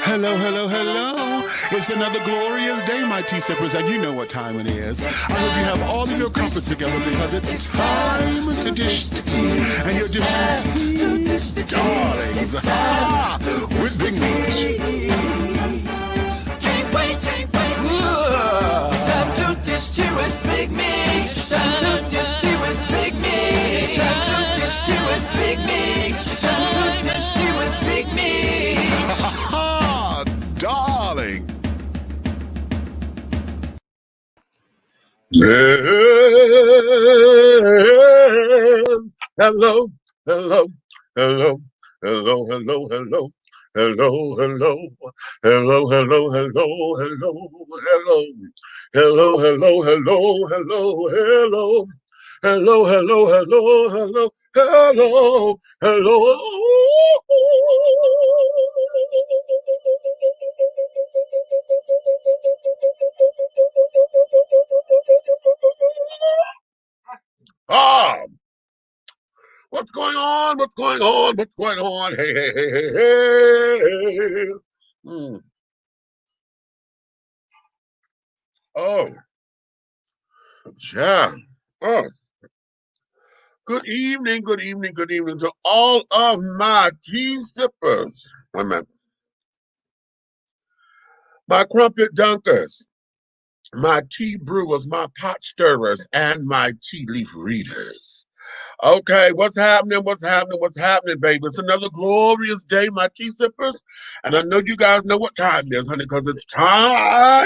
Hello, hello, hello. It's another glorious day, my tea sippers, and you know what time it is. I hope you have all of your comfort together because it's time to dish tea. And you're dishing tea, darlings, with Big Meat. Can't wait. It's time to dish tea with Big Meat. It's time to dish tea with Big Meat. It's time to dish tea with Big Meat. It's time to dish tea with Big Meat. Darling. Hello, hello, hello, hello, hello, hello. Hello, hello, hello, hello, hello, hello, hello, hello, hello, hello, hello, hello, hello, hello, hello, hello. What's going on? What's going on? What's going on? Hey. Oh, yeah. Oh, good evening to all of my tea sippers. Wait a minute. My crumpet dunkers, my tea brewers, my pot stirrers, and my tea leaf readers. Okay, what's happening, baby? It's another glorious day, my tea sippers. And I know you guys know what time it is, honey, because it's time.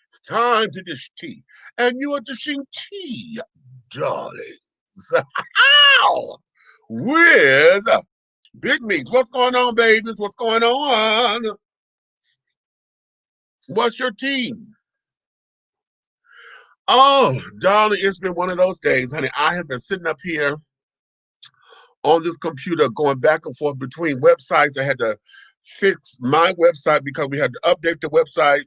It's time to dish tea. And you are dishing tea, darlings. With Big Meat. What's going on, babies? What's going on? What's your tea? Oh, darling, it's been one of those days, honey. I have been sitting up here on this computer going back and forth between websites. I had to fix my website because we had to update the website,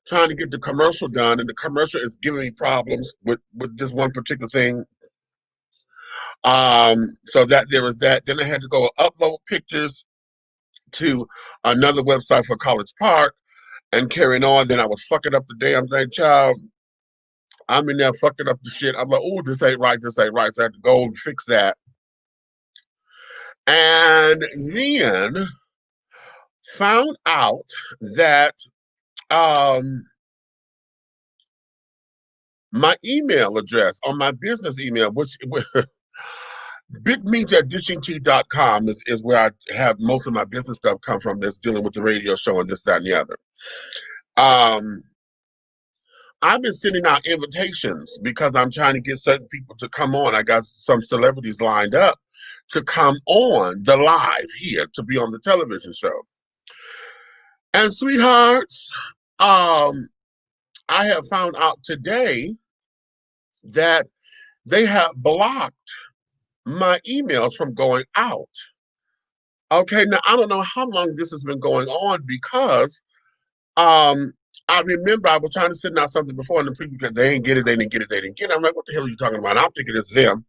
trying to get the commercial done, and the commercial is giving me problems with this one particular thing. So that there was that. Then I had to go upload pictures to another website for College Park and carrying on. Then I was fucking up the damn thing, child. I'm in there fucking up the shit. I'm like, oh, this ain't right. So I had to go and fix that. And then found out that my email address on my business email, which bigmeats@dishingtea.com is where I have most of my business stuff come from that's dealing with the radio show and this, that, and the other. I've been sending out invitations because I'm trying to get certain people to come on. I got some celebrities lined up to come on the live here to be on the television show. And sweethearts, I have found out today that they have blocked my emails from going out. Okay, now I don't know how long this has been going on because I remember I was trying to send out something before in the preview because they didn't get it. I'm like, what the hell are you talking about? I'm thinking it's them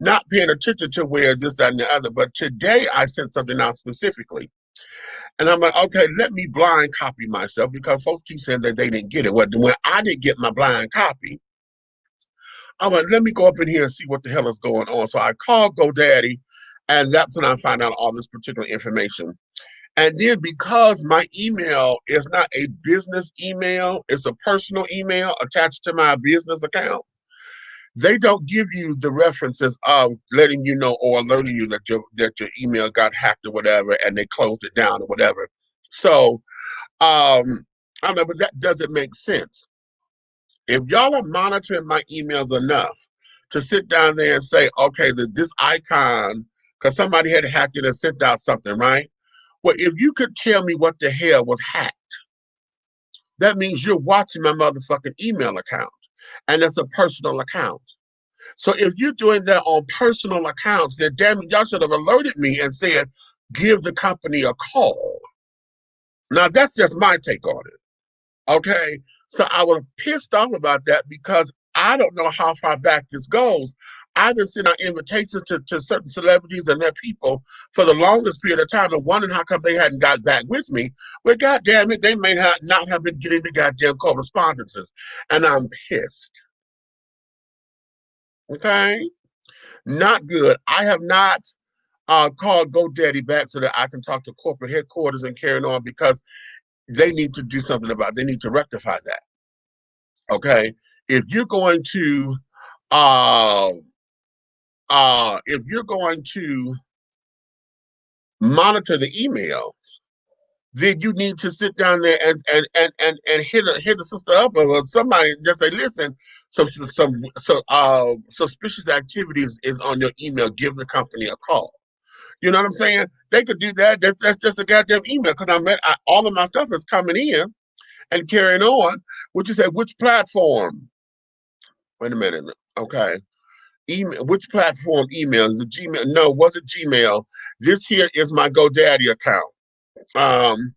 not paying attention to where this, that, and the other. But today I sent something out specifically. And I'm like, okay, let me blind copy myself because folks keep saying that they didn't get it. Well, when I didn't get my blind copy, I'm like, let me go up in here and see what the hell is going on. So I called GoDaddy, and that's when I found out all this particular information. And then because my email is not a business email, it's a personal email attached to my business account, they don't give you the references of letting you know or alerting you that your email got hacked or whatever, and they closed it down or whatever. So I don't know, but that doesn't make sense. If y'all are monitoring my emails enough to sit down there and say, okay, this icon, because somebody had hacked it and sent out something, right? Well, if you could tell me what the hell was hacked, that means you're watching my motherfucking email account, and it's a personal account. So if you're doing that on personal accounts, then damn it, y'all should have alerted me and said, give the company a call. Now, that's just my take on it, okay? So I was pissed off about that because I don't know how far back this goes. I've been sending out invitations to certain celebrities and their people for the longest period of time and wondering how come they hadn't got back with me. Well, goddamn it, they may not have been getting the goddamn correspondences. And I'm pissed. Okay? Not good. I have not called GoDaddy back so that I can talk to corporate headquarters and carry on because they need to do something about it. They need to rectify that. Okay? If you're going to uh, if you're going to monitor the emails, then you need to sit down there and hit a sister up or somebody and just say, listen, suspicious activities is on your email. Give the company a call. You know what I'm saying? They could do that. That's just a goddamn email because all of my stuff is coming in and carrying on. Which you said, which platform? Wait a minute. Okay. Email, which platform email? Is it Gmail? No, was it Gmail? This here is my GoDaddy account. And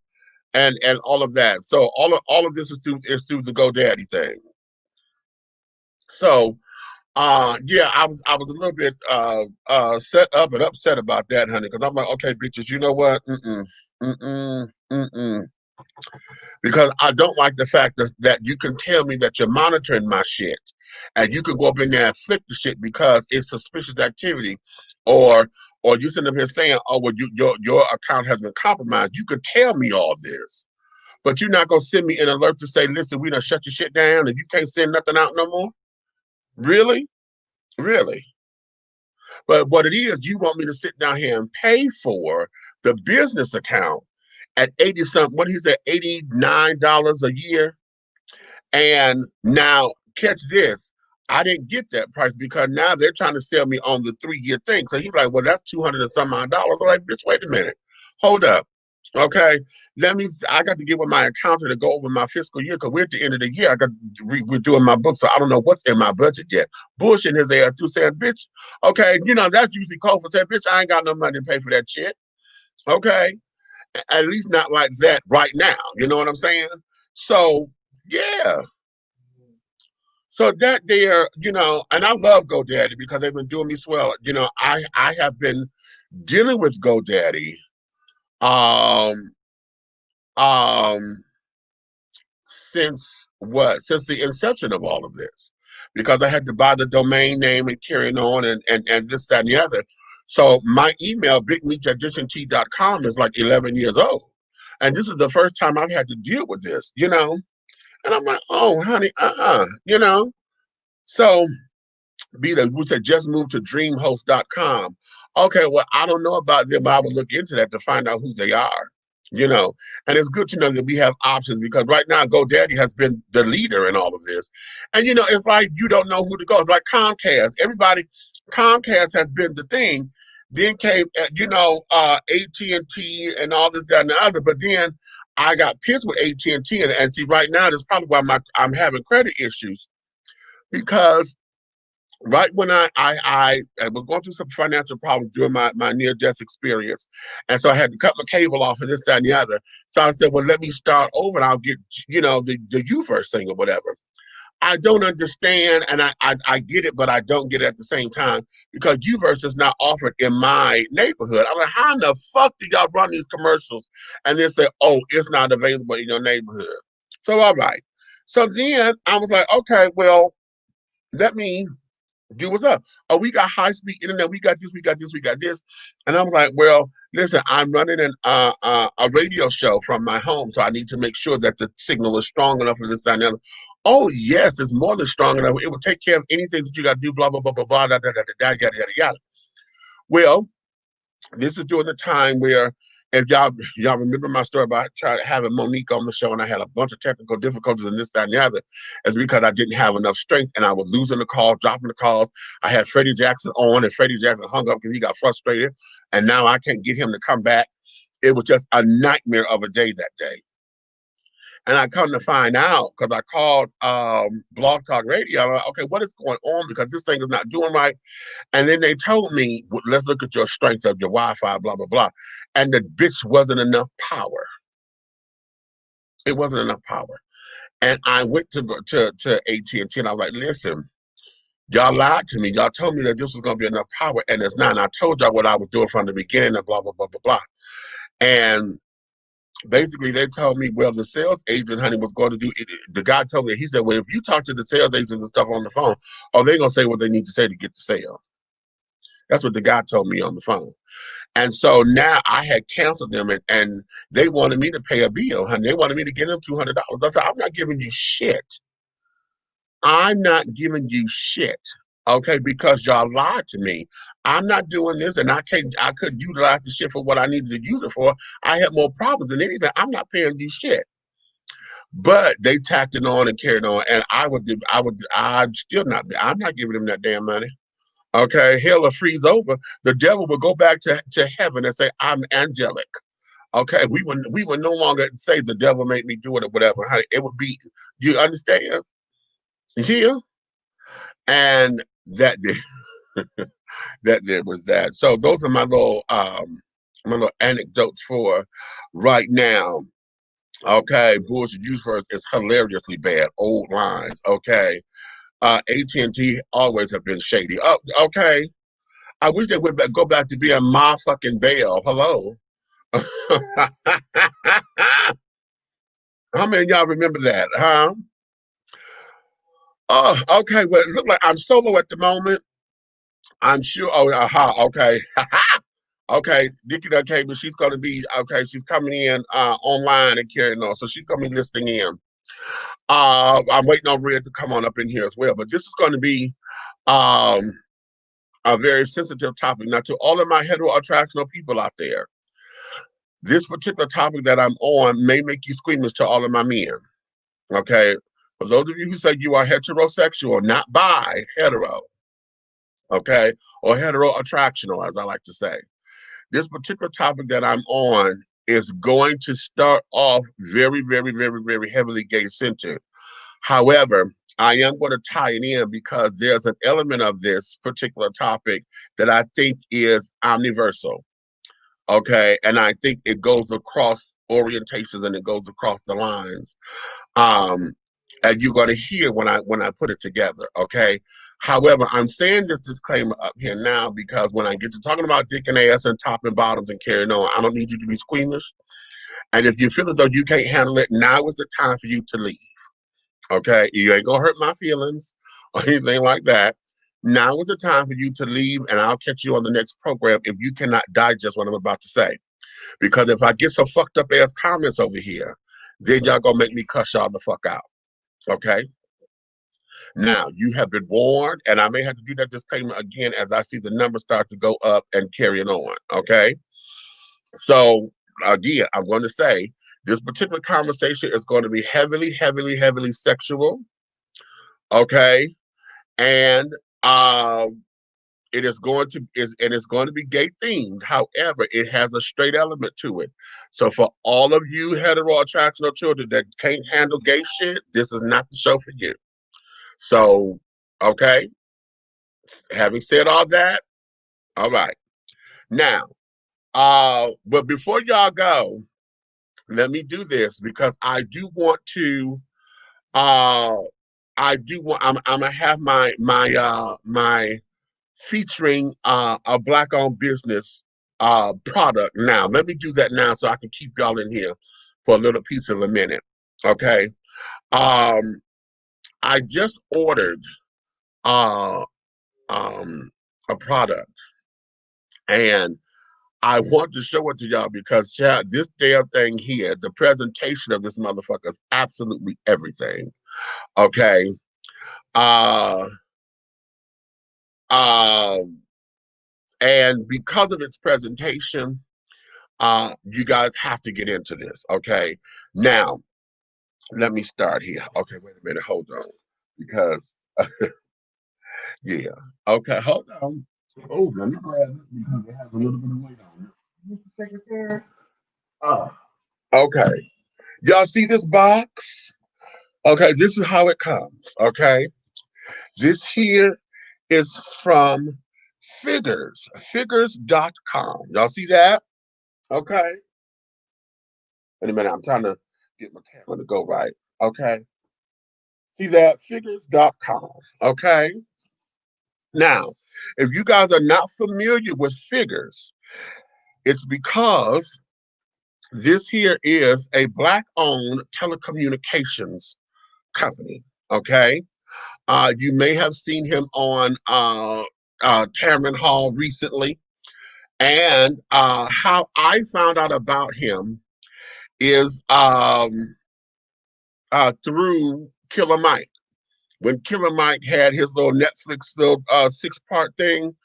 all of that. So all of this is through the GoDaddy thing. So yeah, I was a little bit set up and upset about that, honey, because I'm like, okay, bitches, you know what? Because I don't like the fact that you can tell me that you're monitoring my shit and you can go up in there and flip the shit because it's suspicious activity or you sitting up here saying, oh, well, your account has been compromised. You could tell me all this, but you're not going to send me an alert to say, listen, we done shut your shit down and you can't send nothing out no more? Really? Really? But what it is, you want me to sit down here and pay for the business account at 80 something, what he said, $89 a year. And now catch this, I didn't get that price because now they're trying to sell me on the 3-year thing. So he's like, well, that's 200 and some odd dollars. I'm like, bitch, wait a minute. Hold up. Okay, I got to get with my accountant to go over my fiscal year because we're at the end of the year. We're doing my book, so I don't know what's in my budget yet. Bullshitting his ass too, saying, bitch, okay, that's usually code for saying, bitch, I ain't got no money to pay for that shit. Okay, at least not like that right now. You know what I'm saying? So yeah. So that there, and I love GoDaddy because they've been doing me swell. I have been dealing with GoDaddy um since the inception of all of this, because I had to buy the domain name and carrying on and this, that, and the other. So my email, bigmeatadditiontea.com, is like 11 years old. And this is the first time I've had to deal with this, And I'm like, oh, honey, So we said just move to dreamhost.com. Okay, well, I don't know about them, but I would look into that to find out who they are. And it's good to know that we have options because right now GoDaddy has been the leader in all of this. And it's like you don't know who to go. It's like Comcast. Comcast has been the thing. Then came AT&T and all this, that, and the other. But then I got pissed with AT&T and see right now that's probably why I'm having credit issues because right when I was going through some financial problems during my near-death experience. And so I had to cut my cable off and this, that, and the other. So I said, well, let me start over and I'll get, the UVerse thing or whatever. I don't understand, and I get it, but I don't get it at the same time because UVerse is not offered in my neighborhood. I'm like, how in the fuck do y'all run these commercials and then say, oh, it's not available in your neighborhood? So, all right. So then I was like, okay, well, let me do what's up. Oh, we got high-speed internet. We got this, we got this, we got this. And I was like, well, listen, I'm running a radio show from my home, so I need to make sure that the signal is strong enough for this and that. Oh, yes, it's more than strong enough. It will take care of anything that you got to do, blah, blah, blah, blah, blah, da, da, da, da, yada, yada, yada. Well, this is during the time where, if y'all remember my story about having Monique on the show and I had a bunch of technical difficulties and this, that, and the other, it's because I didn't have enough strength and I was losing the calls, dropping the calls. I had Freddie Jackson on and Freddie Jackson hung up because he got frustrated and now I can't get him to come back. It was just a nightmare of a day that day. And I come to find out because I called Blog Talk Radio. I'm like, okay, what is going on? Because this thing is not doing right. And then they told me, well, let's look at your strength of your Wi-Fi, blah, blah, blah. And the bitch wasn't enough power. It wasn't enough power. And I went to AT&T and I was like, listen, Y'all lied to me. Y'all told me that this was going to be enough power, and it's not. And I told y'all what I was doing from the beginning and blah, blah, blah, blah, blah. And basically, they told me, well, the sales agent, honey, was going to do it. The guy told me, he said, well, if you talk to the sales agents and stuff on the phone, oh, they're going to say what they need to say to get the sale. That's what the guy told me on the phone. And so now I had canceled them, and they wanted me to pay a bill, honey. They wanted me to give them $200. I said, I'm not giving you shit. I'm not giving you shit, okay? Because y'all lied to me. I'm not doing this, and I couldn't utilize the shit for what I needed to use it for. I had more problems than anything. I'm not paying you shit. But they tacked it on and carried on, and I'm not giving them that damn money. Okay, hell will freeze over. The devil will go back to heaven and say, I'm angelic. Okay, we would no longer say the devil made me do it or whatever. Honey, it would be, you understand? Yeah. And that did that was that. So those are my little anecdotes for right now. Okay, bullshit use first is hilariously bad. Old lines. Okay. AT&T always have been shady. Oh, okay. I wish they would go back to being my fucking Bell. Hello. How many of y'all remember that, huh? Oh, okay. Well, it look like I'm solo at the moment. I'm sure. Oh, aha. Okay. Okay. Nikki done came, but she's gonna be okay. She's coming in online and carrying on, so she's gonna be listening in. I'm waiting on Red to come on up in here as well. But this is going to be um a very sensitive topic. Now, to all of my heteroattractional people out there, this particular topic that I'm on may make you squeamish to all of my men. Okay. For those of you who say you are heterosexual, not bi, hetero, okay, or heteroattractional, as I like to say. This particular topic that I'm on is going to start off very, very, very, very heavily gay centered. However, I am going to tie it in because there's an element of this particular topic that I think is omniversal. Okay. And I think it goes across orientations and it goes across the lines. Um, and you're going to hear when I put it together. Okay. However, I'm saying this disclaimer up here now because when I get to talking about dick and ass and top and bottoms and carrying on, I don't need you to be squeamish. And if you feel as though you can't handle it, now is the time for you to leave. Okay, you ain't gonna hurt my feelings or anything like that. Now is the time for you to leave, and I'll catch you on the next program if you cannot digest what I'm about to say. Because if I get some fucked up ass comments over here, then y'all gonna make me cuss y'all the fuck out. Okay. Now you have been warned, and I may have to do that disclaimer again as I see the numbers start to go up and carrying on. Okay. So again, I'm going to say this particular conversation is going to be heavily, heavily, heavily sexual. Okay, and it's going to be gay themed. However, it has a straight element to it. So for all of you heteroattractional children that can't handle gay shit, this is not the show for you. So, okay, having said all that, all right. Now, but before y'all go, let me do this because I do want to uh I'm gonna have my featuring a black owned business product now. Let me do that now so I can keep y'all in here for a little piece of a minute. Okay. Um I just ordered uh a product and I want to show it to y'all because child, this damn thing here, the presentation of this motherfucker is absolutely everything. Okay. Uh um and because of its presentation, you guys have to get into this. Okay. Now, let me start here. Okay, wait a minute, hold on. Because yeah. Okay, hold on. Oh, let me grab it because it has a little bit of weight on it. Take it there. Oh, okay. Y'all see this box? Okay, this is how it comes. Okay. This here is from figures.com. Y'all see that? Okay. Wait a minute, I'm trying to get my camera to go right. Okay. See that? Figures.com. Okay. Now, if you guys are not familiar with Figures, it's because this here is a Black-owned telecommunications company. Okay, you may have seen him on Tamron Hall recently, and how I found out about him is through Killer Mike. When Killer Mike had his little Netflix little 6-part thing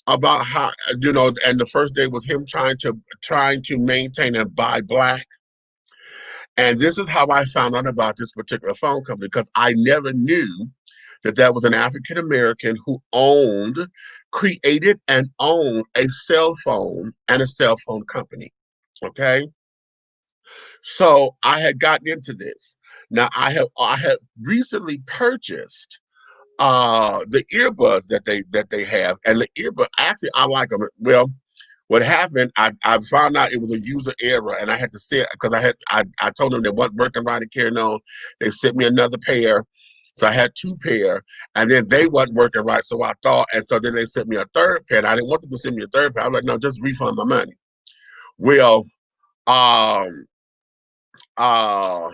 about how, and the first day was him trying to maintain and buy Black. And this is how I found out about this particular phone company, because I never knew that was an African American who created and owned a cell phone and a cell phone company. Okay. So I had gotten into this. Now I had recently purchased the earbuds that they have, and the earbud, actually I like them. Well, what happened, I found out it was a user error, and I had to send, because I told them they wasn't working right and carrying on. They sent me another pair, so I had 2 pair, and then they wasn't working right. So I thought, and so then they sent me a 3rd pair. And I didn't want them to send me a 3rd pair. I was like, no, just refund my money. Well, um, uh,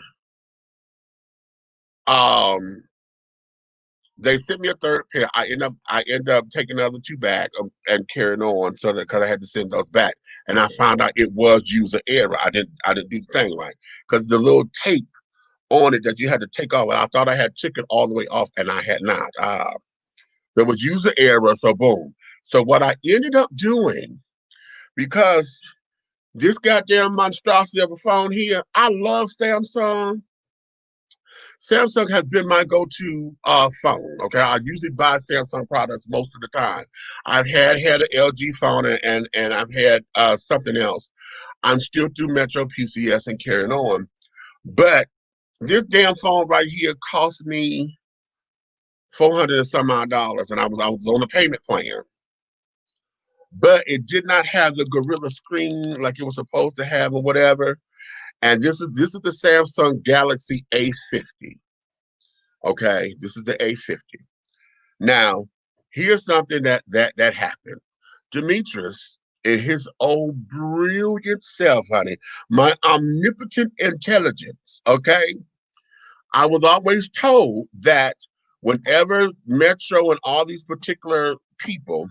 um, they sent me a 3rd pair. I end up taking the other 2 back and carrying on, so that, because I had to send those back, and I found out it was user error. I didn't do the thing right, because the little tape on it that you had to take off, and I thought I had took it all the way off, and I had not. There was user error, so boom. So what I ended up doing, because this goddamn monstrosity of a phone here, I love Samsung. Samsung has been my go-to phone. Okay, I usually buy Samsung products most of the time. I've had an LG phone, and I've had something else. I'm still through Metro PCS and carrying on, but this damn phone right here cost me $400 and some odd dollars, and I was on a payment plan, but it did not have the Gorilla screen like it was supposed to have, or whatever. And this is the Samsung Galaxy A50. Okay, this is the A50. Now, here's something that happened. Demetrius, in his old brilliant self, honey, my omnipotent intelligence, okay? I was always told that whenever Metro and all these particular people,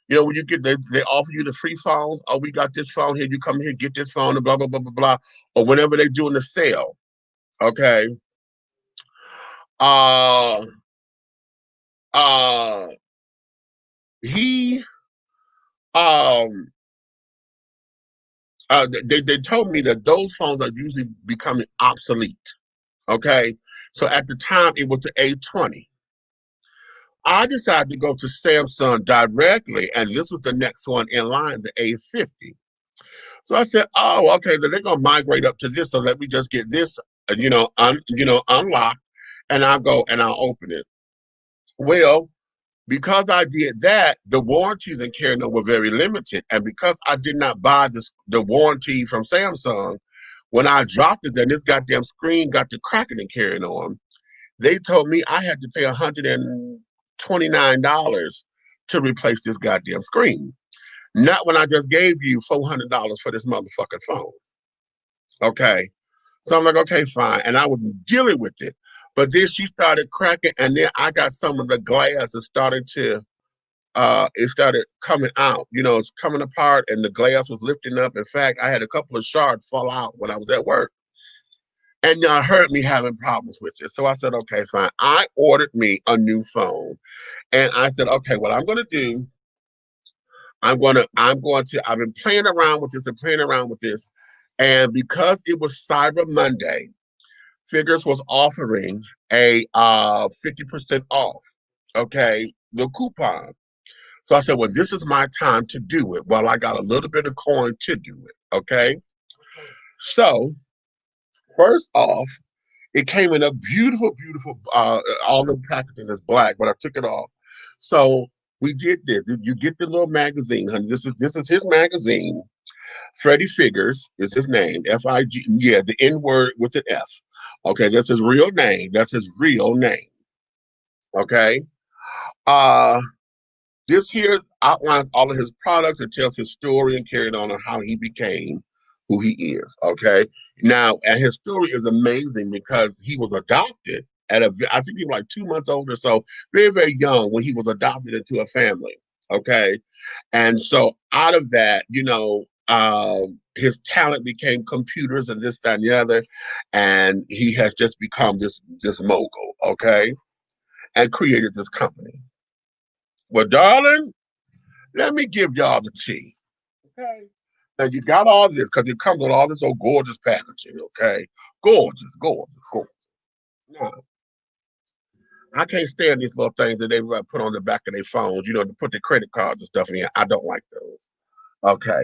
when you get, they offer you the free phones. Oh, we got this phone here. You come here, get this phone, and blah, blah, blah, blah, blah. Or whenever they're doing the sale, okay? Uh, uh, he, um, they told me that those phones are usually becoming obsolete, okay? So at the time, it was the A20. I decided to go to Samsung directly, and this was the next one in line, the A50. So I said, "Oh, okay, then they're gonna migrate up to this. So let me just get this, unlocked, and I'll go and I'll open it." Well, because I did that, the warranties in carrying on were very limited, and because I did not buy the warranty from Samsung, when I dropped it, then this goddamn screen got to cracking and carrying on. They told me I had to pay $129 to replace this goddamn screen. Not when I just gave you $400 for this motherfucking phone. Okay. So I'm like, okay, fine. And I was dealing with it. But then she started cracking, and then I got some of the glass that started to it started coming out. It's coming apart, and the glass was lifting up. In fact, I had a couple of shards fall out when I was at work. And y'all heard me having problems with it. So I said, okay, fine. I ordered me a new phone. And I said, okay, what I'm gonna do, I've been playing around with this and playing around with this. And because it was Cyber Monday, Figures was offering a 50% off, okay, the coupon. So I said, well, this is my time to do it while I got a little bit of coin to do it, okay? So first off, it came in a beautiful, beautiful, all the packaging is black, but I took it off. So we did this. You get the little magazine, honey. This is his magazine. Freddie Figures is his name. F-I-G, yeah, the N word with an F. Okay, that's his real name. That's his real name. Okay. Uh, this here outlines all of his products. It tells his story and carried on how he became who he is. Okay. Now, and his story is amazing because he was adopted I think he was like 2 months old or so, very, very young when he was adopted into a family. Okay. And so out of that, his talent became computers and this, that, and the other. And he has just become this mogul, okay, and created this company. Well, darling, let me give y'all the tea. Okay. Now you got all this because it comes with all this old gorgeous packaging, okay? Gorgeous, gorgeous, gorgeous. Now, I can't stand these little things that they put on the back of their phones, to put their credit cards and stuff in here. I don't like those. Okay.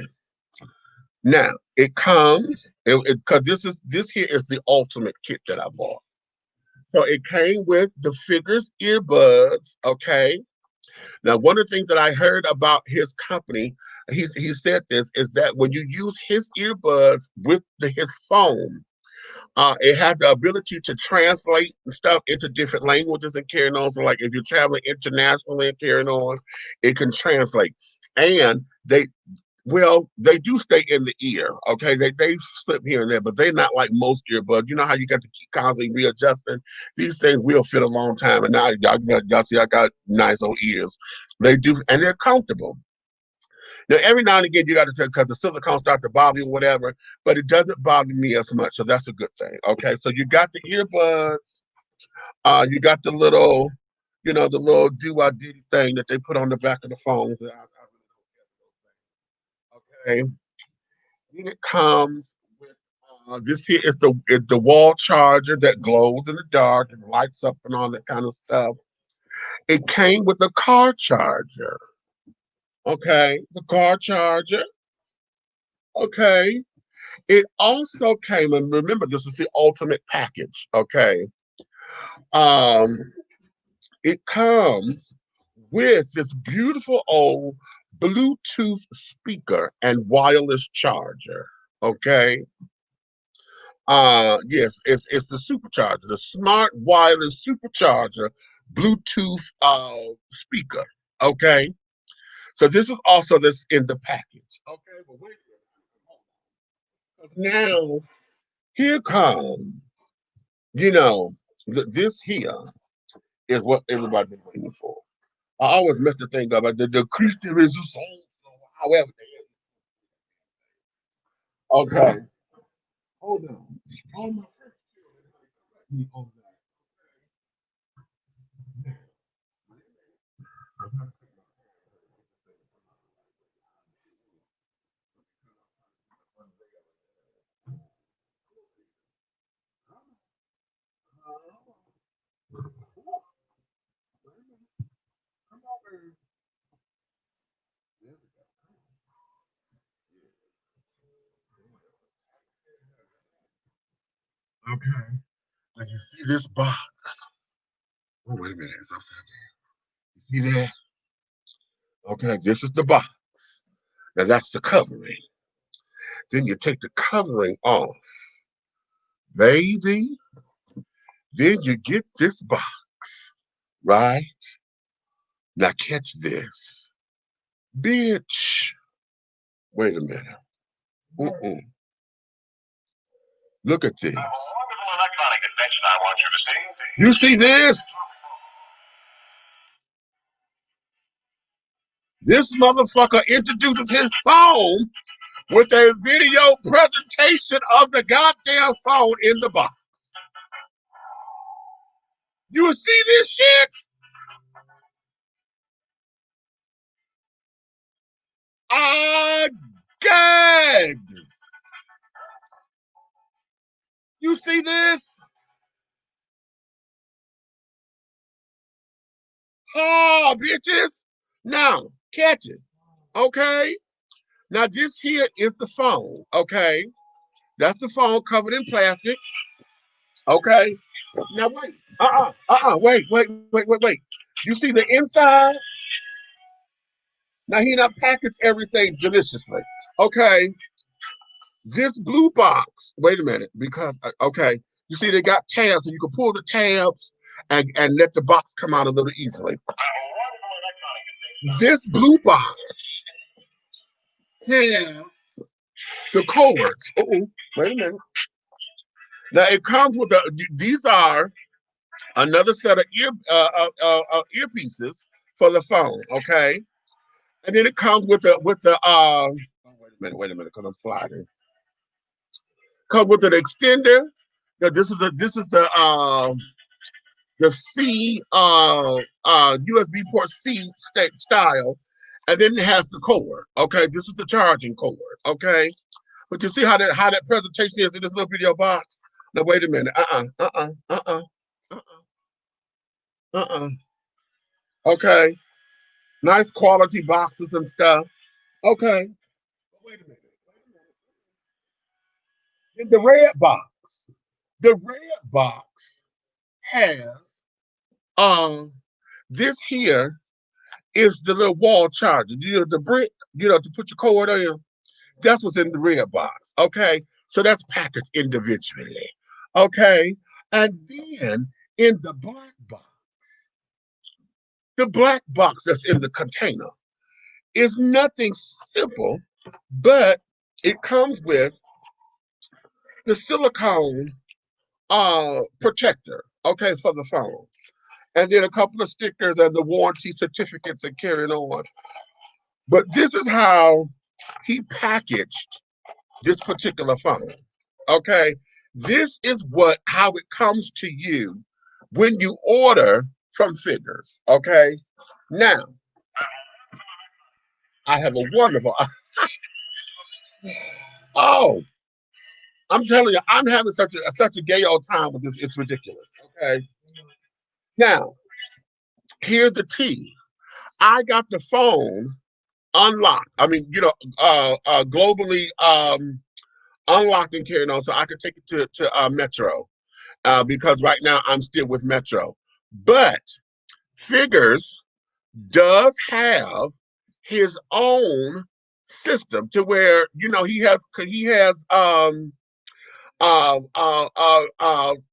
Now it comes because this here is the ultimate kit that I bought. So it came with the figures earbuds. Okay. Now one of the things that I heard about his company, he said this is that when you use his earbuds with his phone, it had the ability to translate stuff into different languages and carrying on. So like if you're traveling internationally and carrying on, it can translate. And they do stay in the ear, okay? They slip here and there, but they're not like most earbuds. You know how you got to keep constantly readjusting? These things will fit a long time. And now y'all see I got nice old ears. They do, and they're comfortable. Now, every now and again, you got to say, because the silicone start to bother you or whatever, but it doesn't bother me as much. So that's a good thing, okay? So you got the earbuds. You got the little, the little do-I-diddy thing that they put on the back of the phones. Okay. Then it comes with this here is the wall charger that glows in the dark and lights up and all that kind of stuff. It came with a car charger. Okay, the car charger. Okay. It also came, and remember, this is the ultimate package. Okay. Um, it comes with this beautiful old Bluetooth speaker and wireless charger. Okay. Yes, it's the supercharger, the smart wireless supercharger Bluetooth speaker. Okay, so this is also this in the package. Okay, but wait a minute. Now here comes, you know, this here is what everybody's been waiting for. I always mess the thing up. The Christian resistance, however. Okay, hold on. Hold my friend. Okay. Now you see this box. Oh, wait a minute. It's upside down. You see that? Okay, this is the box. Now that's the covering. Then you take the covering off, baby. Then you get this box, right? Now catch this. Bitch. Wait a minute. Mm-mm. Look at this. You see this? This motherfucker introduces his phone with a video presentation of the goddamn phone in the box. You see this shit? I gagged. You see this? Oh, bitches. Now, catch it. Okay? Now, this here is the phone. Okay? That's the phone covered in plastic. Okay? Now, wait. Wait. You see the inside? Now, he done packaged everything deliciously. Okay? This blue box, wait a minute, because, okay, you see they got tabs, so you can pull the tabs and let the box come out a little easily. This blue box has the cords. Oh, wait a minute. Now it comes with these are another set of earpieces for the phone, okay? And then it comes with the wait a minute, because I'm sliding. Comes with an extender. Now, this is the C USB port C style, and then it has the cord. Okay, this is the charging cord. Okay, but you see how that presentation is in this little video box. Now wait a minute. Uh. Okay, nice quality boxes and stuff. Okay, wait a minute. In the red box, the red box has this here is the little wall charger. You know, the brick, to put your cord on. That's what's in the red box. Okay. So that's packaged individually. Okay. And then in the black box that's in the container is nothing simple, but it comes with the silicone protector, okay, for the phone. And then a couple of stickers and the warranty certificates and carrying on. But this is how he packaged this particular phone. Okay. This is how it comes to you when you order from Figures. Okay. Now, I have a wonderful. Oh, I'm telling you, I'm having such a gay old time with this. It's ridiculous. Okay. Now, here's the tea. I got the phone unlocked. I mean, globally unlocked and carried on, so I could take it to Metro because right now I'm still with Metro. But Figures does have his own system to where he has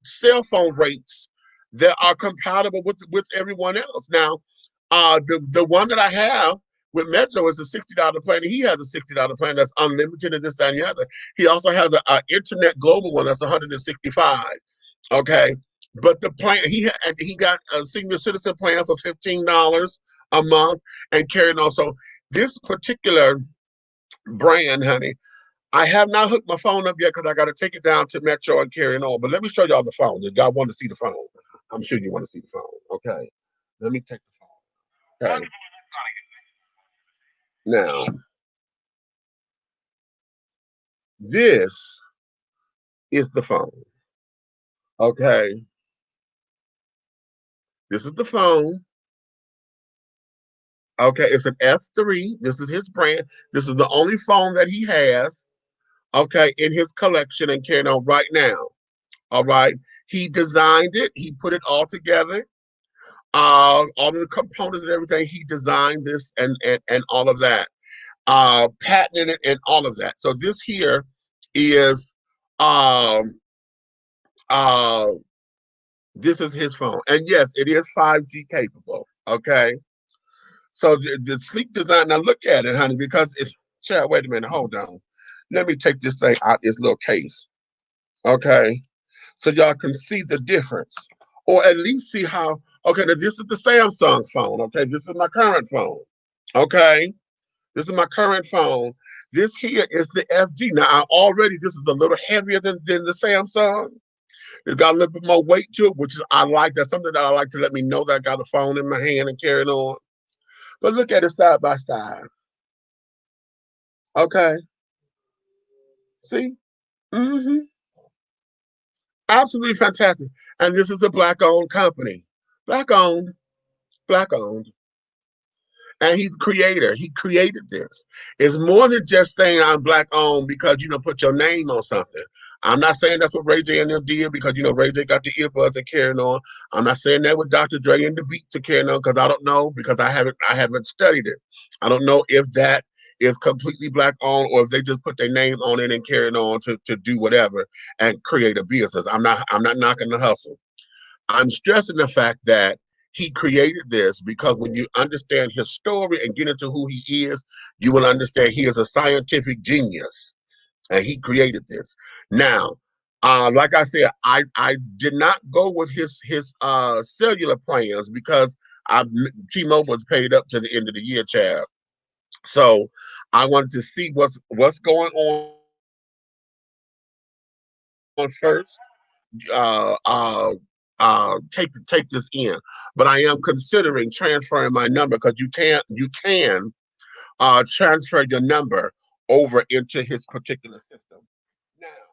cell phone rates that are compatible with everyone else. Now, the one that I have with Metro is a $60 plan. He has a $60 plan that's unlimited and this, that, and the other. He also has an internet global one that's $165. Okay. But the plan he got a senior citizen plan for $15 a month and carrying on. So this particular brand, honey, I have not hooked my phone up yet because I got to take it down to Metro and carrying on. But let me show y'all the phone. If y'all want to see the phone, I'm sure you want to see the phone. Okay. Let me take the phone. Okay. Now, this is the phone. Okay. This is the phone. Okay, it's an F3. This is his brand. This is the only phone that he has, okay, in his collection and carrying on right now. All right. He designed it. He put it all together. All of the components and everything. He designed this and all of that. Patented it and all of that. So this here is this is his phone. And yes, it is 5G capable. Okay. So the sleek design, now look at it, honey, because it's, wait a minute, hold on. Let me take this thing out this little case. Okay. So y'all can see the difference. Or at least see how, okay, now this is the Samsung phone. Okay. This is my current phone. Okay. This is my current phone. This here is the FG. Now, this is a little heavier than the Samsung. It's got a little bit more weight to it, which is I like. That's something that I like to let me know that I got a phone in my hand and carrying on. But look at it side by side. Okay. See? Mm-hmm. Absolutely fantastic. And this is a black-owned company. Black-owned. Black-owned. And he's the creator. He created this. It's more than just saying I'm black owned because put your name on something. I'm not saying that's what Ray J and them did because Ray J got the earbuds and carrying on. I'm not saying that with Dr. Dre and the beats are carrying on because I don't know because I haven't studied it. I don't know if that is completely black owned or if they just put their name on it and carrying on to do whatever and create a business. I'm not knocking the hustle. I'm stressing the fact that He created this because when you understand his story and get into who he is, you will understand he is a scientific genius, and he created this. Now, like I said, I did not go with his cellular plans because T-Mobile was paid up to the end of the year, Chad. So I wanted to see what's going on first. Uh, uh, take this in, but I am considering transferring my number because you can transfer your number over into his particular system. Now,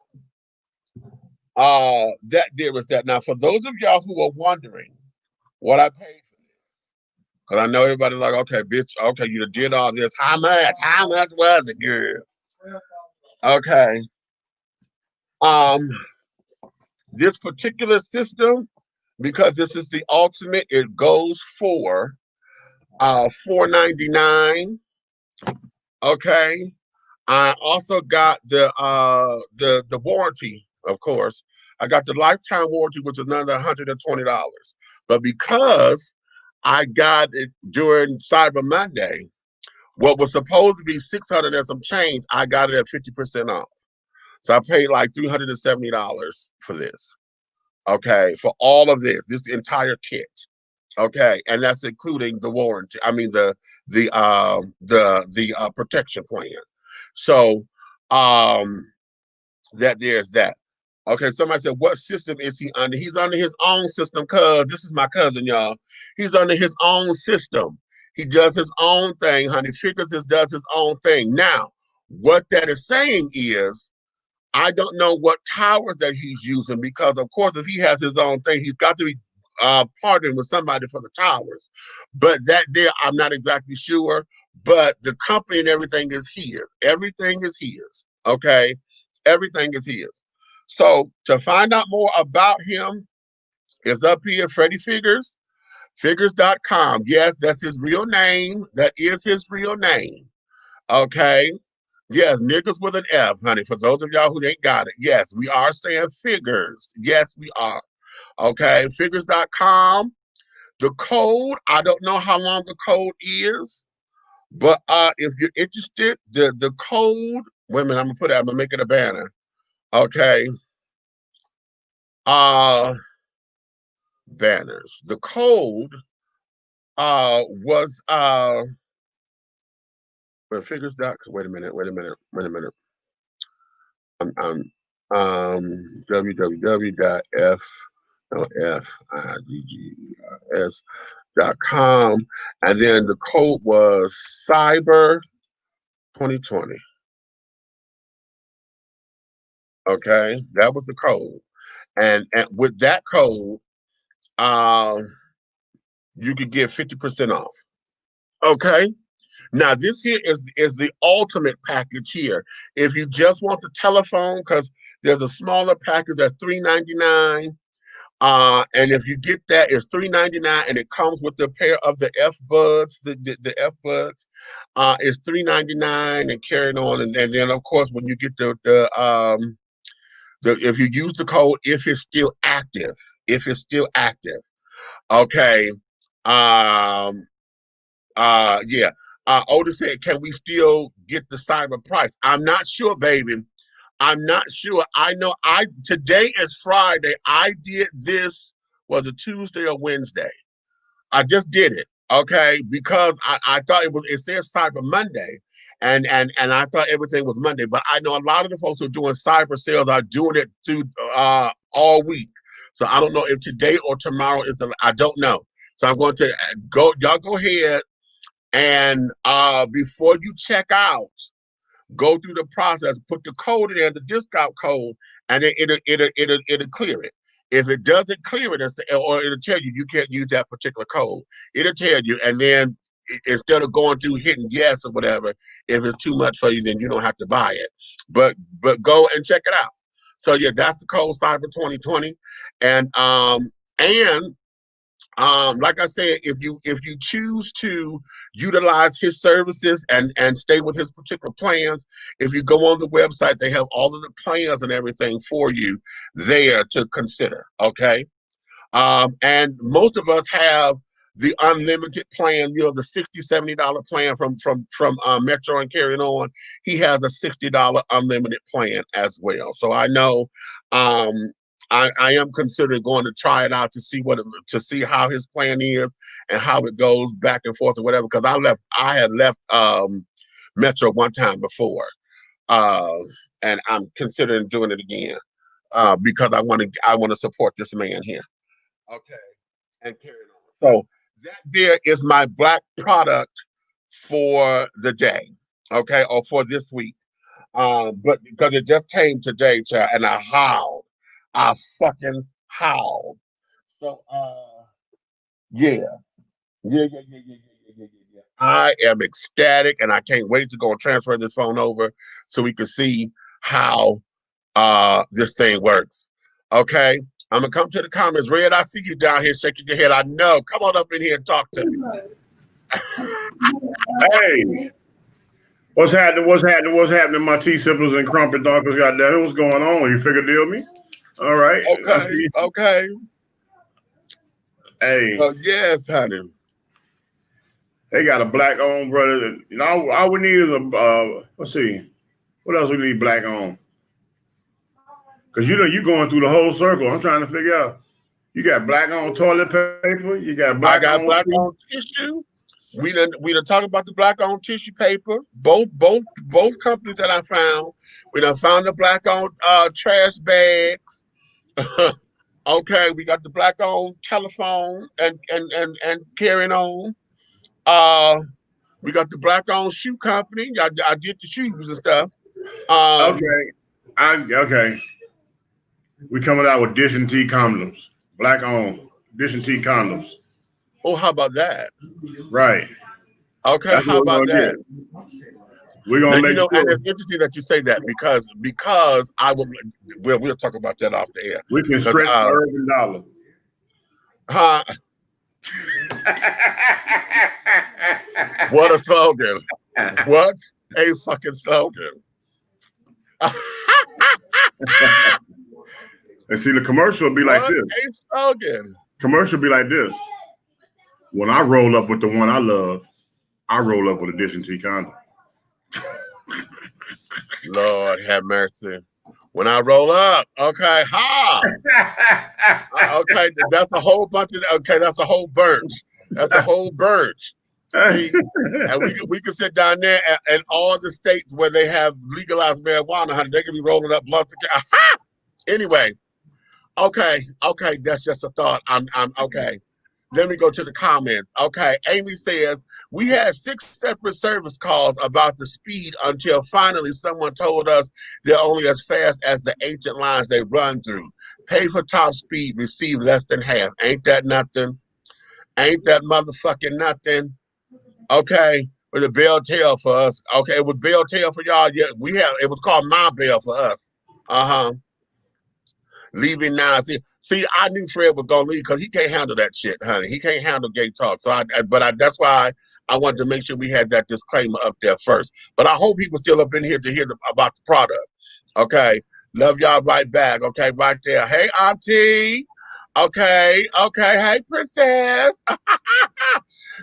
that there was that. Now, for those of y'all who are wondering what I paid for this, because I know everybody like, okay, bitch, okay, you did all this. How much? How much was it, girl? Okay. Um, this particular system, because this is the ultimate, it goes for $499. Okay. I also got the warranty, of course. I got the lifetime warranty, which is another $120. But because I got it during Cyber Monday, what was supposed to be 600 and some change, I got it at 50% off. So I paid like $370 for this. Okay, for all of this entire kit. Okay, and that's including the warranty. I mean the protection plan. So that there's that. Okay, somebody said, what system is he under? He's under his own system, cuz this is my cousin, y'all. He's under his own system. He does his own thing, honey. Figures does his own thing. Now, what that is saying is I don't know what towers that he's using because, of course, if he has his own thing, he's got to be partnering with somebody for the towers. But that there, I'm not exactly sure. But the company and everything is his. Everything is his. Okay, everything is his. So to find out more about him is up here, Freddie Figures, figures.com. Yes, that's his real name. That is his real name. Okay. Yes, niggas with an F, honey. For those of y'all who ain't got it. Yes, we are saying figures. Yes, we are. Okay, figures.com. The code, I don't know how long the code is, but if you're interested, the code, wait a minute, I'm gonna make it a banner. Okay. Banners. The code was figures dot wait a minute. www.figgs.com, and then the code was cyber 2020. Okay, that was the code, and with that code, you could get 50% off. Okay. Now this here is the ultimate package here. If you just want the telephone, because there's a smaller package that's $399. And if you get that, it's $399, and it comes with the pair of the F buds, the F buds. It's $399 and carrying on, and then of course when you get the if you use the code, if it's still active, okay. Yeah. Otis said, can we still get the cyber price? I'm not sure, baby. I'm not sure. I know today is Friday. I did this, was it Tuesday or Wednesday? I just did it, okay, because I thought it says Cyber Monday, and I thought everything was Monday, but I know a lot of the folks who are doing cyber sales are doing it through all week. So I don't know if today or tomorrow is I don't know. So I'm going to y'all go ahead and before you check out, go through the process, put the code in there, the discount code, and then it'll clear it. If it doesn't clear it, or it'll tell you can't use that particular code. It'll tell you, and then instead of going through hitting yes or whatever, if it's too much for you, then you don't have to buy it. But go and check it out. So yeah, that's the code Cyber 2020, and like I said, if you choose to utilize his services and stay with his particular plans, if you go on the website, they have all of the plans and everything for you there to consider. Okay, and most of us have the unlimited plan, you know, the $60-$70 plan from Metro and carrying on. He has a $60 unlimited plan as well. So I know I am considering going to try it out to see to see how his plan is and how it goes back and forth or whatever. Because I had left Metro one time before, and I'm considering doing it again because I want to support this man here. Okay, and carrying on. So that there is my black product for the day. Okay, or for this week. But because it just came today, child, and I howled. I fucking howled. So yeah. Yeah. I am ecstatic and I can't wait to go and transfer this phone over so we can see how this thing works. Okay. I'm gonna come to the comments. Red, I see you down here shaking your head. I know. Come on up in here and talk to me. Hey. What's happening? My T-sippers and crumpet doggers got that. What's going on? You figure deal me? All right. Okay. Hey. Yes, honey. They got a black on, brother. You know, all we need is a let's see. What else we need black on? Because you know you going through the whole circle. I'm trying to figure out. You got black on toilet paper. You got black on black on tissue. We done talk about the black on tissue paper. Both companies that I found. We done found the black on trash bags. Okay, we got the black on telephone and carrying on. We got the black on shoe company. I did the shoes and stuff. Okay. We coming out with dish and tea condoms. Black on dish and tea condoms. Oh, how about that? Right. Okay, that's how about that? We're gonna make sure. And it's interesting that you say that because I would. We'll talk about that off the air. We can stretch the urban dollar. Huh? What a slogan! What a fucking slogan! And see, the commercial will be like this. A slogan. Commercial be like this. When I roll up with the one I love, I roll up with a dish and tea condom. Lord have mercy. When I roll up, okay, okay, that's a whole bunch of. Okay, that's a whole bunch. That's a whole bunch. See, and we can sit down there and all the states where they have legalized marijuana, honey, they can be rolling up blunts. Anyway, okay, that's just a thought. I'm okay. Let me go to the comments. Okay, Amy says, we had 6 separate service calls about the speed until finally someone told us they're only as fast as the ancient lines they run through. Pay for top speed, receive less than half. Ain't that nothing? Ain't that motherfucking nothing? Okay, with a bell tail for us. Okay, it was bell tail for y'all. Yeah, it was called my bell for us. Leaving now. See, I knew Fred was gonna leave because he can't handle that shit, honey. He can't handle gay talk. So that's why I wanted to make sure we had that disclaimer up there first. But I hope he was still up in here to hear about the product. Okay, love y'all right back. Okay, right there. Hey, auntie. Okay. Hey, princess.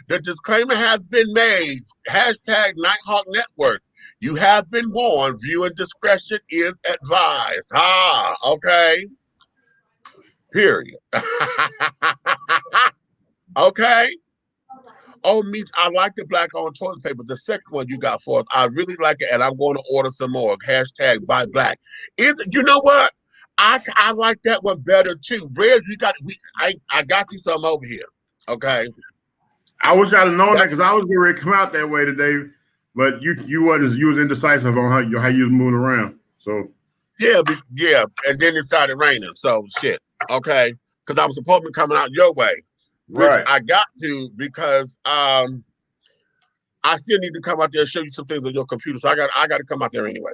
The disclaimer has been made. Hashtag Nighthawk Network. You have been warned. Viewing discretion is advised. Okay. Period. Okay. Oh, I like the black on toilet paper. The second one you got for us, I really like it, and I'm going to order some more. Hashtag buy black. You know what? I like that one better too. Red, I got you some over here. Okay. I wish I'd have known that because I was getting ready to come out that way today, but you was indecisive on how you was moving around. So yeah, and then it started raining. So shit. Okay, because I was supposed to be coming out your way, which right. I got to because I still need to come out there and show you some things on your computer. So I got to come out there anyway.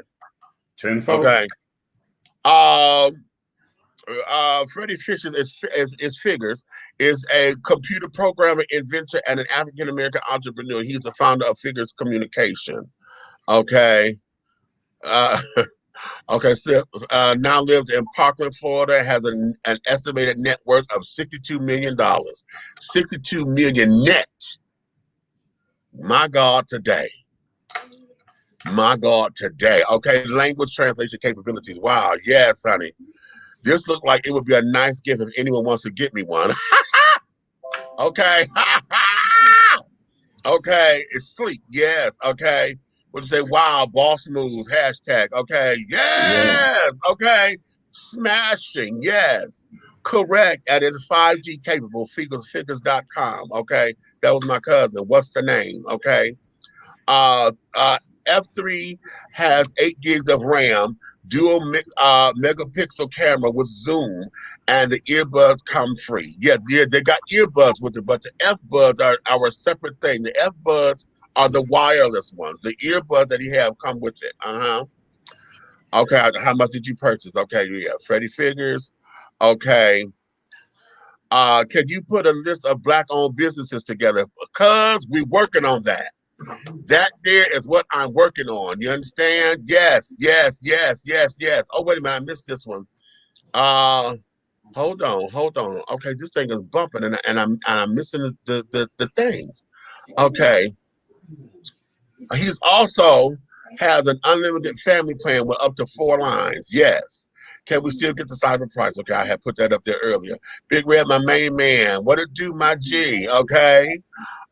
10 Okay. Freddie Fisher is Figures is a computer programmer, inventor, and an African American entrepreneur. He's the founder of Figures Communication. Okay. Okay, so now lives in Parkland, Florida, has an estimated net worth of $62 million. 62 million net. My God, today. My God, today. Okay, language translation capabilities. Wow, yes, honey. This looked like it would be a nice gift if anyone wants to get me one. Okay. Okay, it's sleep. Yes. Okay. Would you say, wow, boss moves, hashtag. Okay. Yeah. Yes. Okay. Smashing. Yes. Correct. Added 5G capable figures.com. Okay. That was my cousin. What's the name? Okay. Uh, uh, F3 has 8 gigs of RAM, dual megapixel camera with zoom, and the earbuds come free. Yeah, they got earbuds with it, but the F buds are a separate thing. The F buds are the wireless ones. The earbuds that he have come with it. Okay, how much did you purchase? Okay, yeah, Freddie Figures. Okay. Can you put a list of black-owned businesses together? Because we're working on that. That there is what I'm working on. You understand? Yes, yes, yes, yes, yes. Oh, wait a minute, I missed this one. Hold on. Okay, this thing is bumping, and I'm missing the things. Okay, he's also has an unlimited family plan with up to 4 lines. Yes. Can we still get the cyber price? Okay, I had put that up there earlier. Big Red, my main man. What it do, my G? Okay.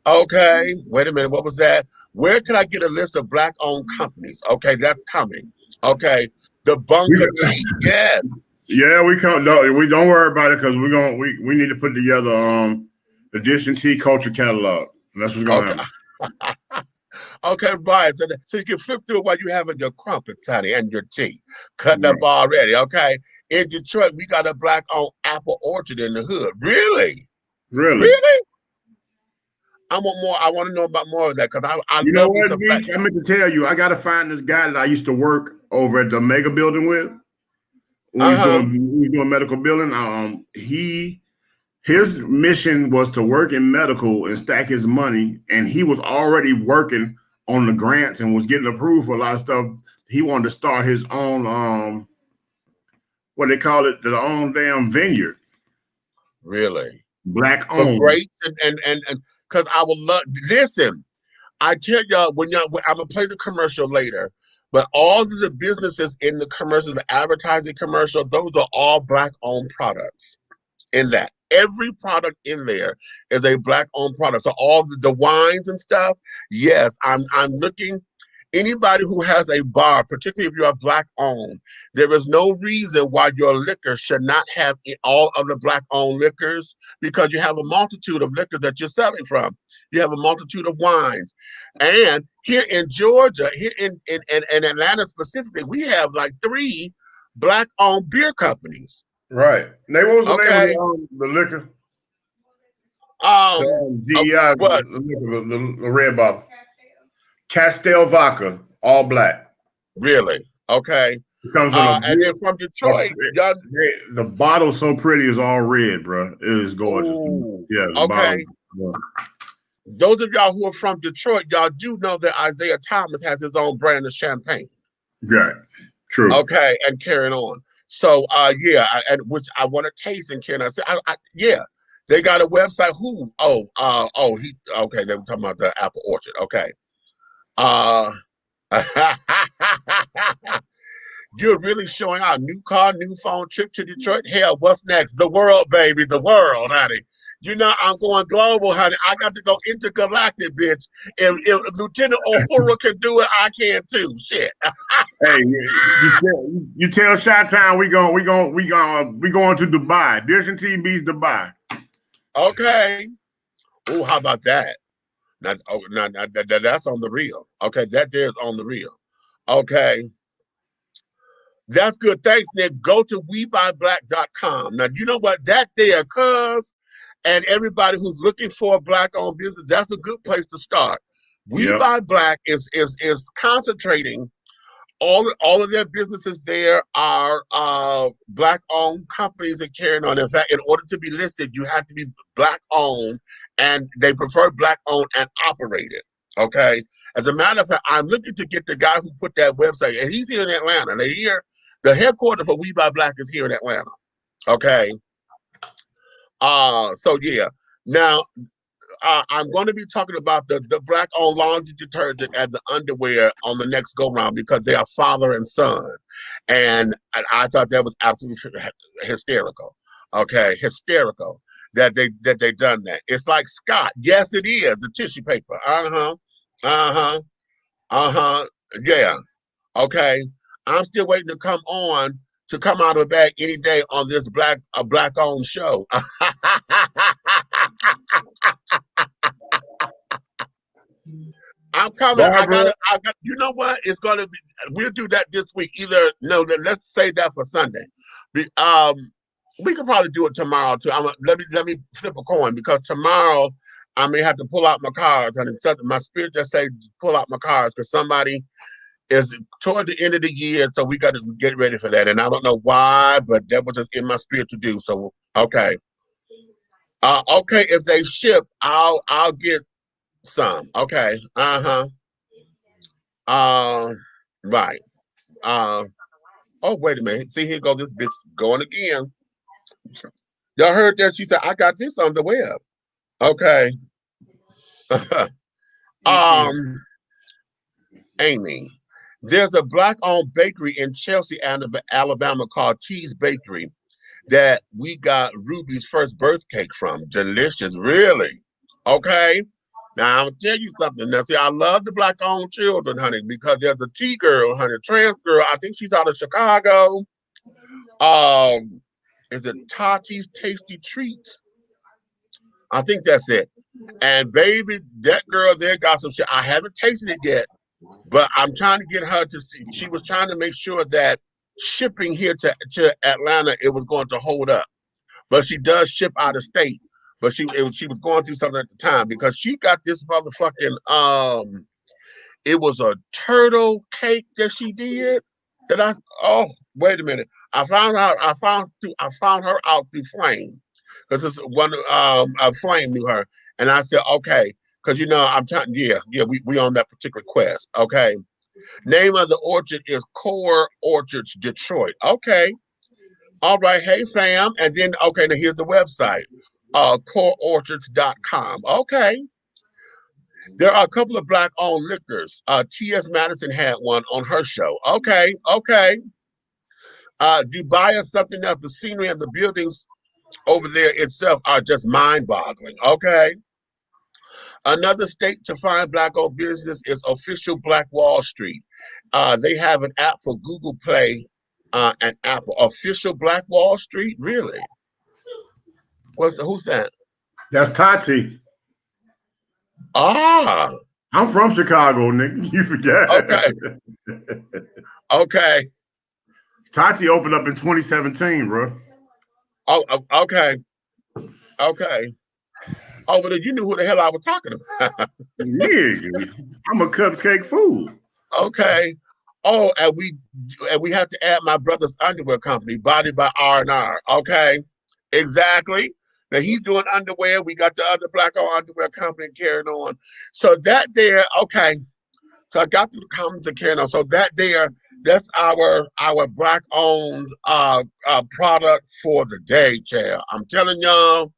Okay, wait a minute. What was that? Where can I get a list of black-owned companies? Okay, that's coming. Okay, the Bunker T. Yes. Yeah, we can't. We don't worry about it because we need to put together the Dish and Tea culture catalog. And that's what's gonna Okay. happen. Okay, right. So you can flip through it while you having your crumpets, honey, and your tea. Cutting Right. up already. Okay. In Detroit, we got a black-owned apple orchard in the hood. Really? Really? Really? I want more. I want to know about more of that because I You know love me what, some black. Beach? I meant to tell you, I gotta find this guy that I used to work over at the Mega Building with when Uh-huh. he was doing medical billing. His mission was to work in medical and stack his money, and he was already working on the grants and was getting approved for a lot of stuff. He wanted to start his own what they call it, their own damn vineyard, Really? black For owned. grapes and because I would love listen. I tell y'all I'm gonna play the commercial later, but all of the businesses in the commercial, the advertising commercial, those are all black-owned products. In that, every product in there is a black-owned product. So all the wines and stuff, yes, I'm looking. Anybody who has a bar, particularly if you are black-owned, there is no reason why your liquor should not have all of the black-owned liquors because you have a multitude of liquors that you're selling from. You have a multitude of wines. And here in Georgia, here in Atlanta specifically, we have like 3 black-owned beer companies. Right. Nate, what was the name Okay. of the liquor? Um, DEI, but the red bottle. Castel Vodka, all black. really, okay. It comes in a And then big, from Detroit, y'all. the bottle so pretty is all red, bro. It is gorgeous. Ooh, Yeah, the bottle. okay. Those of y'all who are from Detroit, y'all do know that Isaiah Thomas has his own brand of champagne. Yeah, true. Okay, and carrying on. So, yeah, and which I want to taste and carry on. I said, yeah, they got a website. Who? Okay. They were talking about the apple orchard. Okay. Uh, You're really showing out. New car, new phone, trip to Detroit. Hell, what's next? The world, baby. The world, honey. You know, I'm going global, honey. I got to go intergalactic, bitch. If Lieutenant Uhura can do it, I can too. Shit. Hey, you tell Chi-Town we going to Dubai. Dish and T beats Dubai. Okay. Oh, how about that? That's on the real. Okay, that there's on the real. Okay. That's good. Thanks, Nick. Go to WeBuyBlack.com. Now, you know what? That there, cuz, and everybody who's looking for a black-owned business, that's a good place to start. We Yep. Buy Black is concentrating all of their businesses there are black-owned companies and carrying on. In fact, in order to be listed, you have to be black-owned, and they prefer black-owned and operated. Okay. As a matter of fact, I'm looking to get the guy who put that website, and he's here in Atlanta. They're here. The headquarters for We Buy Black is here in Atlanta. Okay. So yeah. Now I'm going to be talking about the black-owned laundry detergent and the underwear on the next go-round because they are father and son, and I thought that was absolutely hysterical. Okay, hysterical that they done that. It's like Scott. Yes, it is the tissue paper. Yeah. Okay. I'm still waiting to come out of the bag any day on this black-owned show. I'm coming. Barbara. I got. You know what? It's gonna be. We'll do that this week. Either no. Let's save that for Sunday. We could probably do it tomorrow too. Let me flip a coin because tomorrow I may have to pull out my cards, and it's something my spirit just say pull out my cards because somebody is toward the end of the year, so we got to get ready for that. And I don't know why, but that was just in my spirit to do. So okay. Okay. If they ship, I'll get some. Okay. Right. Oh, wait a minute. See, here goes this bitch going again. Y'all heard that? She said, I got this on the web. Okay. Amy, there's a black-owned bakery in Chelsea, Alabama called T's Bakery that we got Ruby's first birth cake from. Delicious, really. Okay. Now, I'll tell you something. Now, see, I love the black-owned children, honey, because there's a T-girl, honey, trans girl. I think she's out of Chicago. Is it Tati's Tasty Treats? I think that's it. And baby, that girl there got some shit. I haven't tasted it yet, but I'm trying to get her to see. She was trying to make sure that shipping here to Atlanta, it was going to hold up. But she does ship out of state. But she was going through something at the time because she got this motherfucking it was a turtle cake that she did. Wait a minute. I found her out through Flame. Because it's one Flame knew her. And I said, okay, because I'm telling we on that particular quest. Okay. Name of the orchard is Core Orchards Detroit. Okay. All right, hey fam. And then now here's the website. CoreOrchards.com. Okay. There are a couple of black-owned liquors. T.S. Madison had one on her show. Okay. Dubai is something else. The scenery and the buildings over there itself are just mind-boggling. Okay. Another state to find black-owned business is Official Black Wall Street. They have an app for Google Play and Apple. Official Black Wall Street? Really? Who's that? That's Tati. Ah. I'm from Chicago, nigga. You forget. Okay. Okay. Tati opened up in 2017, bro. Oh, okay. Okay. Oh, but you knew who the hell I was talking about. Yeah, I'm a cupcake fool. Okay. Oh, and we have to add my brother's underwear company, Body by R&R. Okay. Exactly. Now he's doing underwear. We got the other black-owned underwear company carrying on. So that there, okay. So I got through the comments and carrying on. So that there, that's our black-owned product for the day, child. I'm telling y'all,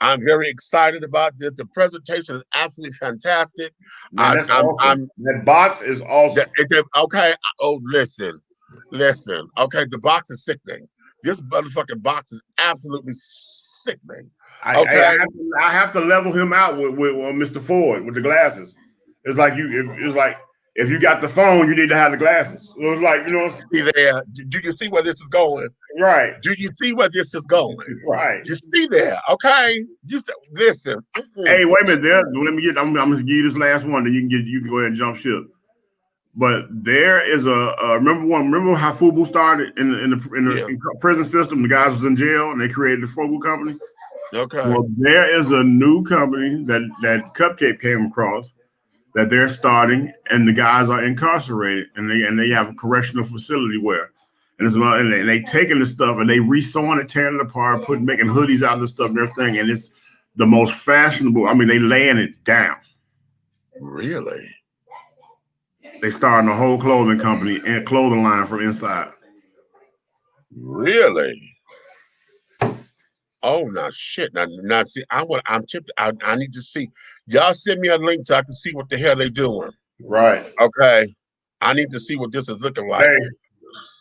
I'm very excited about this. The presentation is absolutely fantastic. Man, that's awesome. That box is awesome. Okay. Oh, listen. Okay, the box is sickening. This motherfucking box is absolutely sickening. Okay, I have to level him out with Mr. Ford with the glasses. It's like if you got the phone, you need to have the glasses. It was like, see there. Do you see where this is going? Right. Do you see where this is going? Right. You see there. Okay. Listen. Hey, wait a minute. I'm gonna give you this last one that you can go ahead and jump ship. But there is remember how FUBU started in the prison system? The guys was in jail and they created the FUBU company. Okay. Well, there is a new company that Cupcake came across that they're starting, and the guys are incarcerated, and they have a correctional facility and they taking the stuff and they resewing it, tearing it apart, making hoodies out of the stuff and everything, and it's the most fashionable. I mean, they laying it down. Really? They starting a whole clothing company and clothing line from inside. Really? Oh, now shit. Now see, I'm tipped. I need to see. Y'all send me a link so I can see what the hell they doing. Right. Okay. I need to see what this is looking like. Hey,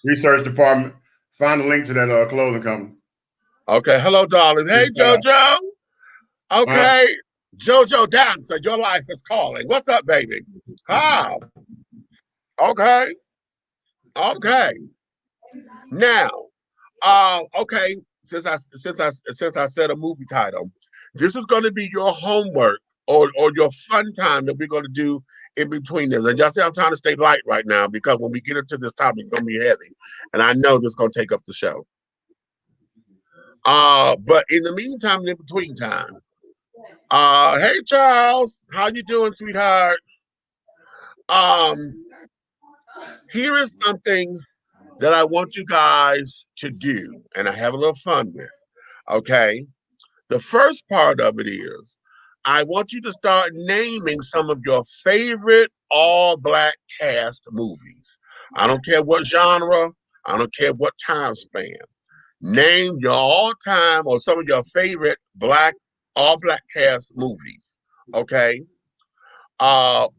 research department, find a link to that clothing company. Okay. Hello, darling. Hey, JoJo. Okay. JoJo Dancer, your life is calling. What's up, baby? Hi. Okay. Okay. Now, okay. Since I said a movie title, this is going to be your homework or your fun time that we're going to do in between this. And y'all see, I'm trying to stay light right now because when we get into this topic, it's going to be heavy, and I know this is going to take up the show. But in the meantime, in between time, hey Charles, how you doing, sweetheart? Um, Here is something that I want you guys to do, and I have a little fun with. Okay. The first part of it is I want you to start naming some of your favorite all black cast movies. I don't care what genre, I don't care what time span. Name your all time or some of your favorite all black cast movies. Okay. Or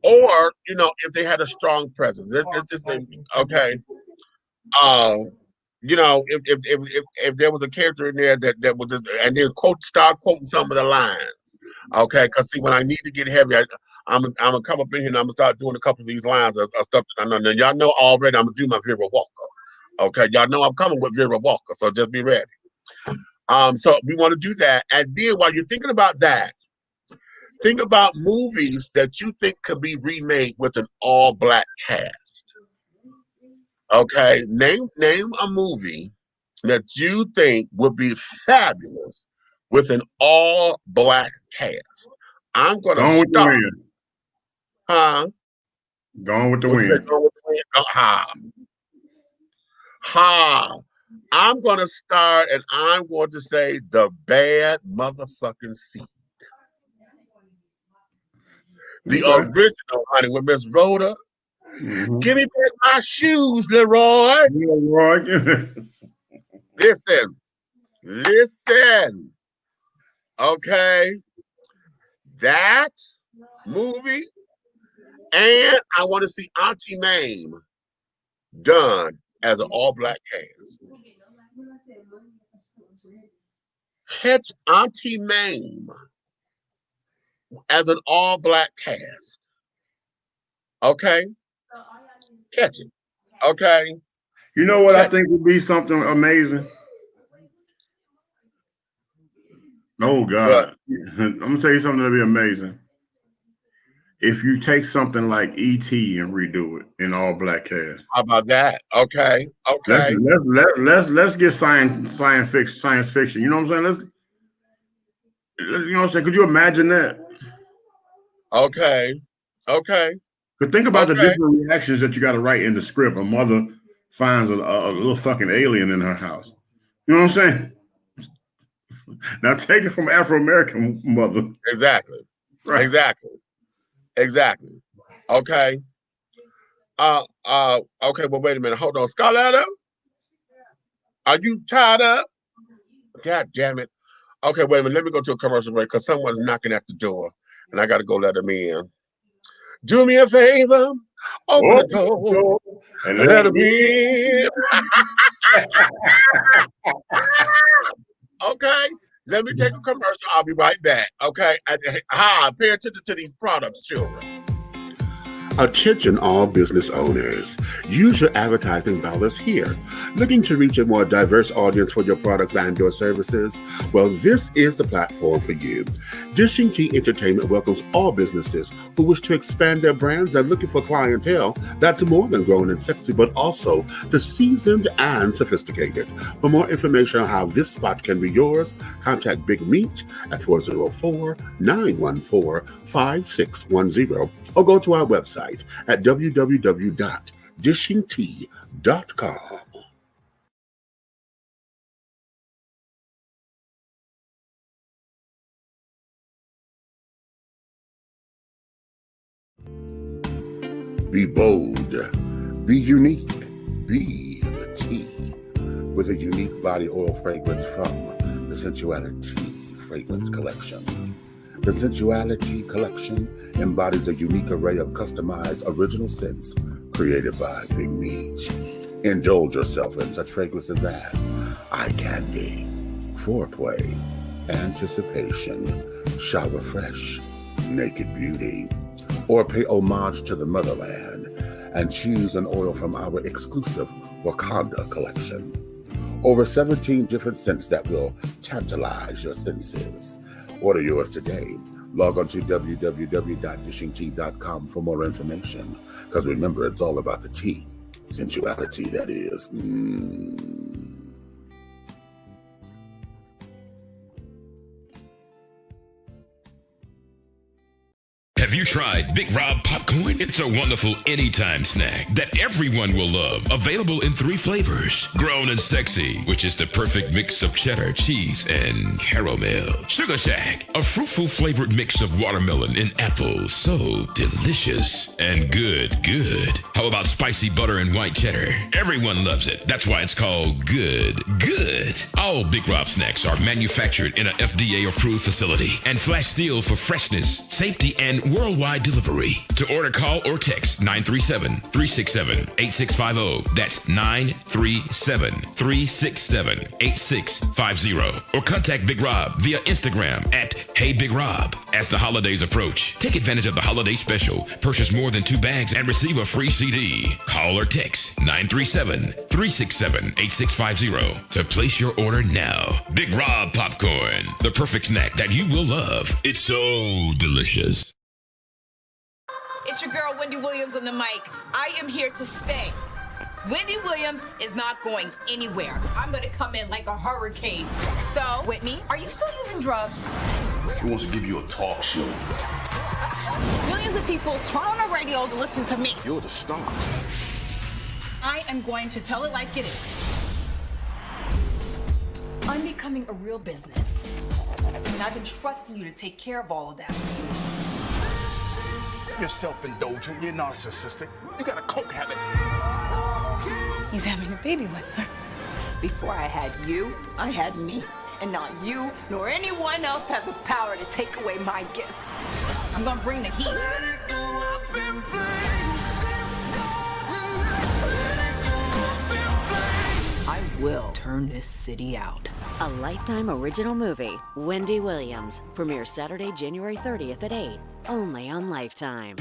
if they had a strong presence. This is okay. If there was a character in there that was just, and then start quoting some of the lines, okay? Because see, when I need to get heavy, I'm gonna come up in here and I'm gonna start doing a couple of these lines of stuff. I know now, y'all know already. I'm gonna do my Vera Walker, okay? Y'all know I'm coming with Vera Walker, so just be ready. So we want to do that, and then while you're thinking about that, think about movies that you think could be remade with an all black cast. Okay, name a movie that you think would be fabulous with an all black cast. I'm gonna Gone with the start. wind. Huh? Gone with the What's that? wind. Go with the wind? Ha. I'm gonna start and I'm going to say the bad motherfucking seat. The Okay. original, honey, with Miss Rhoda. Mm-hmm. Give me back my shoes, Leroy. Listen. Okay. That movie, and I want to see Auntie Mame done as an all black cast. Catch Auntie Mame as an all black cast. Okay? Catch it. Okay? You know what I think would be something amazing? Oh But God. I'm gonna tell you something that'll be amazing. If you take something like E.T. and redo it in all black cast. how about that? Okay. Okay. Let's get science fiction. You know what I'm saying? You know what I'm saying? Could you imagine that? Okay. Okay. But think about the Okay. different reactions that you got to write in the script. A mother finds a little fucking alien in her house. You know what I'm saying? Now take it from Afro American mother. Exactly. Right. Exactly. Okay. Okay, well, wait a minute. Hold on. Scarletta, are you tied up? God damn it. Okay, wait a minute. Let me go to a commercial break because someone's knocking at the door and I got to go let them in. Do me a favor, open the door And and let them in. Okay, let me take a commercial. I'll be right back. Okay, pay attention to these products, children. Attention all business owners. Use your advertising dollars here. Looking to reach a more diverse audience for your products and your services? Well, this is the platform for you. Dishing Tea Entertainment welcomes all businesses who wish to expand their brands and looking for clientele that's more than grown and sexy, but also the seasoned and sophisticated. For more information on how this spot can be yours, contact Big Meat at 404-914-5610 or go to our website at www.dishingtea.com. Be bold, be unique, be the tea. With a unique body oil fragrance from the Sensuality Fragrance Collection. The Sensuality Collection embodies a unique array of customized original scents created by Big Meech. Indulge yourself in such fragrances as eye candy, foreplay, anticipation, shower fresh, naked beauty, or pay homage to the motherland and choose an oil from our exclusive Wakanda collection. Over 17 different scents that will tantalize your senses. Order yours today. Log on to www.dishingtea.com for more information. Because remember, it's all about the tea. Sensuality, that is. Have you tried Big Rob popcorn? It's a wonderful anytime snack that everyone will love. Available in 3 flavors. Grown and Sexy, which is the perfect mix of cheddar, cheese, and caramel. Sugar Shack, a fruitful flavored mix of watermelon and apple. So delicious and good. How about spicy butter and white cheddar? Everyone loves it. That's why it's called good. All Big Rob snacks are manufactured in a FDA-approved facility and flash sealed for freshness, safety, and worldwide delivery. To order, call or text 937-367-8650. That's 937-367-8650. Or contact Big Rob via Instagram at Hey Big Rob. As the holidays approach, take advantage of the holiday special. Purchase more than 2 bags and receive a free CD. Call or text 937-367-8650 to place your order now. Big Rob popcorn, the perfect snack that you will love. It's so delicious. It's your girl, Wendy Williams, on the mic. I am here to stay. Wendy Williams is not going anywhere. I'm going to come in like a hurricane. So, Whitney, are you still using drugs? Who wants to give you a talk show? Millions of people turn on the radio to listen to me. You're the star. I am going to tell it like it is. I'm becoming a real business. And I've been trusting you to take care of all of that. You're self-indulgent, you're narcissistic, you got a coke habit. He's having a baby with her. Before I had you, I had me. And not you, nor anyone else have the power to take away my gifts. I'm gonna bring the heat. I will turn this city out. A Lifetime original movie, Wendy Williams, premieres Saturday, January 30th at 8, only on Lifetime.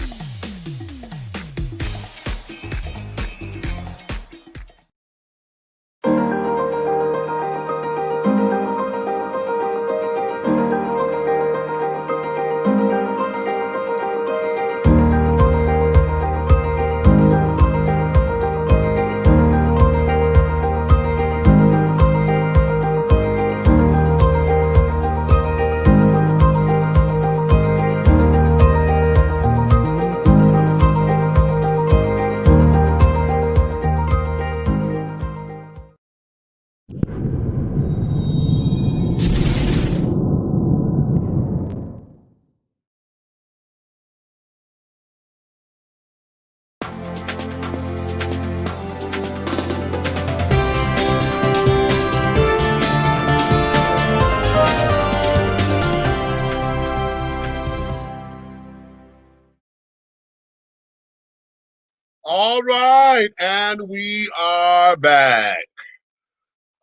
All right, and we are back.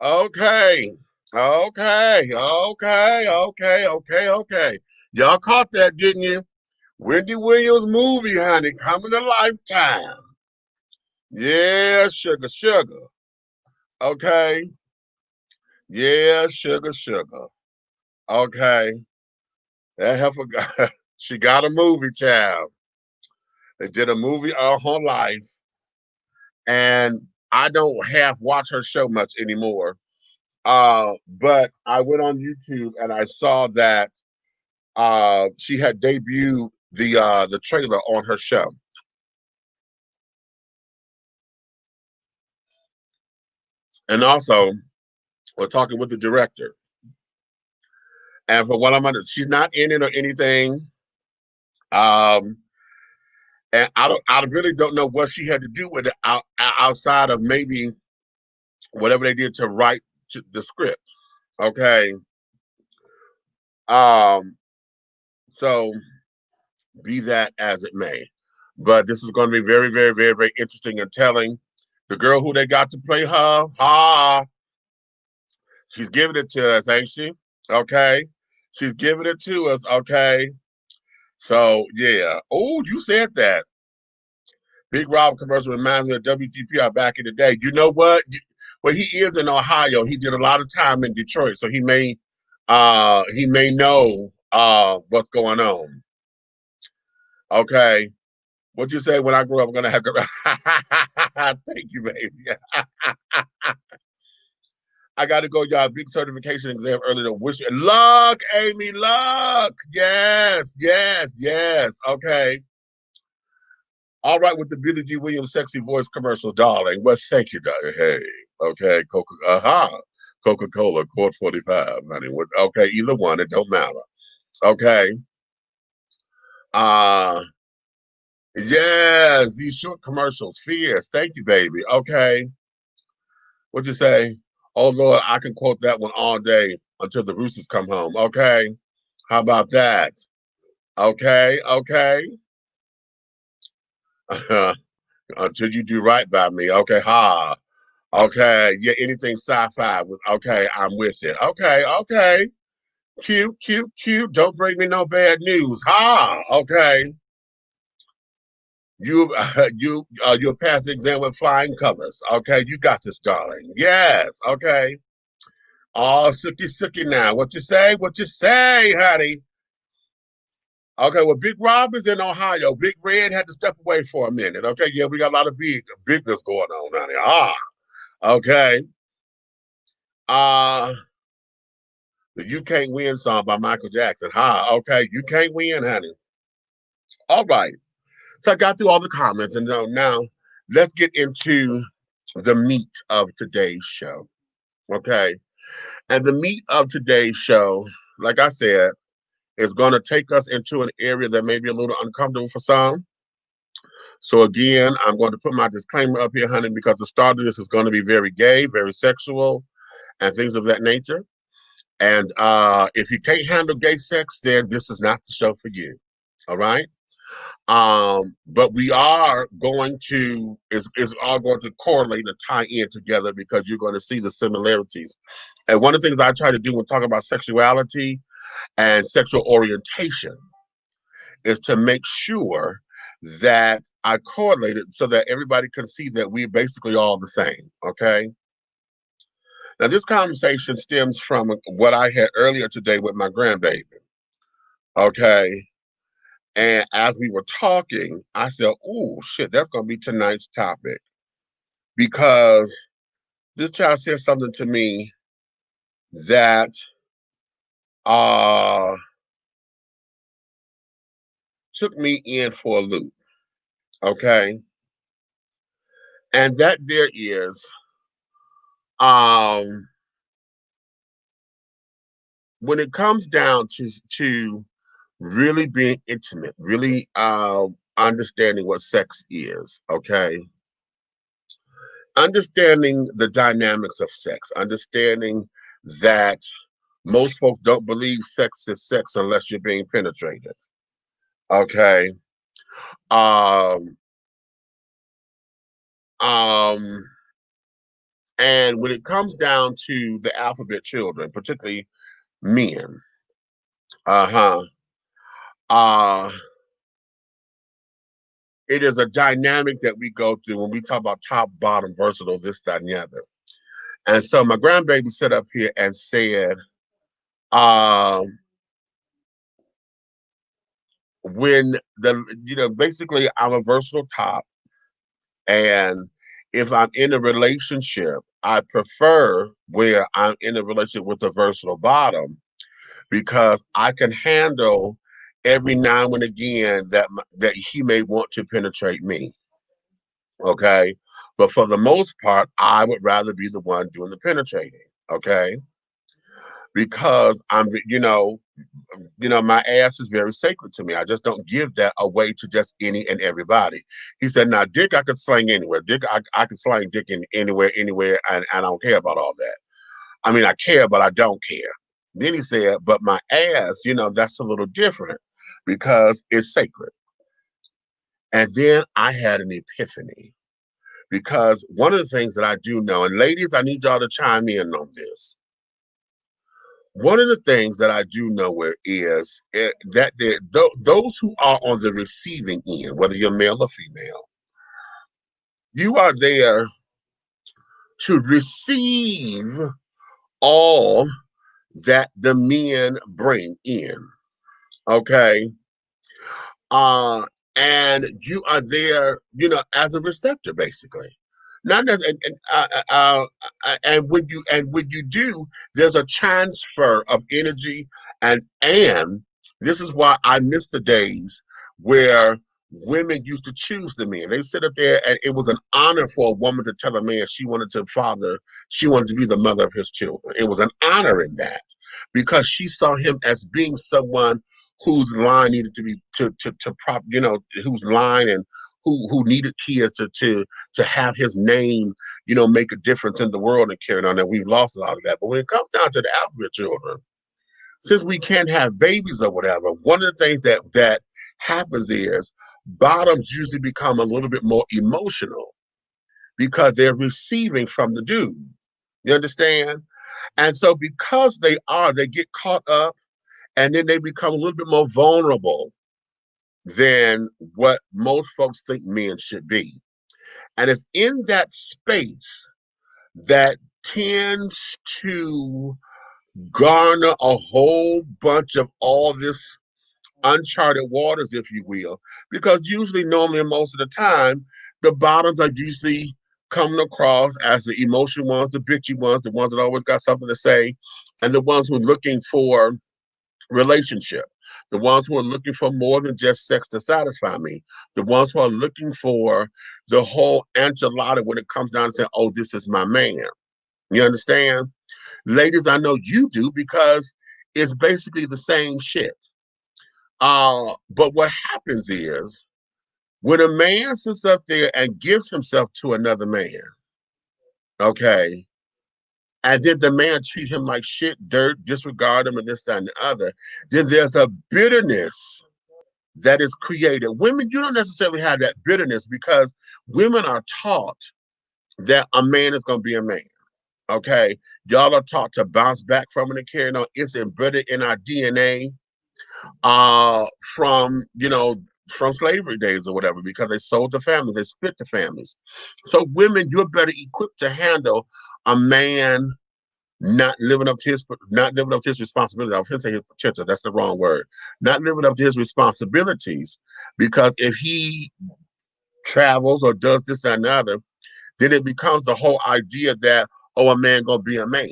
Okay. Y'all caught that, didn't you? Wendy Williams movie, honey, coming to Lifetime. Yeah, sugar. Okay. Yeah, sugar. Okay. That heifer got, she got a movie, child. They did a movie all her life. And I don't half watch her show much anymore. But I went on YouTube and I saw that she had debuted the trailer on her show. And also, we're talking with the director. And for what I'm under, she's not in it or anything. And I really don't know what she had to do with it outside of maybe whatever they did to write the script. Okay. Um, so be that as it may. But this is going to be very, very, very, very interesting and telling. The girl who they got to play her, she's giving it to us, ain't she? Okay. She's giving it to us, okay. So yeah. Oh, you said that. Big Rob commercial reminds me of WTPR back in the day. You know what? Well, he is in Ohio. He did a lot of time in Detroit, so he may know what's going on. Okay. What you say when I grow up, I'm gonna have to thank you, baby. I gotta go, y'all. Big certification exam early to wish you luck, Amy. Luck. Yes, yes, yes. Okay. All right, with the Billie G. Williams sexy voice commercial, darling. Well, thank you, darling. Hey, okay, Coca-Cola, quart 45, honey. Okay, either one, it don't matter. Okay. Yes, these short commercials, fierce. Thank you, baby. Okay. What'd you say? Oh Lord, I can quote that one all day until the roosters come home. Okay. How about that? Okay, okay. Until you do right by me. Okay, ha. Okay, yeah, anything sci-fi with okay, I'm with it. Okay, okay. Cute, cute, cute. Don't bring me no bad news. Ha. Okay. You'll pass the exam with flying colors. Okay, you got this, darling. Yes. Okay. Oh, sookie now. What you say? What you say, honey? Okay, well, Big Rob is in Ohio. Big Red had to step away for a minute. Okay, yeah, we got a lot of bigness going on, honey. Okay. Uh, the You Can't Win song by Michael Jackson. Okay, you can't win, honey. All right. So I got through all the comments, and now let's get into the meat of today's show. Okay. And the meat of today's show, like I said, is going to take us into an area that may be a little uncomfortable for some. So again, I'm going to put my disclaimer up here, honey, because the start of this is going to be very gay, very sexual, and things of that nature. And if you can't handle gay sex, then this is not the show for you. All right. But we are going to is all going to correlate and tie in together because you're going to see the similarities. And one of the things I try to do when talking about sexuality and sexual orientation is to make sure that I correlate it so that everybody can see that we're basically all the same. Okay. Now, this conversation stems from what I had earlier today with my grandbaby. Okay. And as we were talking, I said, oh, shit, that's going to be tonight's topic. Because this child said something to me that took me in for a loop. Okay. And that there is, when it comes down to really being intimate, really understanding what sex is, okay? Understanding the dynamics of sex, understanding that most folks don't believe sex is sex unless you're being penetrated, okay? Um, um, and when it comes down to the alphabet children, particularly men, uh-huh, uh, it is a dynamic that we go through when we talk about top, bottom, versatile, this, that, and the other. And so my grandbaby sat up here and said, basically I'm a versatile top. And if I'm in a relationship, I prefer where I'm in a relationship with a versatile bottom because I can handle every now and again that he may want to penetrate me. Okay. But for the most part, I would rather be the one doing the penetrating. Okay. Because my ass is very sacred to me. I just don't give that away to just any and everybody. He said, now, dick, I could slang anywhere. Dick, I could slang dick in anywhere, and I don't care about all that. I mean, I care, but I don't care. Then he said, but my ass, that's a little different because it's sacred. And then I had an epiphany because one of the things that I do know, and ladies, I need y'all to chime in on this. One of the things that I do know is that those who are on the receiving end, whether you're male or female, you are there to receive all that the men bring in. Okay. And you are there, as a receptor, basically. Not necessarily, and when you do, there's a transfer of energy, and this is why I miss the days where women used to choose the men. They sit up there, and it was an honor for a woman to tell a man she wanted to be the mother of his children. It was an honor in that because she saw him as being someone whose line needed to be to prop, whose line and who needed kids to have his name, make a difference in the world and carry on. And we've lost a lot of that. But when it comes down to the alphabet children, since we can't have babies or whatever, one of the things that happens is bottoms usually become a little bit more emotional because they're receiving from the dude. You understand? And so because they get caught up, and then they become a little bit more vulnerable than what most folks think men should be. And it's in that space that tends to garner a whole bunch of all this uncharted waters, if you will, because usually, normally, most of the time, the bottoms are usually coming across as the emotional ones, the bitchy ones, the ones that always got something to say, and the ones who are looking for relationship, the ones who are looking for more than just sex to satisfy me, the ones who are looking for the whole enchilada when it comes down to saying, oh, this is my man. You understand? Ladies, I know you do because it's basically the same shit. But what happens is when a man sits up there and gives himself to another man, okay, and then the man treat him like shit, dirt, disregard him, and this, that, and the other, then there's a bitterness that is created. Women, you don't necessarily have that bitterness because women are taught that a man is going to be a man. Okay, y'all are taught to bounce back from it and carry on. It's embedded in our DNA from slavery days or whatever, because they sold the families, they split the families. So women, you're better equipped to handle a man not living up to his responsibility. I was going to say his potential. That's the wrong word. Not living up to his responsibilities, because if he travels or does this and another, then it becomes the whole idea that, oh, a man gonna be a man.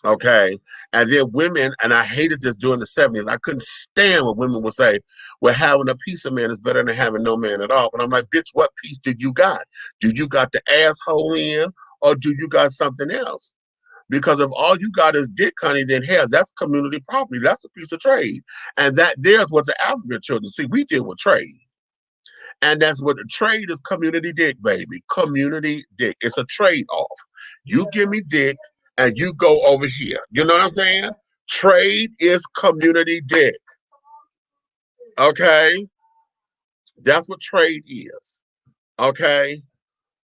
Okay. And then women, and I hated this during the 70s. I couldn't stand when women would say, well, having a piece of man is better than having no man at all. But I'm like, bitch, what piece did you got? Do you got the asshole in, or do you got something else? Because if all you got is dick, honey, then hell, that's community property. That's a piece of trade. And there's what the alphabet children see. We deal with trade. And that's what the trade is, community dick, baby. Community dick. It's a trade-off. You give me dick and you go over here. You know what I'm saying? Trade is community dick. Okay? That's what trade is. Okay?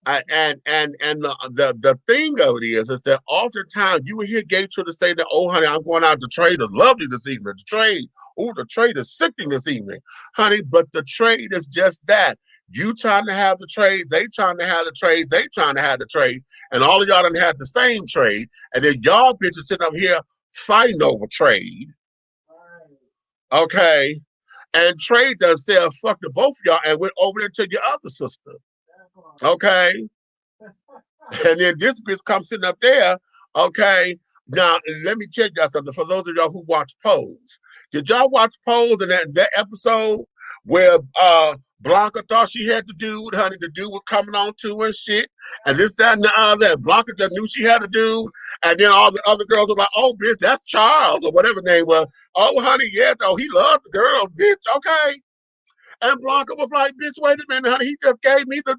And the thing of it is that oftentimes you will hear gay children say that, oh, honey, I'm going out to trade. It's lovely this evening. The trade. Oh, the trade is sickening this evening. Honey, but the trade is just that. You trying to have the trade, they trying to have the trade, they trying to have the trade, and all of y'all done had the same trade, and then y'all bitches sitting up here fighting over trade. Okay? And trade does say fuck to both of y'all and went over there to your other sister. Okay, and then this bitch comes sitting up there. Okay, now let me tell y'all something. For those of y'all who watch Pose, did y'all watch Pose in that episode where Blanca thought she had the dude, honey. The dude was coming on to her and shit. And this, that, and the other. Blanca just knew she had a dude. And then all the other girls were like, oh, bitch, that's Charles or whatever name was. Oh, honey, yes. Oh, he loves the girls, bitch. Okay. And Blanca was like, bitch, wait a minute, honey. He just gave me the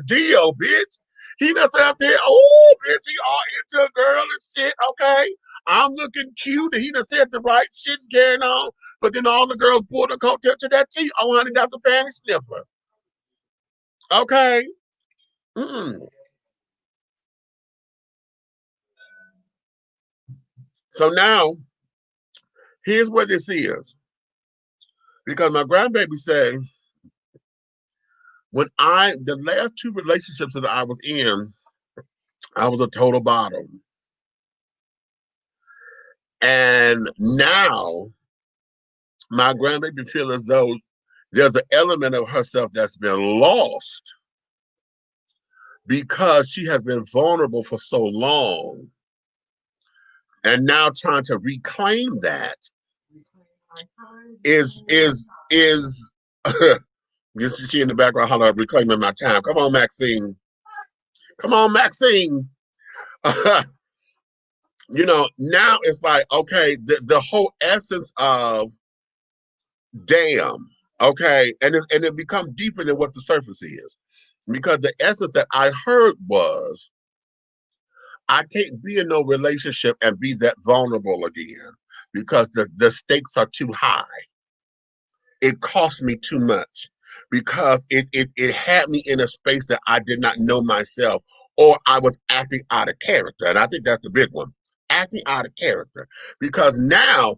deal, bitch. He just out there, oh, bitch, he all into a girl and shit, okay? I'm looking cute, and he just said the right shit and carrying on. But then all the girls pulled the coattail to that T. Oh, honey, that's a panty sniffer. Okay. So now, here's what this is. Because my grandbaby said, the last two relationships that I was in, I was a total bottom. And now my grandbaby feels as though there's an element of herself that's been lost because she has been vulnerable for so long. And now trying to reclaim that is she in the background holler, reclaiming my time. Come on, Maxine. Come on, Maxine. You know, now it's like, okay, the whole essence of damn, okay, and it becomes deeper than what the surface is. Because the essence that I heard was, I can't be in no relationship and be that vulnerable again because the stakes are too high. It cost me too much because it had me in a space that I did not know myself, or I was acting out of character. And I think that's the big one, acting out of character. Because now,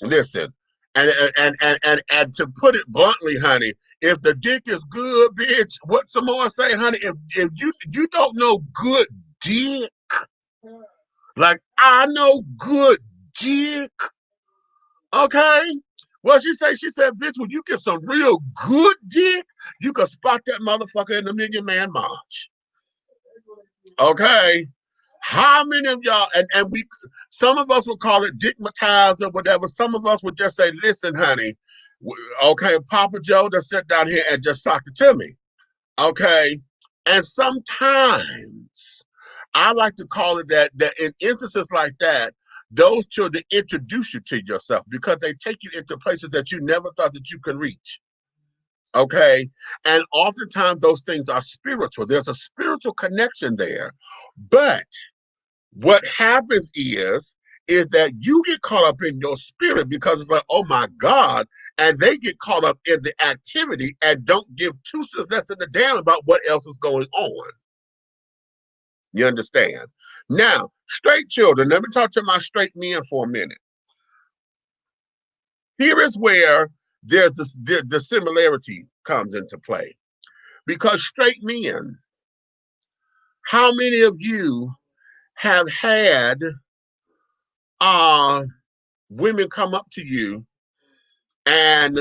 listen, and to put it bluntly, honey, if the dick is good, bitch, what Samoa say, honey, if you don't know good dick, like I know good dick, okay? Well, she said, bitch, when you get some real good dick, you can spot that motherfucker in the Million Man March. Okay? How many of y'all, and some of us would call it dickmatized or whatever. Some of us would just say, listen, honey, okay, Papa Joe just sat down here and just socked it to me. Okay? And sometimes I like to call it that in instances like that, those children introduce you to yourself because they take you into places that you never thought that you could reach. Okay. And oftentimes those things are spiritual. There's a spiritual connection there. But what happens is that you get caught up in your spirit because it's like, oh my God, and they get caught up in the activity and don't give two cents less than a damn about what else is going on. You understand? Now, straight children, let me talk to my straight men for a minute. Here is where there's the similarity comes into play. Because straight men, how many of you have had women come up to you and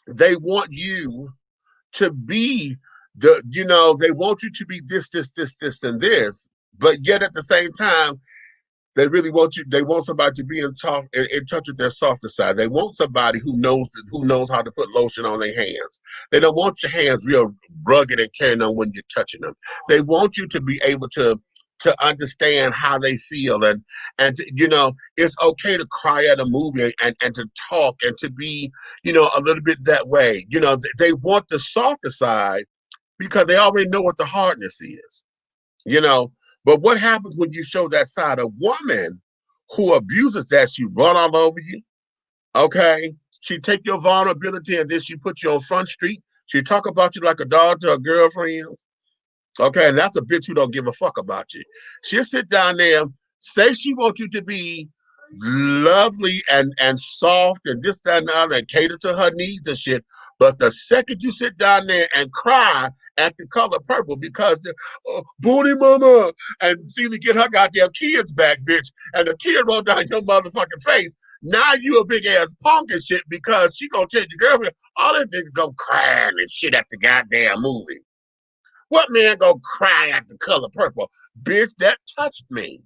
they want you to be they want you to be this, and this, but yet at the same time, they really want you. They want somebody to be in touch with their softer side. They want somebody who knows how to put lotion on their hands. They don't want your hands real rugged and carrying on when you're touching them. They want you to be able to understand how they feel and it's okay to cry at a movie and to talk and to be a little bit that way. They want the softer side because they already know what the hardness is. But what happens when you show that side? A woman who abuses that, she run all over you, okay? She take your vulnerability and then she put you on Front Street. She talk about you like a dog to her girlfriends, okay? And that's a bitch who don't give a fuck about you. She'll sit down there, say she wants you to be lovely and soft and this, that, and the other, and cater to her needs and shit. But the second you sit down there and cry at the color purple because booty mama and Celia get her goddamn kids back, bitch, and the tear roll down your motherfucking face, now you a big ass punk and shit because she gonna tell your girlfriend all that niggas go crying and shit at the goddamn movie. What man go cry at the color purple? Bitch, that touched me.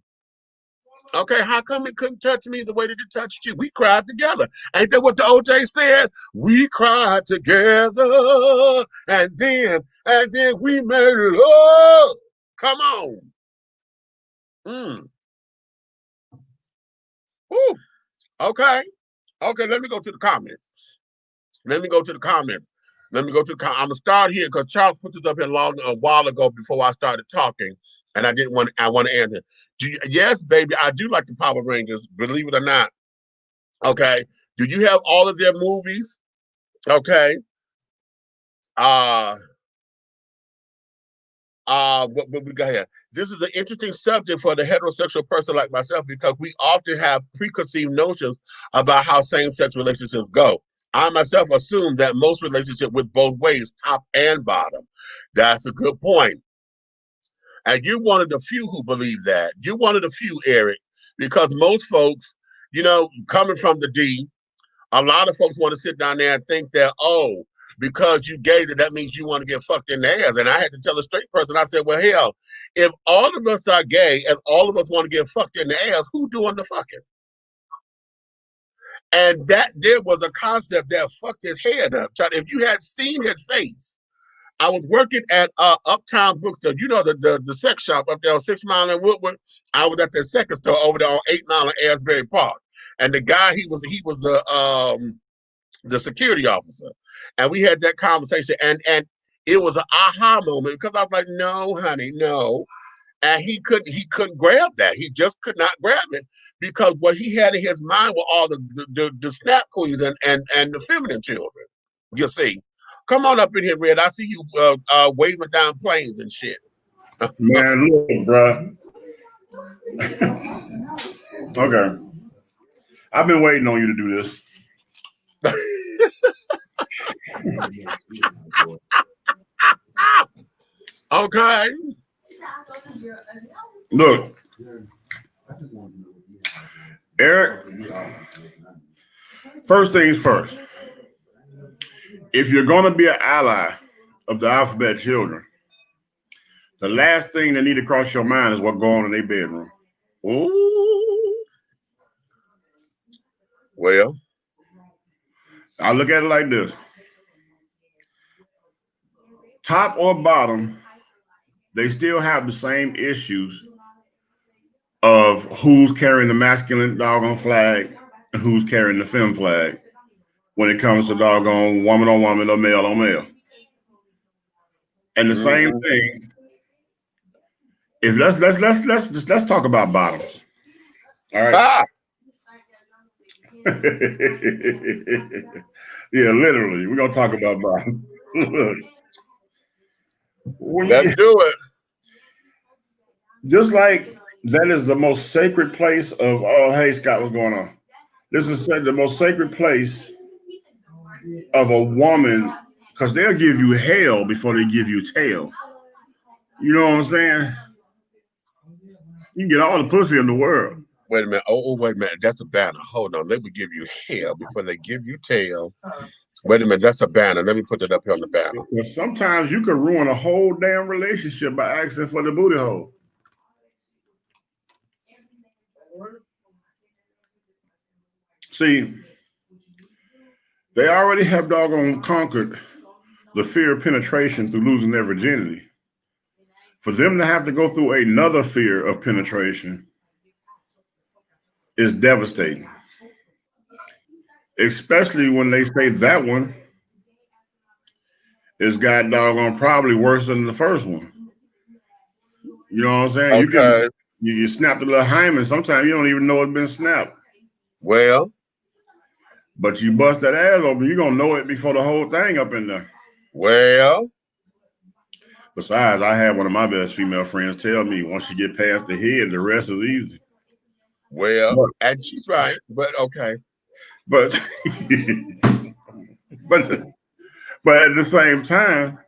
Okay, how come it couldn't touch me the way that it touched you? We cried together. Ain't that what the OJ said? We cried together, and then we made love. Come on. Mm. Woo. Okay. Okay, let me go to the comments. I'm gonna start here because Charles put this up here a while ago before I started talking, and I want to answer. Yes, baby, I do like the Power Rangers, believe it or not. Okay. Do you have all of their movies? Okay. Uh what we got here? This is an interesting subject for the heterosexual person like myself because we often have preconceived notions about how same-sex relationships go. I myself assume that most relationships with both ways, top and bottom. That's a good point. And you're one of the few who believe that. You're one of the few, Eric, because most folks, coming from the D, a lot of folks want to sit down there and think that, oh, because you gay, that means you want to get fucked in the ass. And I had to tell a straight person, I said, well, hell, if all of us are gay and all of us want to get fucked in the ass, who doing the fucking? And that there was a concept that fucked his head up. If you had seen his face, I was working at Uptown Bookstore. You know the sex shop up there on 6 Mile and Woodward. I was at the second store over there on 8 Mile and Asbury Park. And the guy, he was the security officer, and we had that conversation, and it was an aha moment because I was like, no, honey, no. And he couldn't grab that. He just could not grab it because what he had in his mind were all the snap queens and the feminine children. You see, come on up in here, Red. I see you waving down planes and shit. Man, look, bro. Okay, I've been waiting on you to do this. Okay. Look, Eric, first things first. If you're going to be an ally of the alphabet children, the last thing that need to cross your mind is what goes on in their bedroom. Ooh. Well, I look at it like this. Top or bottom, they still have the same issues of who's carrying the masculine doggone flag and who's carrying the femme flag when it comes to doggone woman on woman or male on male. And the same thing. If let's talk about bottoms. All right. Ah. Yeah, literally, we're gonna talk about bottoms. Let's do it. Just like that is the most sacred place of all. Hey, Scott, what's going on? This is the most sacred place of a woman because they'll give you hell before they give you tail. You know what I'm saying? You can get all the pussy in the world. Wait a minute. Oh, wait a minute. That's a banner. Hold on. They would give you hell before they give you tail. Wait a minute. That's a banner. Let me put it up here on the banner. Because sometimes you could ruin a whole damn relationship by asking for the booty hole. See, they already have doggone conquered the fear of penetration through losing their virginity. For them to have to go through another fear of penetration is devastating. Especially when they say that one is got doggone probably worse than the first one. You know what I'm saying? Okay. You snap the little hymen. Sometimes you don't even know it's been snapped. Well. But you bust that ass open, you're going to know it before the whole thing up in there. Well. Besides, I had one of my best female friends tell me once you get past the head, the rest is easy. Well, and she's right, but okay. But at the same time,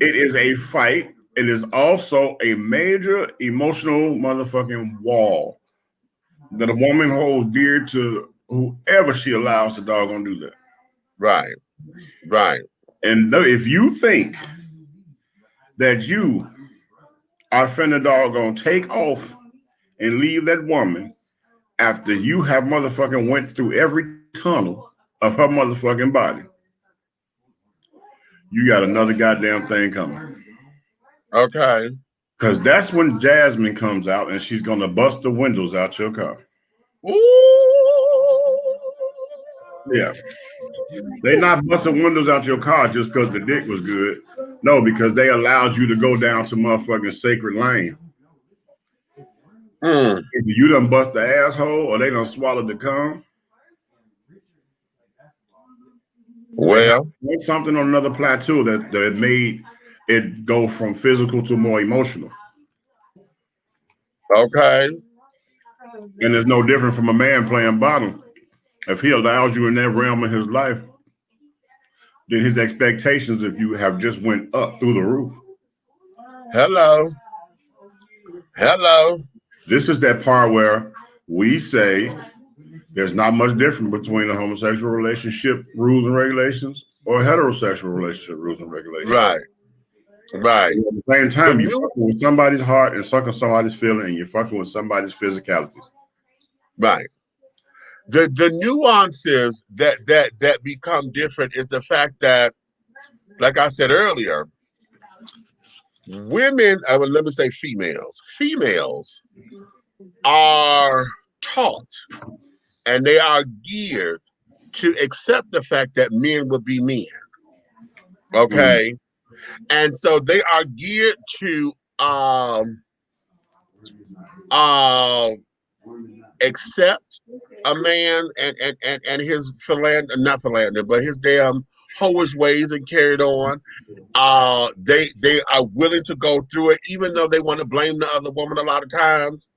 it is a fight. It is also a major emotional motherfucking wall that a woman holds dear to whoever she allows to doggone do that. Right. Right. And if you think that you are finna doggone take off and leave that woman after you have motherfucking went through every tunnel of her motherfucking body, you got another goddamn thing coming. Okay. Because that's when Jasmine comes out and she's going to bust the windows out your car. Ooh. Yeah. They not busting windows out your car just because the dick was good. No, because they allowed you to go down to motherfucking sacred lane. If you done bust the asshole or they done swallowed the cum. Well, something on another plateau that made it go from physical to more emotional. Okay. And it's no different from a man playing bottom. If he allows you in that realm of his life, then his expectations of you have just went up through the roof. Hello. This is that part where we say there's not much difference between a homosexual relationship rules and regulations or a heterosexual relationship rules and regulations. Right. At the same time, you're fucking with somebody's heart and sucking somebody's feeling, and you're fucking with somebody's physicalities. Right. The nuances that become different is the fact that, like I said earlier, women, let me say females are taught and they are geared to accept the fact that men will be men. Okay. And so they are geared to accept a man and his not philander, but his damn hoish ways and carried on. They are willing to go through it, even though they want to blame the other woman a lot of times.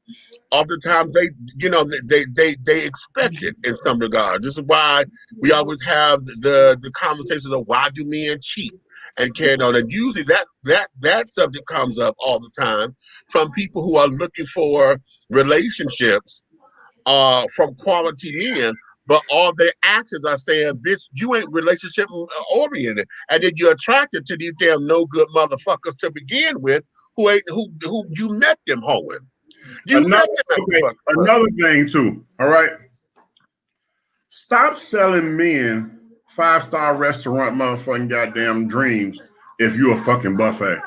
Oftentimes they expect it in some regard. This is why we always have the conversations of why do men cheat and carry on. And usually that subject comes up all the time from people who are looking for relationships from quality men, but all their actions are saying, bitch, you ain't relationship oriented. And then you're attracted to these damn no good motherfuckers to begin with who you met them hoeing. Another thing too, all right? Stop selling men 5-star restaurant motherfucking goddamn dreams if you a fucking buffet.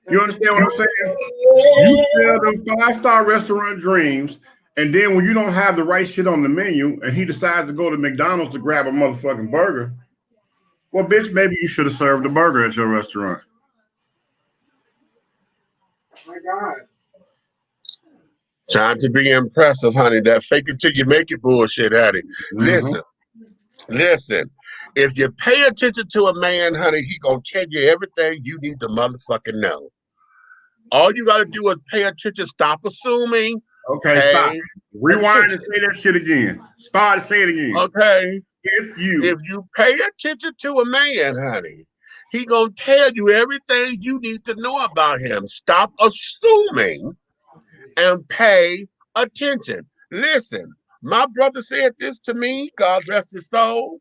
You understand what I'm saying? You sell them 5-star restaurant dreams, and then when you don't have the right shit on the menu and he decides to go to McDonald's to grab a motherfucking burger, well, bitch, maybe you should have served the burger at your restaurant. My God. Trying to be impressive, honey. That fake it till you make it bullshit, honey. Listen. If you pay attention to a man, honey, he gonna tell you everything you need to motherfucking know. All you gotta do is pay attention. Stop assuming. Okay, stop. Rewind and say that shit again. Start and say it again. Okay. If you pay attention to a man, honey, he gonna tell you everything you need to know about him. Stop assuming and pay attention. Listen, my brother said this to me, God rest his soul.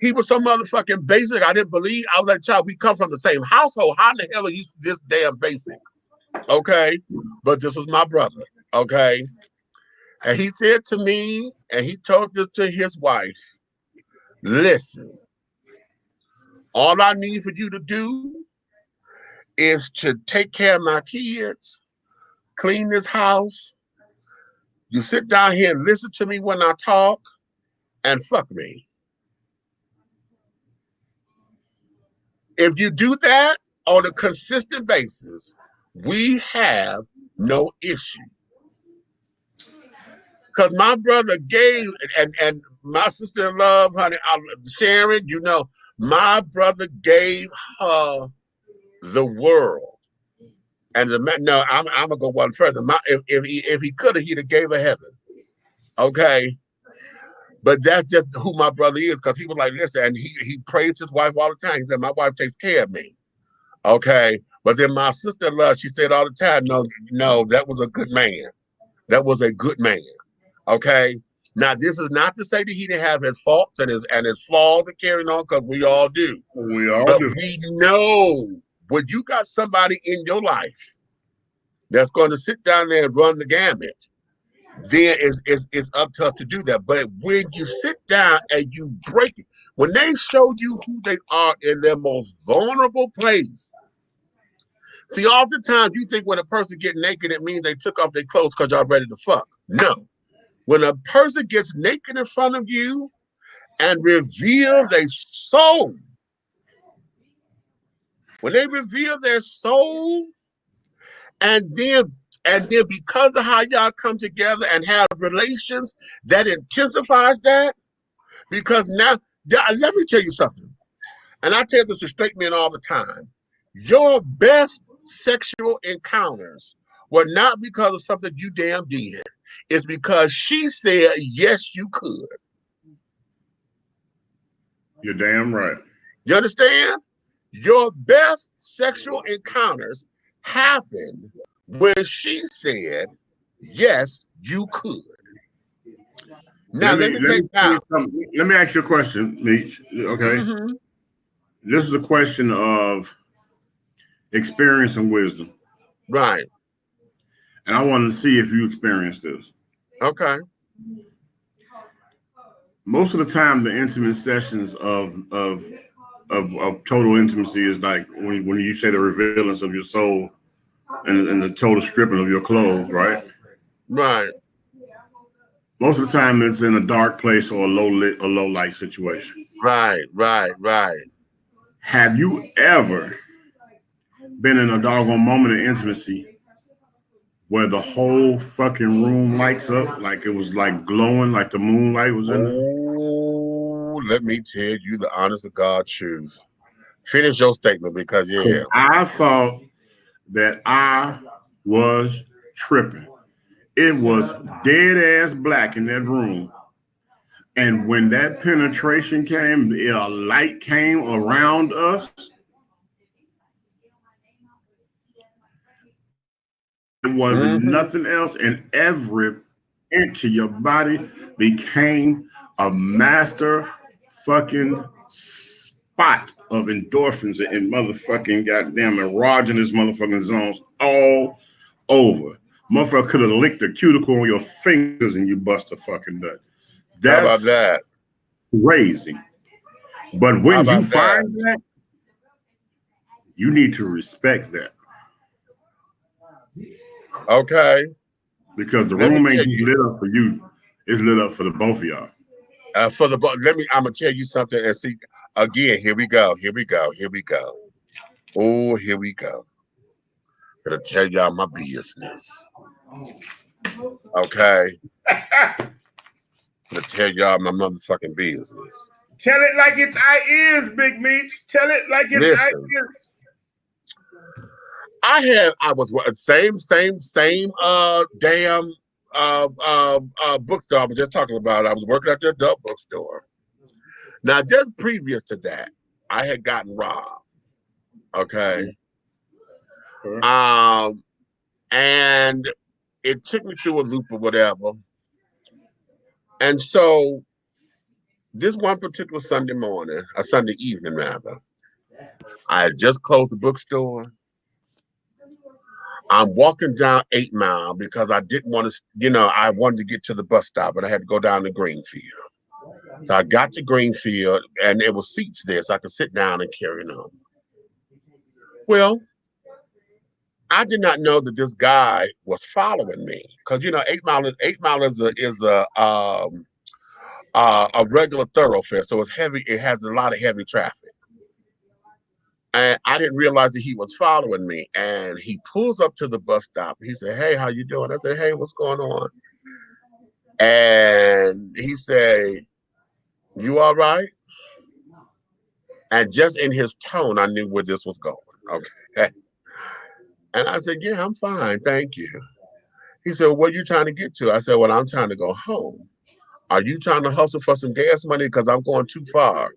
He was so motherfucking basic. I didn't believe. I was like, child, we come from the same household. How in the hell are you this damn basic? Okay. But this was my brother. Okay. And he said to me, and he told this to his wife, listen, all I need for you to do is to take care of my kids, clean this house. You sit down here and listen to me when I talk, and fuck me. If you do that on a consistent basis, we have no issue. Because my brother gave, and my sister-in-law, honey, Sharon, you know, my brother gave her the world. And I'm gonna go one further. If he could have, he'd have gave her heaven. Okay. But that's just who my brother is, because he was like, listen, and he praised his wife all the time. He said, my wife takes care of me. Okay. But then my sister-in-law, she said all the time, no, that was a good man. That was a good man. Okay. Now, this is not to say that he didn't have his faults and his flaws and carrying on, because we all do. We all But do. we know when you got somebody in your life that's going to sit down there and run the gamut, then it's up to us to do that. But when you sit down and you break it, when they showed you who they are in their most vulnerable place, see, oftentimes you think when a person get naked, it means they took off their clothes because y'all ready to fuck. No. When a person gets naked in front of you and reveals a soul, when they reveal their soul, and then because of how y'all come together and have relations, that intensifies that. Because now, let me tell you something, and I tell this to straight men all the time. Your best sexual encounters were not because of something you damn did. It's because she said, yes, you could. You're damn right. You understand? Your best sexual encounters happened when she said, yes, you could. Now, let me ask you a question, Meech. Okay. Mm-hmm. This is a question of experience and wisdom. Right. And I wanted to see if you experienced this. Okay. Most of the time, the intimate sessions of total intimacy is like when you say the revealance of your soul and the total stripping of your clothes, right? Right. Most of the time, it's in a dark place or a low light situation. Right. Have you ever been in a doggone moment of intimacy where the whole fucking room lights up, like it was like glowing, like the moonlight was in there? Oh, let me tell you the honest to God truth. Finish your statement, because yeah. I thought that I was tripping. It was dead ass black in that room. And when that penetration came, a light came around us. It wasn't nothing else, and every inch of your body became a master fucking spot of endorphins and motherfucking goddamn erogenous motherfucking zones all over. Motherfucker could have licked the cuticle on your fingers and you bust a fucking nut. That's how about that? Crazy. But when you find that, you need to respect that. Okay. Because the room ain't just lit up for you. It's lit up for the both of y'all. I'm gonna tell you something and see again. Here we go. Oh, here we go. I'm gonna tell y'all my business. Okay. I'm gonna tell y'all my motherfucking business. Tell it like it's I is, Big Meech. Tell it like it's I is. I was same damn bookstore I was just talking about. I was working at the adult bookstore. Now, just previous to that, I had gotten robbed. Okay. And it took me through a loop or whatever. And so this one particular Sunday evening rather, I had just closed the bookstore. I'm walking down 8 Mile because I didn't want to, I wanted to get to the bus stop, but I had to go down to Greenfield. So I got to Greenfield and there were seats there so I could sit down and carry on. Well, I did not know that this guy was following me because 8 Mile is a regular thoroughfare, so it's heavy. It has a lot of heavy traffic. And I didn't realize that he was following me. And he pulls up to the bus stop. He said, "Hey, how you doing?" I said, "Hey, what's going on?" And he said, "You all right?" And just in his tone, I knew where this was going. Okay. And I said, "Yeah, I'm fine. Thank you." He said, "Where are you trying to get to?" I said, "Well, I'm trying to go home. Are you trying to hustle for some gas money? Because I'm going too far.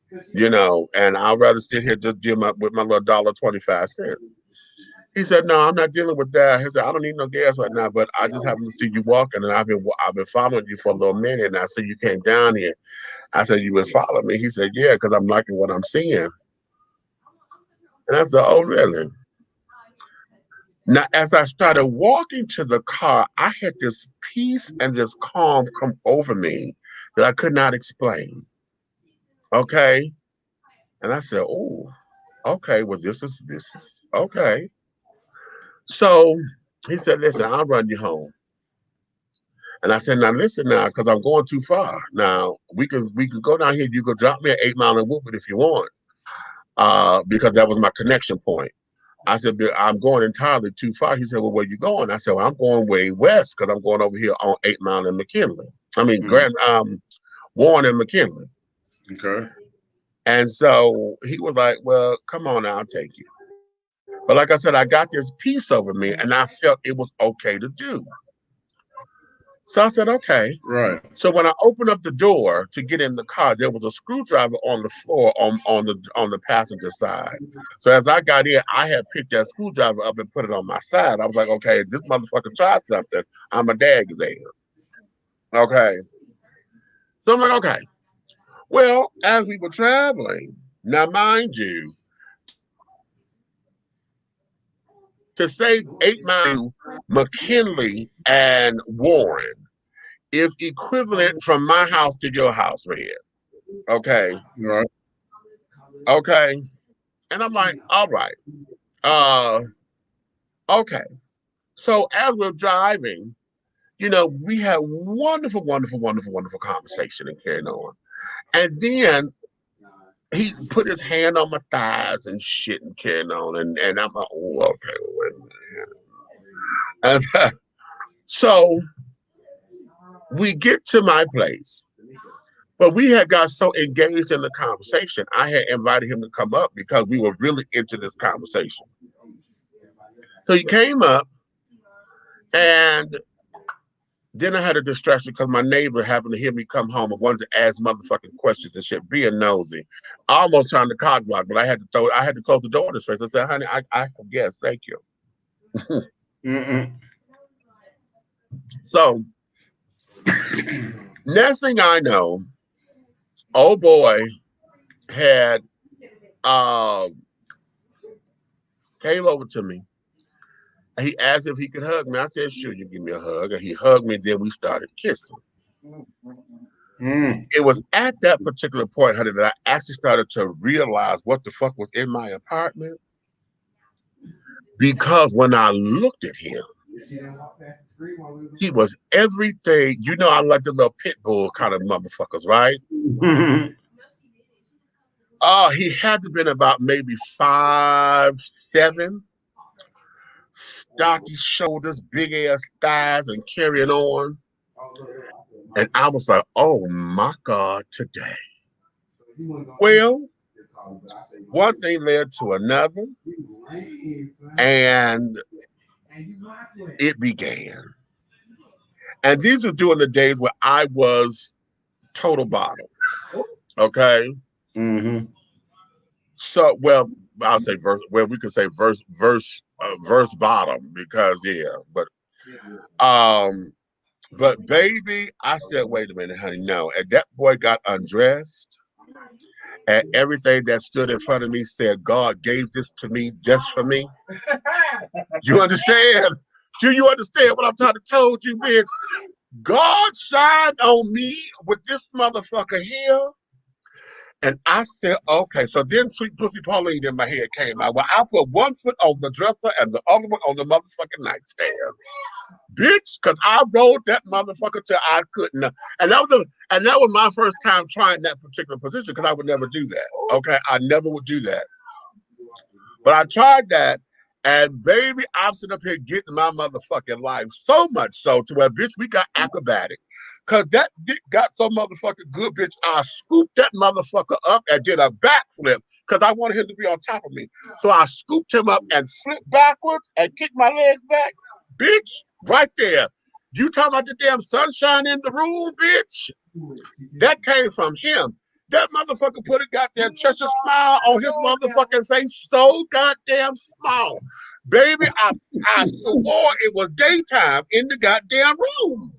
And I'd rather sit here just with my little $1.25. He said, "No, I'm not dealing with that." He said, "I don't need no gas right now, but I just happened to see you walking, and I've been following you for a little minute, and I see you came down here." I said, "You been following me?" He said, "Yeah, because I'm liking what I'm seeing." And I said, "Oh, really?" Now, as I started walking to the car, I had this peace and this calm come over me that I could not explain. Okay. And I said, "Oh, okay. Well, this is okay." So he said, "Listen, I'll run you home." And I said, "Now listen now, because I'm going too far. Now we could go down here. You could drop me at 8 Mile and Woodward if you want, because that was my connection point." I said, "But I'm going entirely too far." He said, "Well, where you going?" I said, "Well, I'm going way west because I'm going over here on 8 Mile and McKinley. I mean, Grand Warren and McKinley." Okay. And so he was like, "Well, come on, now, I'll take you." But like I said, I got this peace over me, and I felt it was okay to do. So I said, "Okay." Right. So when I opened up the door to get in the car, there was a screwdriver on the floor on the passenger side. So as I got in, I had picked that screwdriver up and put it on my side. I was like, "Okay, this motherfucker tried something, I'm a dag his ass." Okay. So I'm like, "Okay." Well, as we were traveling, now mind you, to say 8 Mile, McKinley and Warren is equivalent from my house to your house, Red. Okay. Right. Okay. And I'm like, "All right. Uh, okay." So as we're driving, we had wonderful, wonderful, wonderful, wonderful conversation and carrying on. And then he put his hand on my thighs and shit and carrying on. And I'm like, "Oh, okay, wait a minute." And so we get to my place. But we had got so engaged in the conversation, I had invited him to come up because we were really into this conversation. So he came up, and then I had a distraction because my neighbor happened to hear me come home and wanted to ask motherfucking questions and shit, being nosy. Almost trying to cock block, but I had to close the door to his face. I said, "Honey, I guess, thank you." So next thing I know, old boy had came over to me. He asked if he could hug me. I said, "Sure, you give me a hug." And he hugged me. Then we started kissing. It was at that particular point, honey, that I actually started to realize what the fuck was in my apartment. Because when I looked at him, he was everything. I like the little pit bull kind of motherfuckers, right? Oh, he had to have been about maybe 5'7", stocky shoulders, big ass thighs, and carrying on. And I was like, "Oh my God, today." Well, one thing led to another, and it began. And these are during the days where I was total bottom. Okay. So, well, I'll say verse. Well, we could say verse bottom because but baby, I said, "Wait a minute, honey, no." And that boy got undressed, and everything that stood in front of me said, "God gave this to me just for me." You understand? Do you understand what I'm trying to tell you, bitch? God shined on me with this motherfucker here. And I said, "Okay." So then Sweet Pussy Pauline in my head came out. Well, I put one foot on the dresser and the other one on the motherfucking nightstand. Bitch, because I rolled that motherfucker till I couldn't. And that was my first time trying that particular position because I would never do that. Okay. I never would do that. But I tried that. And baby, I'm sitting up here getting my motherfucking life. So much so to where, bitch, we got acrobatic. Cause that dick got so motherfucking good, bitch. I scooped that motherfucker up and did a backflip because I wanted him to be on top of me. So I scooped him up and flipped backwards and kicked my legs back. Bitch, right there. You talking about the damn sunshine in the room, bitch? That came from him. That motherfucker put a goddamn Cheshire smile on his motherfucking face, so goddamn small. Baby, I swore it was daytime in the goddamn room.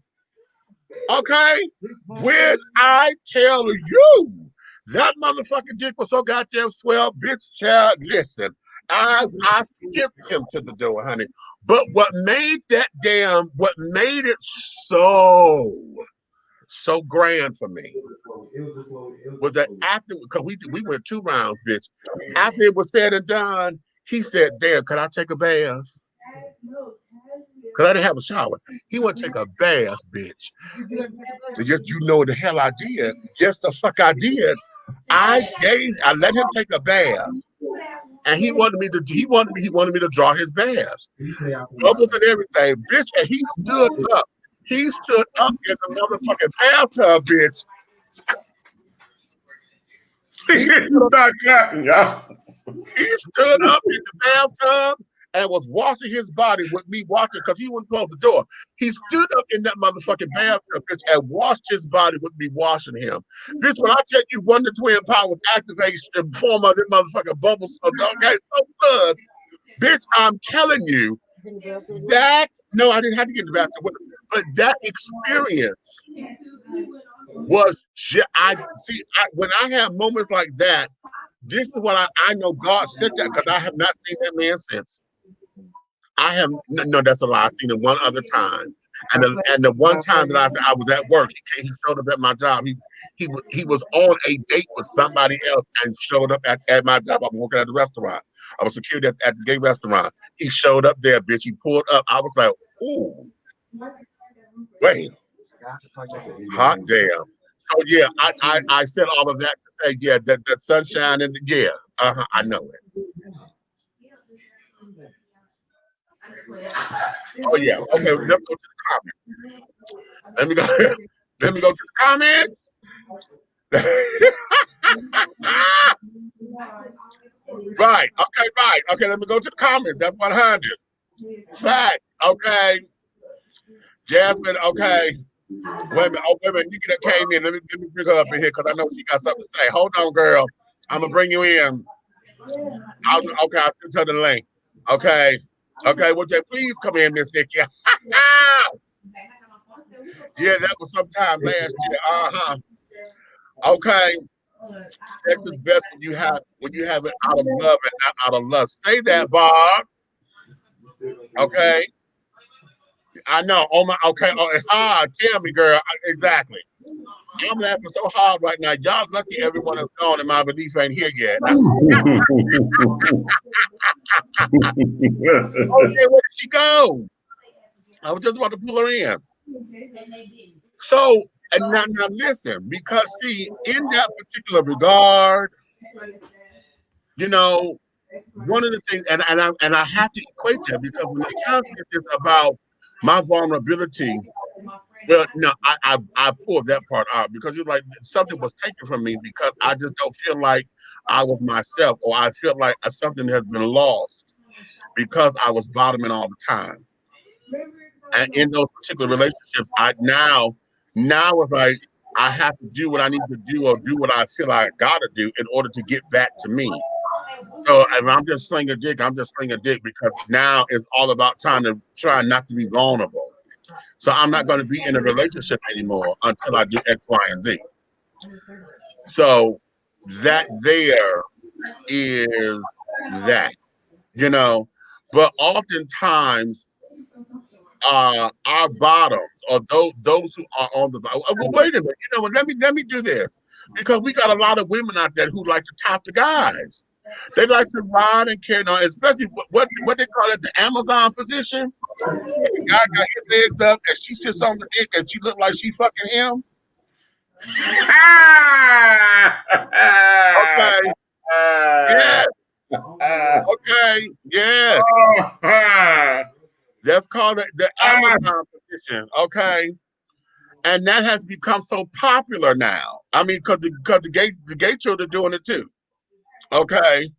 Okay? When I tell you that motherfucking dick was so goddamn swell, bitch, child, listen. I skipped him to the door, honey. But what made it so grand for me was that after, because we went 2 rounds, bitch. After it was said and done, he said, damn, could I take a bath? Because I didn't have a shower. He want to take a bath, bitch. So yes, you know the hell I did. Yes, the fuck I did. I let him take a bath. And he wanted me to draw his baths. Bubbles and everything, bitch. And he stood up. He stood up in the motherfucking bathtub, bitch. Start clapping, y'all. He stood up in the bathtub and was washing his body with me watching because he wouldn't close the door. He stood up in that motherfucking bathtub, bitch, and washed his body with me washing him. Bitch, when I tell you one of the twin powers activates in form of that motherfucking bubbles, okay, so suds, bitch, I'm telling you that, no, I didn't have to get in the bathtub with him, but that experience was, when I have moments like that, this is what I know God said that because I have not seen that man since. I have no, that's a lie. I've seen it one other time, and the one time that I said I was at work, he showed up at my job. He was on a date with somebody else and showed up at my job. I was working at the restaurant. I was security at the gay restaurant. He showed up there, bitch. He pulled up. I was like, ooh, wait, hot damn. So yeah, I said all of that to say, yeah, that sunshine and yeah, I know it. Oh yeah, okay. Let's go to the comments. Let me go to the comments. Right. Okay. Let me go to the comments. That's 100. Facts. Okay. Jasmine. Okay. Wait a minute. Nikki that came in. Let me bring her up in here because I know she got something to say. Hold on, girl. I'm gonna bring you in. I'll send her the link. Okay. Would you please come in, Miss Nikki? Yeah, that was sometime last year. Okay. Sex is best when you have it out of love and not out of lust. Say that, Bob. Okay. I know. Oh my. Okay. Tell me, girl. Exactly. I'm laughing so hard right now. Y'all lucky everyone is gone and my belief ain't here yet. Okay, where did she go? I was just about to pull her in. So, and now listen, because see, in that particular regard, you know, one of the things, and I have to equate that because when the child is about my vulnerability, well, no, I pulled that part out because it was like something was taken from me because I just don't feel like I was myself, or I feel like something has been lost because I was bottoming all the time. And in those particular relationships, I now it's like I have to do what I need to do or do what I feel I gotta do in order to get back to me. So if I'm just slinging a dick, I'm just slinging a dick because now it's all about time to try not to be vulnerable. So I'm not going to be in a relationship anymore until I do X, Y, and Z. So that there is that, you know. But oftentimes, our bottoms or those who are on the well, wait a minute, you know what? Let me do this because we got a lot of women out there who like to top the guys. They like to ride and carry on, especially what they call it, the Amazon position. The guy got his legs up and she sits on the dick and she look like she fucking him. Okay. Yes. Okay. Yes. That's called the Amazon position. Okay. And that has become so popular now. I mean, because the gay children are doing it too. Okay.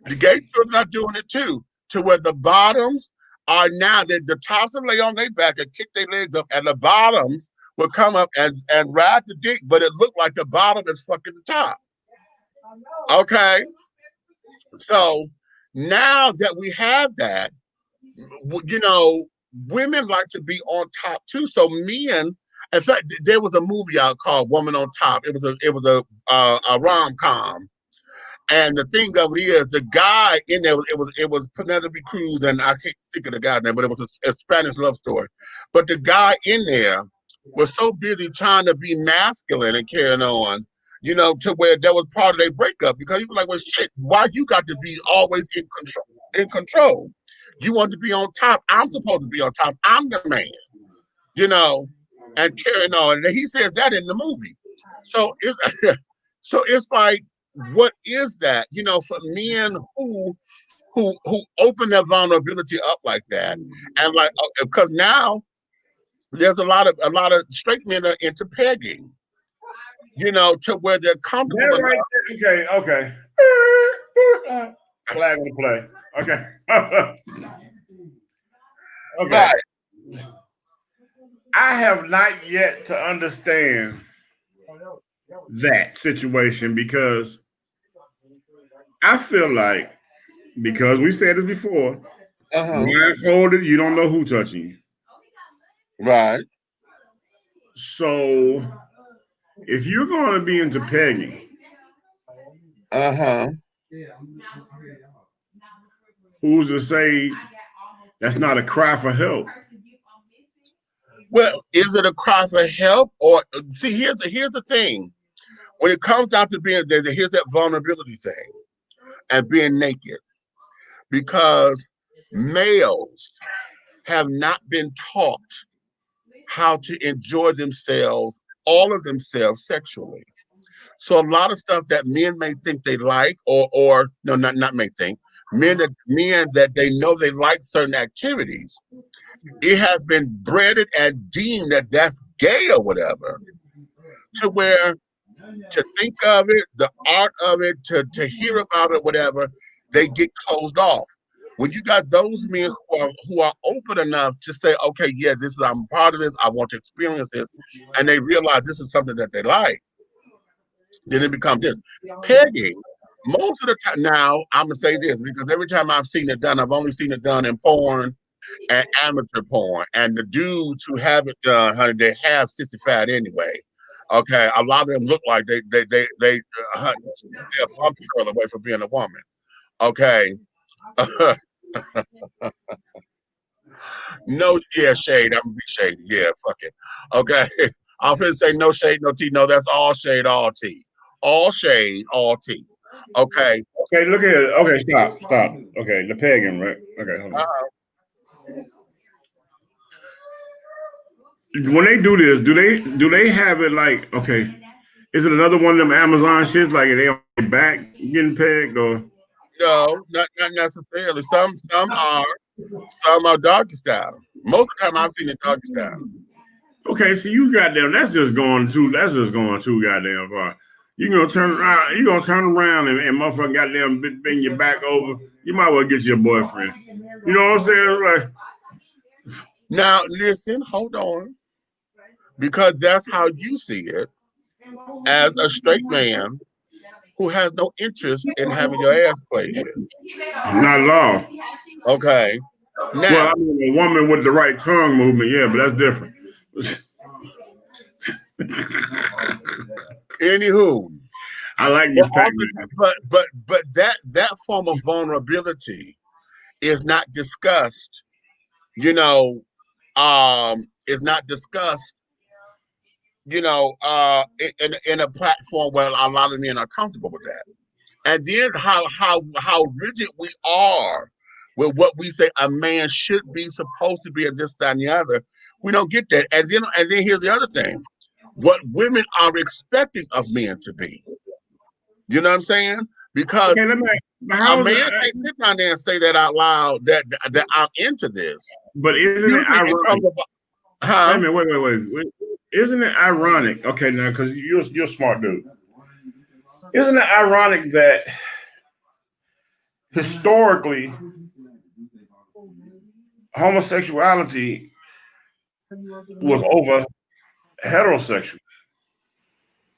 The gay children are doing it too, to where the bottoms are now that the tops will lay on their back and kick their legs up, and the bottoms would come up and ride the dick, but it looked like the bottom is fucking the top. Okay, so now that we have that, you know, women like to be on top too. So men, in fact, there was a movie out called Woman on Top. It was a rom-com. And the thing of it is, the guy in there, it was Penelope Cruz, and I can't think of the guy's name, but it was a Spanish love story. But the guy in there was so busy trying to be masculine and carrying on, you know, to where that was part of their breakup, because he was like, well, shit, why you got to be always in control? In control? You want to be on top. I'm supposed to be on top. I'm the man, you know, and carrying on. And he says that in the movie. So it's so it's like, what is that? You know, for men who open their vulnerability up like that, and like, because now there's a lot of straight men are into pegging, you know, to where they're comfortable. Right. Okay. Flag on the play. Okay. Okay. Right. I have not yet to understand that situation, because I feel like, because we said this before, blindfolded, you don't know who touching you. Right. So if you're going to be into pegging, who's to say that's not a cry for help? Well, is it a cry for help? Or see, here's the thing. When it comes down to being there, here's that vulnerability thing and being naked. Because males have not been taught how to enjoy themselves, all of themselves sexually. So a lot of stuff that men may think they like, or no, not may think, men that they know they like certain activities, it has been bred and deemed that that's gay or whatever, to where to think of it, the art of it, to hear about it, whatever, they get closed off. When you got those men who are open enough to say, okay, yeah, I'm part of this, I want to experience this, and they realize this is something that they like, then it becomes this. Pegging, most of the time, now I'm gonna say this, because every time I've seen it done, I've only seen it done in porn and amateur porn. And the dudes who have it done, honey, they have sissy fat anyway. Okay, a lot of them look like they're a bump girl away from being a woman. Okay. No, yeah, shade. I'm gonna be shady. Yeah, fuck it. Okay. I'm gonna say no shade, no tea. No, that's all shade, all tea. All shade, all tea. Okay. Okay, look at it. Okay, stop. Okay, the pegging, right? Okay, hold on. When they do this, do they have it like, okay, is it another one of them Amazon shits, like they on their back getting pegged, or? No, not necessarily. Some are doggy style. Most of the time I've seen it doggy style. Okay, so you goddamn, that's just going too goddamn far. You're gonna turn around and motherfucker goddamn bend your back over. You might well get your boyfriend. You know what I'm saying? Like, now listen, hold on. Because that's how you see it as a straight man who has no interest in having your ass played with. Not at all. Okay. Now, well, I mean, a woman with the right tongue movement, yeah, but that's different. Anywho, I like you, but that form of vulnerability is not discussed. You know, is not discussed. You know, in a platform where a lot of men are comfortable with that. And then how rigid we are with what we say a man should be, supposed to be, and this, that, and the other. We don't get that. And then here's the other thing. What women are expecting of men to be. You know what I'm saying? Because a man can't sit down there and say that out loud, that I'm into this. But isn't it ironic? Wait. Isn't it ironic? Okay, now, because you're a smart dude. Isn't it ironic that historically homosexuality was over heterosexual.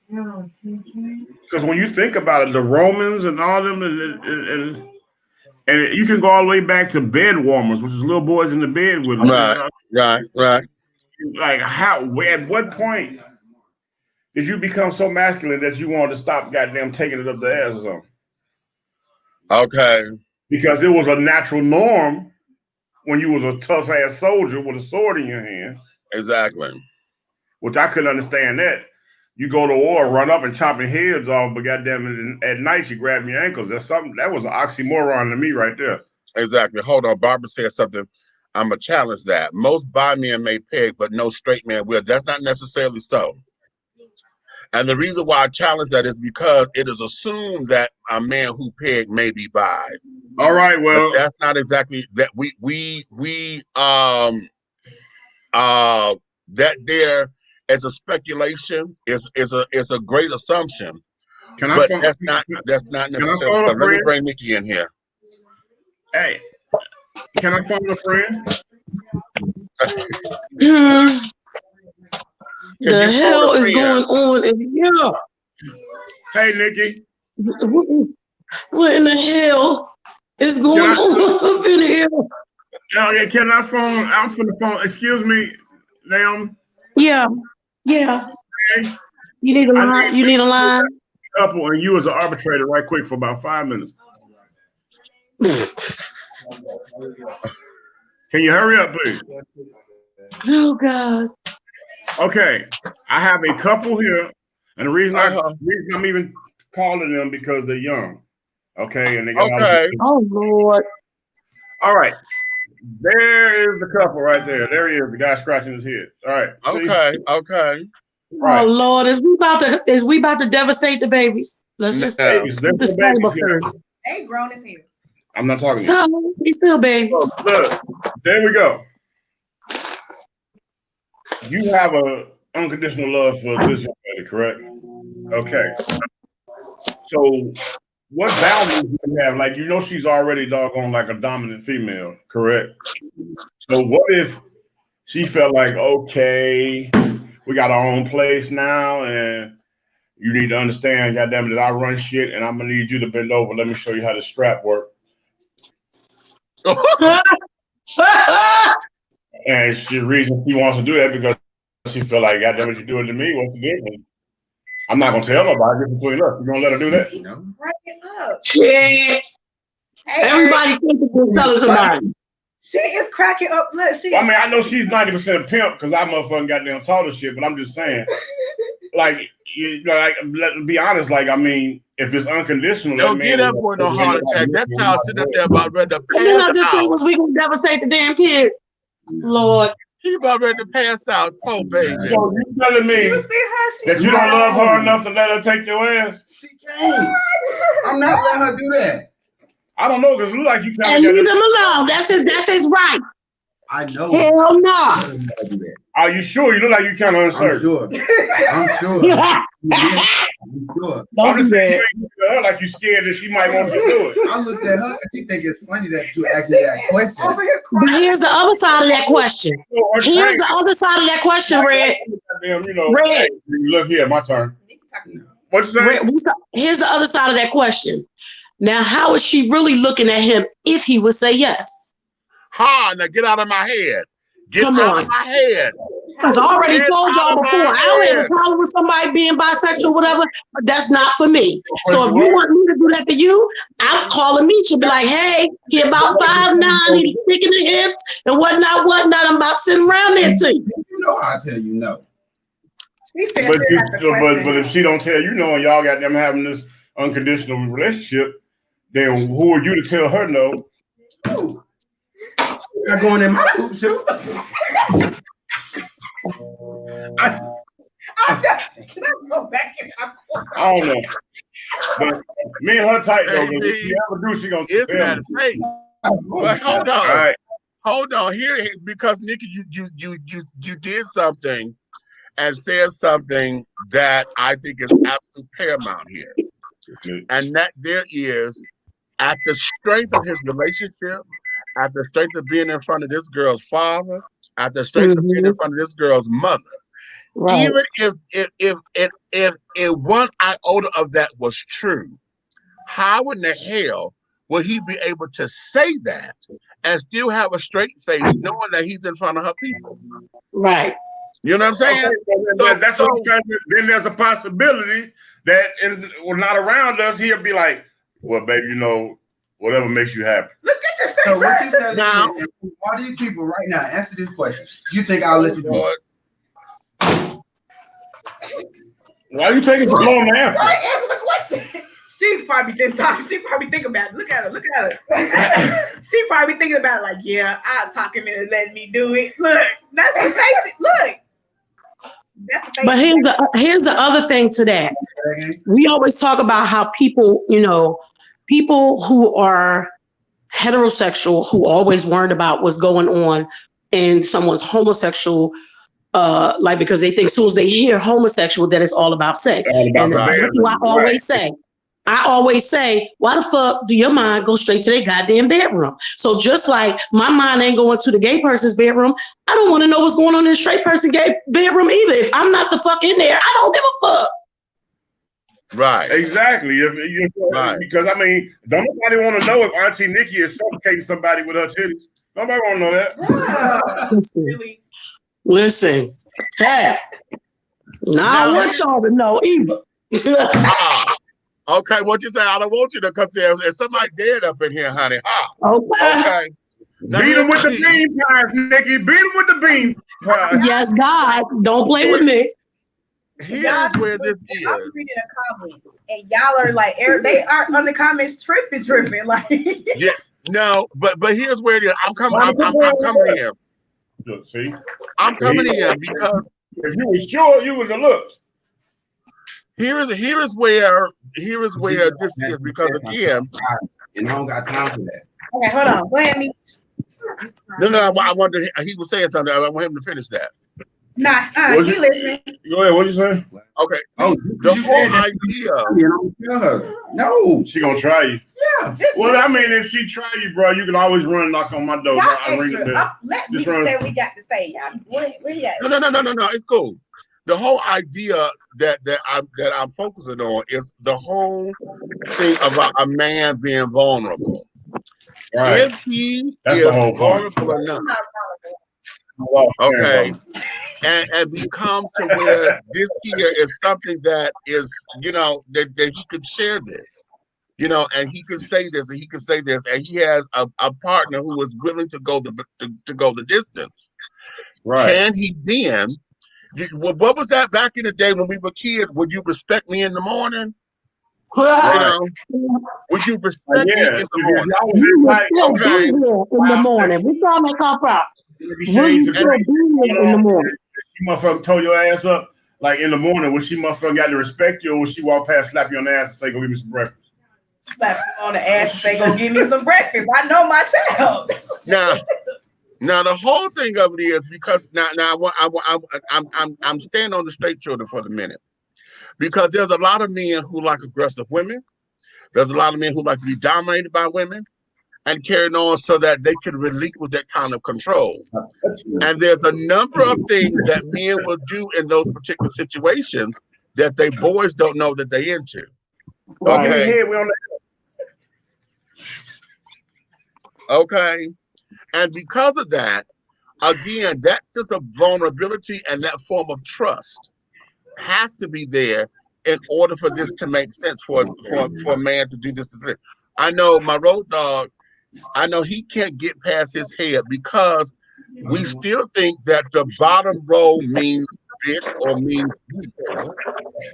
Because when you think about it, the Romans and all them, and you can go all the way back to bed warmers, which is little boys in the bed with them. Right. Like how? At what point did you become so masculine that you wanted to stop goddamn taking it up the ass or something? Okay. Because it was a natural norm when you was a tough ass soldier with a sword in your hand. Exactly. Which I couldn't understand that. You go to war, run up and chopping heads off, but goddamn, at night you grab your ankles. That's something that was an oxymoron to me right there. Exactly. Hold on. Barbara said something. I'm going to challenge that. Most bi men may peg, but no straight man will. That's not necessarily so. And the reason why I challenge that is because it is assumed that a man who peg may be bi. All right, well, but that's not exactly that. That there as a speculation is a great assumption. But that's not necessarily. Let me bring Nikki in here. Hey, can I phone a friend? The hell is going on in here? Hey, Nikki. What in the hell is going on up in here? Oh, yeah, can I phone? I'm from the phone. Excuse me, Naomi. Yeah. Okay. You need a line? You need a line? Couple, and you as an arbitrator right quick for about 5 minutes. Can you hurry up, please? Oh, God. Okay. I have a couple here, and the reason I'm even calling them because they're young. Okay, and they got Oh, Lord. All right. There is the couple right there. There he is, the guy scratching his head. All right. Okay. Right. Oh, Lord, is we about to devastate the babies? Let's just disclaimer first. They grown as hell. I'm not talking. So he's still babies. Look, there we go. You have a unconditional love for this young lady, correct? Okay. So what boundaries do you have? Like, she's already doggone like a dominant female, correct? So what if she felt like, okay, we got our own place now, and you need to understand, goddamn it, that I run shit, and I'm gonna need you to bend over. Let me show you how the strap works. And the reason she wants to do that because she feel like, goddamn it, you do it to me. What's the difference? I'm not gonna tell nobody. It's between us. You gonna let her do that? No. Break it up. Shit. Everybody thinks they're telling somebody. She is cracking up. Look, I mean, I know she's 90% pimp because I motherfucking goddamn taught her shit, but I'm just saying, like, let's be honest. Like, I mean, if it's unconditional, don't get that boy no heart attack. That child sitting up there about ready to pass out. Then I just said was we gonna devastate the damn kid. Lord. He about ready to pass out. Poor baby. So you telling me that you don't love her enough to let her take your ass? She can't. I'm not letting her do that. I don't know, because it look like you kind of leave him alone. That's his right. I know. Hell no. Are you sure? You look like you kind of uncertain. I'm sure. I'm sure. I'm just saying, you look at her like you scared that she might want you to do it. I looked at her and she think it's funny that you asked me that question. But here's the other side of that question. Here's the other side of that question, Red. Red. Hey, look here, my turn. What you saying? Here's the other side of that question. Now, how is she really looking at him if he would say yes? Now get out of my head. Come out on. of my head. Because I already told y'all before, I don't have a problem with somebody being bisexual, whatever, but that's not for me. So if you want me to do that to you, I'm calling Misha, be like, hey, he about 5'9", he's thick in the hips and whatnot. I'm about sitting around there to you. You know how I tell you no. But if she don't tell you no and y'all got them having this unconditional relationship, then who are you to tell her no? Ooh. Not going in my hoop shoe. I go back in my I don't know. But me and her tight though. If she ever do, she gonna it's that face. But hold on. All right. Hold on. Here, because Nikki, you did something and said something that I think is absolute paramount here. And that there is, at the strength of his relationship, at the strength of being in front of this girl's father, at the strength of being in front of this girl's mother, Right. Even if one iota of that was true, how in the hell will he be able to say that and still have a straight face, knowing that he's in front of her people? Right. You know what I'm saying? Okay, that's what I'm trying to. Then there's a possibility that when not around us, he'll be like, "Well, baby, whatever makes you happy." Look at this. So what you telling Now- me is, all these people right now, answer this question. You think I'll let you do it? Why are you taking so long to answer? Right, answer the question. She's probably she probably thinking about it. Look at her. She probably thinking about it like, yeah, I'll talk him into letting me do it. Look, that's the face. Look. That's the face. But here's the other thing to that. We always talk about how people, people who are heterosexual who always worried about what's going on in someone's homosexual, because they think as soon as they hear homosexual, that it's all about sex. And that's what I always say. I always say, why the fuck do your mind go straight to their goddamn bedroom? So just like my mind ain't going to the gay person's bedroom, I don't want to know what's going on in the straight person gay bedroom either. If I'm not the fuck in there, I don't give a fuck. Right. Exactly. Right. Because don't nobody want to know if Auntie Nikki is suffocating somebody with her titties. Nobody want to know that. Listen. Hey. Now I want y'all to know either. Okay, what you say? I don't want you to, because there's somebody dead up in here, honey. Okay. Now, beat him with the bean pies, Nikki. Beat him with the bean pies. Yes, God. Don't play with me. Here's where this is. I'm reading the comments, and y'all are like, they are on the comments tripping. Like, yeah, no, but here's where it is. I'm coming in. See, I'm coming in because if you were sure you was a looks. Here is where this is, because again, and I don't got time for that. Okay, hold on. Go ahead, me. No, I wanted. He was saying something. I want him to finish that. Nah, you listening? Go ahead. What you say? Okay. The whole idea. No, she gonna try you. Yeah. If she try you, bro, you can always run and knock on my door. I ring the bell. Let me say we got to say, y'all. Where you at? No. It's cool. The whole idea that I'm focusing on is the whole thing about a man being vulnerable. Right. If he is vulnerable enough, okay, and becomes to where this here is something that is, that he could share this, and he could say this, and he could say this, and he has a partner who is willing to go the distance. Right? Can he then? What was that back in the day when we were kids? Would you respect me in the morning? Right. Would you respect me in the morning? You will still be here in the morning. We saw that come from. Will you still be here in the morning? You motherfucker told your ass up like in the morning when she motherfucker got to respect you, or when she walk past, slap you on the ass and say, "Go give me some breakfast." Slap you on the ass and say, "Go give me some breakfast." I know my child. Now the whole thing of it is because I'm staying on the straight children for the minute, because there's a lot of men who like aggressive women. There's a lot of men who like to be dominated by women and carrying on so that they can relinquish that kind of control. And there's a number of things that men will do in those particular situations that they boys don't know that they're into. Okay. Okay. And because of that, again, that sense of vulnerability and that form of trust has to be there in order for this to make sense for a man to do this. I know my road dog, I know he can't get past his head because we still think that the bottom row means bitch or means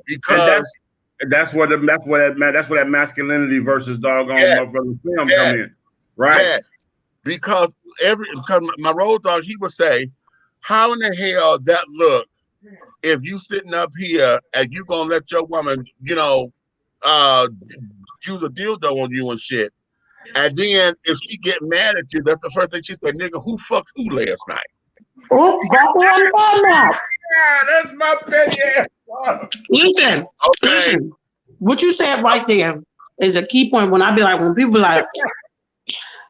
because that's where that masculinity versus doggone motherfucking film come in, right? Yes. Because my road dog, he would say, how in the hell that look if you sitting up here and you gonna let your woman, use a dildo on you and shit. And then if she get mad at you, that's the first thing she said, nigga, who fucked who last night? Oh, that's my petty ass. Listen, what you said right there is a key point when people be like,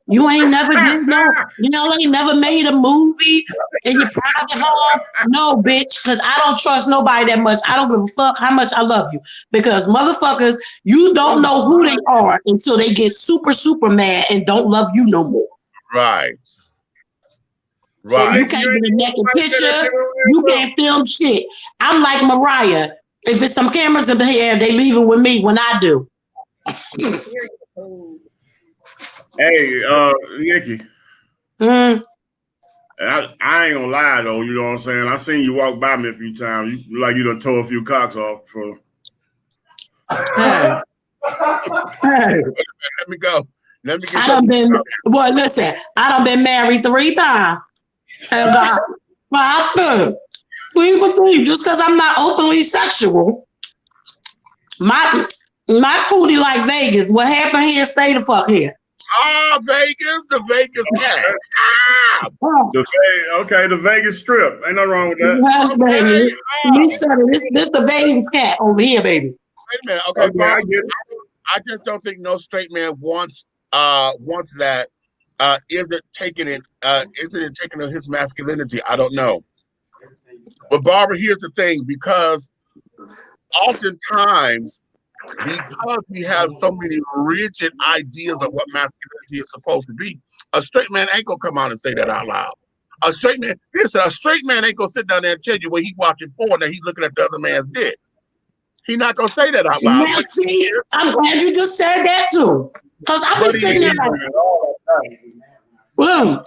You ain't never did ain't never made a movie in your private home. No, bitch, because I don't trust nobody that much. I don't give a fuck how much I love you. Because motherfuckers, you don't know who they are until they get super, super mad and don't love you no more. Right. So you can't get a naked picture. You can't film shit. I'm like Mariah. If it's some cameras in here, they leaving with me when I do. Hey, Nikki. I ain't gonna lie though, you know what I'm saying? I seen you walk by me a few times. You like you done tore a few cocks off for. Hey. Let me go. Let me get listen, I done been married 3 times. And just because I'm not openly sexual, my cootie like Vegas. What happened here, stay the fuck here. Vegas, the Vegas cat. The Vegas Strip. Ain't nothing wrong with that. Yes, baby. This the Vegas cat over here, baby. Wait a minute. Okay, Bob, I just don't think no straight man wants that. Isn't it taking his masculinity? I don't know. But Barbara, here's the thing, because oftentimes, because we have so many rigid ideas of what masculinity is supposed to be, a straight man ain't gonna come out and say that out loud. A straight man ain't gonna sit down there and tell you when he watching porn that he's looking at the other man's dick. He's not gonna say that out loud. Now, see, I'm glad you just said that too. Because I was sitting there like, okay, a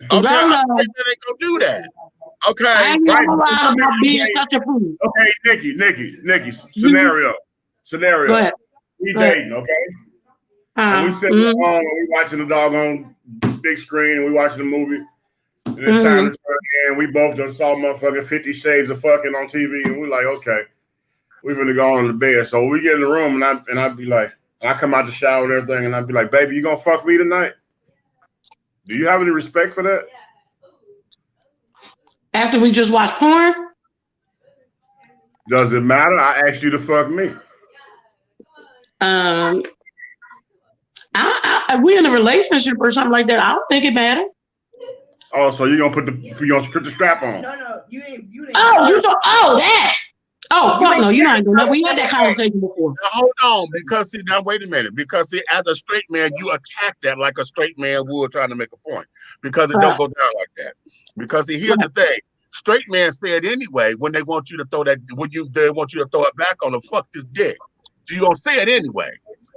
straight man ain't gonna do that. Okay. I ain't gonna lie about being such a fool. Okay, Nikki, scenario. Go ahead. We dating, okay? And we sitting home and we watching the doggone big screen and we watching the movie. And it's time to turn in. We both done saw motherfucking 50 Shades of fucking on TV, and we're like, okay, we're gonna go on to bed. So we get in the room and I'd be like, I come out the shower and everything, and I'd be like, baby, you gonna fuck me tonight? Do you have any respect for that? After we just watched porn? Does it matter? I asked you to fuck me. If we in a relationship or something like that, I don't think it matters. Oh, so you're gonna put the strap on? No, you ain't. That. Oh, fuck no, you're not doing that. We had that conversation before. Now, hold on, because see, now wait a minute. Because see, as a straight man, you attack that like a straight man would trying to make a point. Because it don't go down like that. Because see, here's the thing. Straight men say it anyway when they want you to throw that, they want you to throw it back on the fuck this dick. So you're gonna say it anyway.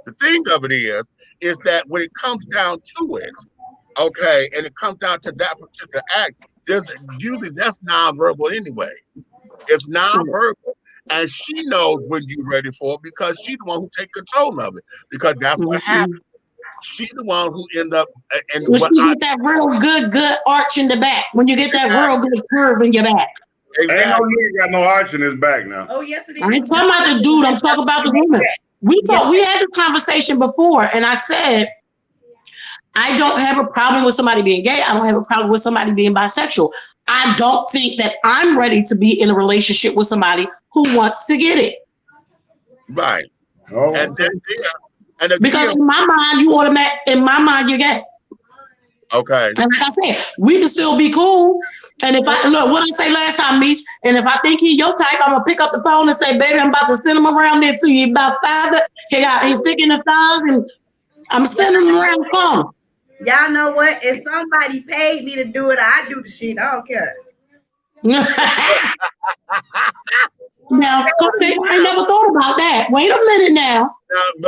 The thing of it is that when it comes down to it, okay, and it comes down to that particular act, usually that's nonverbal anyway. It's nonverbal. And she knows when you're ready for it because she's the one who takes control of it. Because that's what happens. She's the one who end up and when she get that real good arch in the back. When you get that real good curve in your back. Exactly. Ain't no nigga got no arch in his back now. Oh yes, it is. I ain't talking about the dude. I'm talking about the woman. We had this conversation before, and I said I don't have a problem with somebody being gay. I don't have a problem with somebody being bisexual. I don't think that I'm ready to be in a relationship with somebody who wants to get it. Right. Oh. And then again, because in my mind, you're gay. Okay. And like I said, we can still be cool. And if I look, what I say last time, Meech, and if I think he your type, I'm gonna pick up the phone and say, baby, I'm about to send him around there to you. About 5. He's thick in the thighs, and I'm sending him around the corner. Y'all know what? If somebody paid me to do it, I do the shit. I don't care. Now, I never thought about that. Wait a minute now.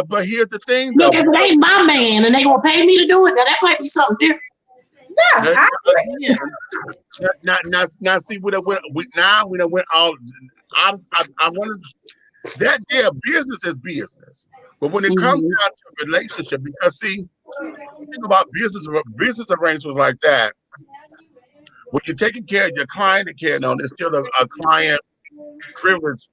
But here's the thing, though. Look, if it ain't my man and they gonna pay me to do it, now that might be something different. Yeah, now see, we went all. I wanted that there business is business, but when it comes down to a relationship, because see, think about business arrangements like that. When you're taking care of your client and carrying on, it's still a client privilege,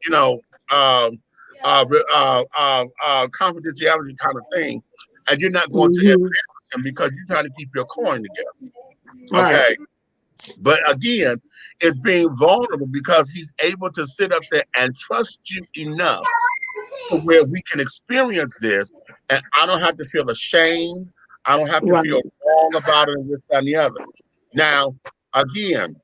confidentiality kind of thing, and you're not going to admit him because you're trying to keep your coin together. Okay. Right. But again, it's being vulnerable because he's able to sit up there and trust you enough to where we can experience this, and I don't have to feel ashamed. I don't have to feel wrong about it and this that, and the other. Now, again,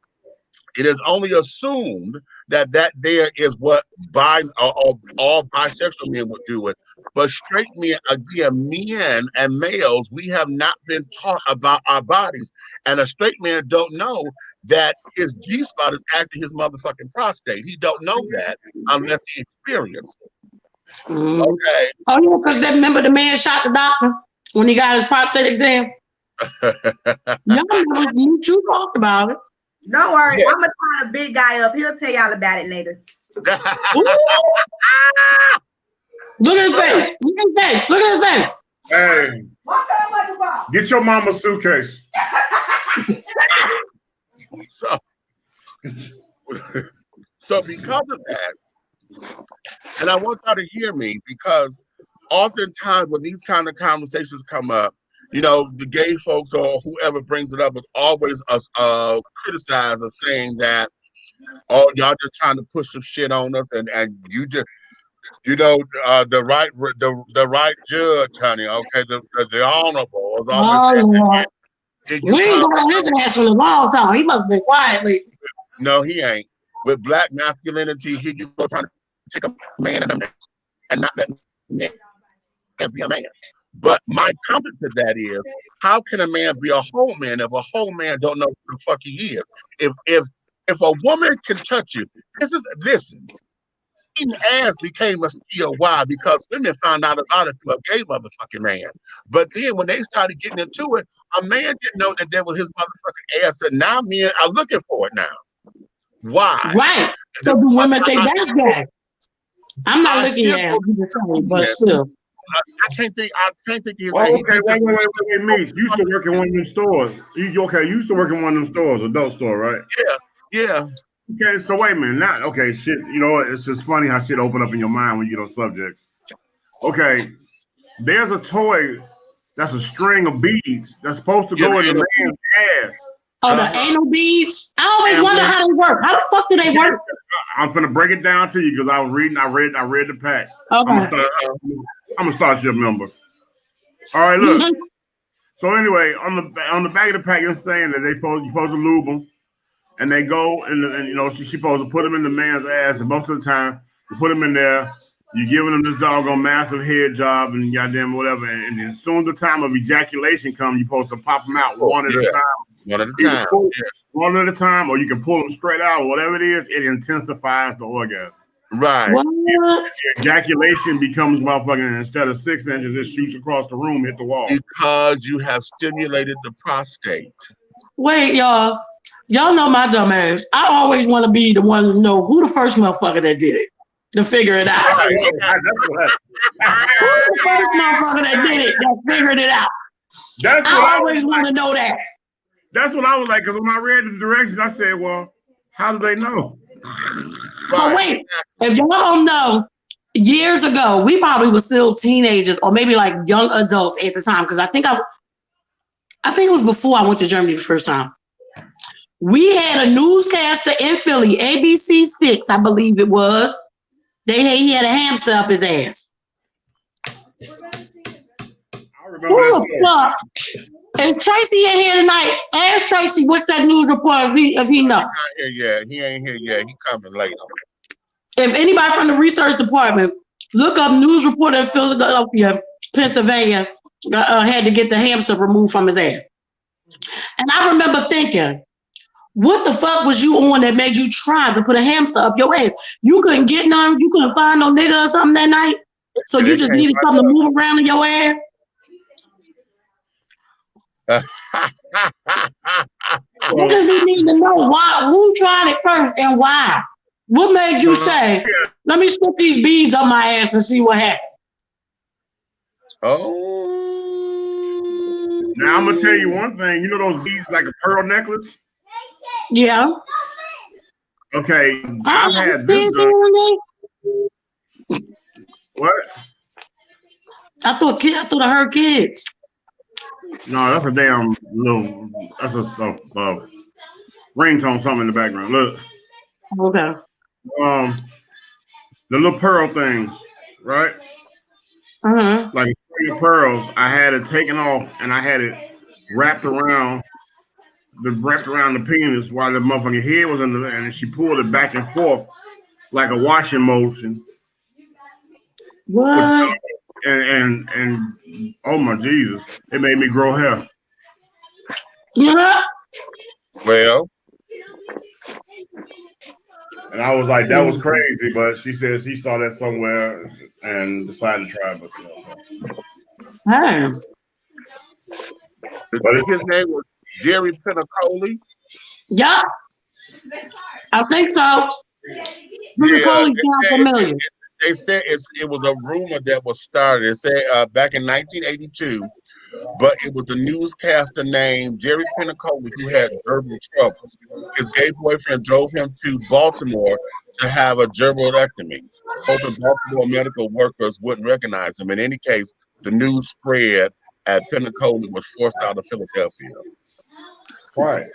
it is only assumed that there is what all bisexual men would do it. But straight men, again, men and males, we have not been taught about our bodies. And a straight man don't know that his G-spot is actually his motherfucking prostate. He don't know that unless he experiences it. Okay. Oh, yeah, because remember the man shot the doctor when he got his prostate exam? You talked about it. Don't worry, I'm gonna tie a big guy up. He'll tell y'all about it later. Look at his face. Look at his face. Look at his face. Hey, get your mama's suitcase. So because of that, and I want y'all to hear me, because oftentimes when these kind of conversations come up, you know, the gay folks or whoever brings it up is always criticized of saying that, oh, y'all just trying to push some shit on us, and you just, you know, the right judge, honey, okay, the honorable is always saying, we ain't got his ass for a long time. He must have been quiet lately. No, he ain't. With black masculinity, he you go trying to take a man and a man and not let man be a man. But my counter to that is, how can a man be a whole man if a whole man don't know who the fuck he is? If a woman can touch you, listen, eating ass became a skill. Why? Because women found out about it through a gay motherfucking man. But then when they started getting into it, a man didn't know that there was his motherfucking ass, and now men are looking for it now. Why? Right. So do women think that's gay? I'm not looking at it, but still. I can't think he's okay, wait, Meech. You used to work in one of them stores. You used to work in one of them stores, adult store, right? Yeah. Okay, so wait a minute. Now, okay, shit, you know what? It's just funny how shit open up in your mind when you get on subjects. Okay, there's a toy that's a string of beads that's supposed to go in the man's ass. Oh, the anal beads? I always wonder how they work. How the fuck do they work? I'm finna break it down to you because I was reading. I read the pack. Okay. I'm gonna start your number. All right, look. So anyway, on the back of the pack, it's saying that you're supposed to lube them, and they go and you know she's supposed to put them in the man's ass, and most of the time you put them in there. You're giving them this doggone massive head job and goddamn whatever, and as soon as the time of ejaculation comes, you're supposed to pop them out one at a time. One at a time, or you can pull them straight out, or whatever it is, it intensifies the orgasm. Right. The ejaculation becomes motherfucking, instead of 6 inches, it shoots across the room, hit the wall. Because you have stimulated the prostate. Wait, y'all. Y'all know my dumb ass. I always want to be the one to know who the first motherfucker that did it. To figure it out. Who's the first motherfucker that did it, that figured it out? I always want to know that. That's what I was like, because when I read the directions, I said, well, how do they know? Oh, wait. If y'all don't know, years ago, we probably were still teenagers or maybe like young adults at the time, because I think it was before I went to Germany the first time. We had a newscaster in Philly, ABC 6, I believe it was. He had a hamster up his ass. I remember Who the fuck? Is Tracy in here tonight? Ask Tracy what's that news report if he know. He ain't here yet. He coming later. If anybody from the research department look up news report in Philadelphia, Pennsylvania, had to get the hamster removed from his ass. And I remember thinking, what the fuck was you on that made you try to put a hamster up your ass? You couldn't get none. You couldn't find no nigga or something that night. So you just needed something to move around in your ass. What does we need to know? Why? Who tried it first and why? What made you say, let me stick these beads up my ass and see what happens? Oh. Now I'm gonna tell you one thing. You know those beads like a pearl necklace? Yeah. Okay. I've had this done. What? I thought I heard kids. No, that's a damn little. That's a ringtone, something in the background. Look. Okay. The little pearl things, right? Uh-huh. Like a string of pearls. I had it taken off, and I had it wrapped around the penis while the motherfucking head was under there, and she pulled it back and forth like a washing motion. What? And oh my Jesus, it made me grow hair. Yeah. Well, and I was like, that was crazy. But she said she saw that somewhere and decided to try it. Hey. But his name was Jerry Pentacoli. Yeah. I think so. Pentacoli sounds familiar. They said it was a rumor that was started. It said back in 1982, but it was the newscaster named Jerry Pentacoli who had verbal troubles. His gay boyfriend drove him to Baltimore to have a gerbilectomy, hoping Baltimore medical workers wouldn't recognize him. In any case, the news spread and Pentacoli was forced out of Philadelphia. Right.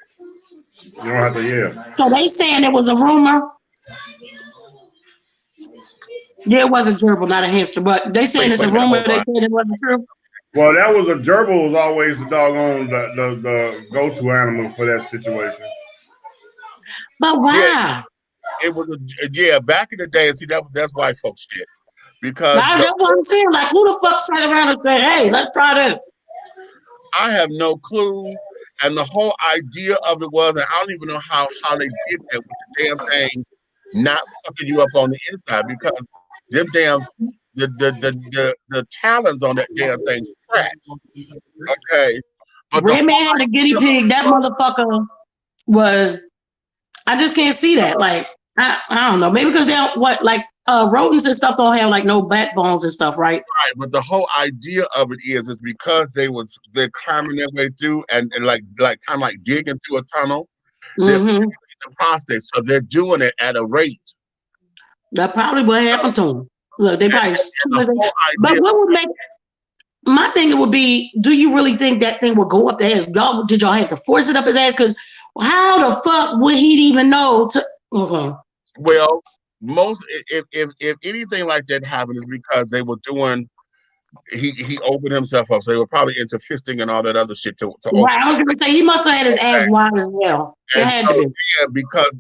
You don't have to hear. So they saying it was a rumor. Yeah, it was a gerbil, not a hamster, but they saying it's a rumor. They said it wasn't true. Well, that was a gerbil was always the doggone the go-to animal for that situation. But why? Yeah, it was back in the day. See, that's white folks shit. Because that's what I'm saying. Like, who the fuck sat around and said, "Hey, let's try this"? I have no clue. And the whole idea of it was, and I don't even know how they did that with the damn thing not fucking you up on the inside, because them damn the talons on that damn thing scratch. Okay. But Redman had a guinea pig. That motherfucker was. I just can't see that. Like, I don't know. Maybe because they don't rodents and stuff don't have like no backbones and stuff, right? Right. But the whole idea of it is because they're climbing their way through and like kind of like digging through a tunnel. They're in the process, so they're doing it at a rate. That probably what happened to them. Look, they probably. But what would make my thing? It would be: do you really think that thing would go up the ass? Did y'all have to force it up his ass? Because how the fuck would he even know? Well, if anything like that happened, is because they were doing. He opened himself up, so they were probably into fisting and all that other shit to right, I was gonna say he must have had his ass wide as well. It had to be. Yeah,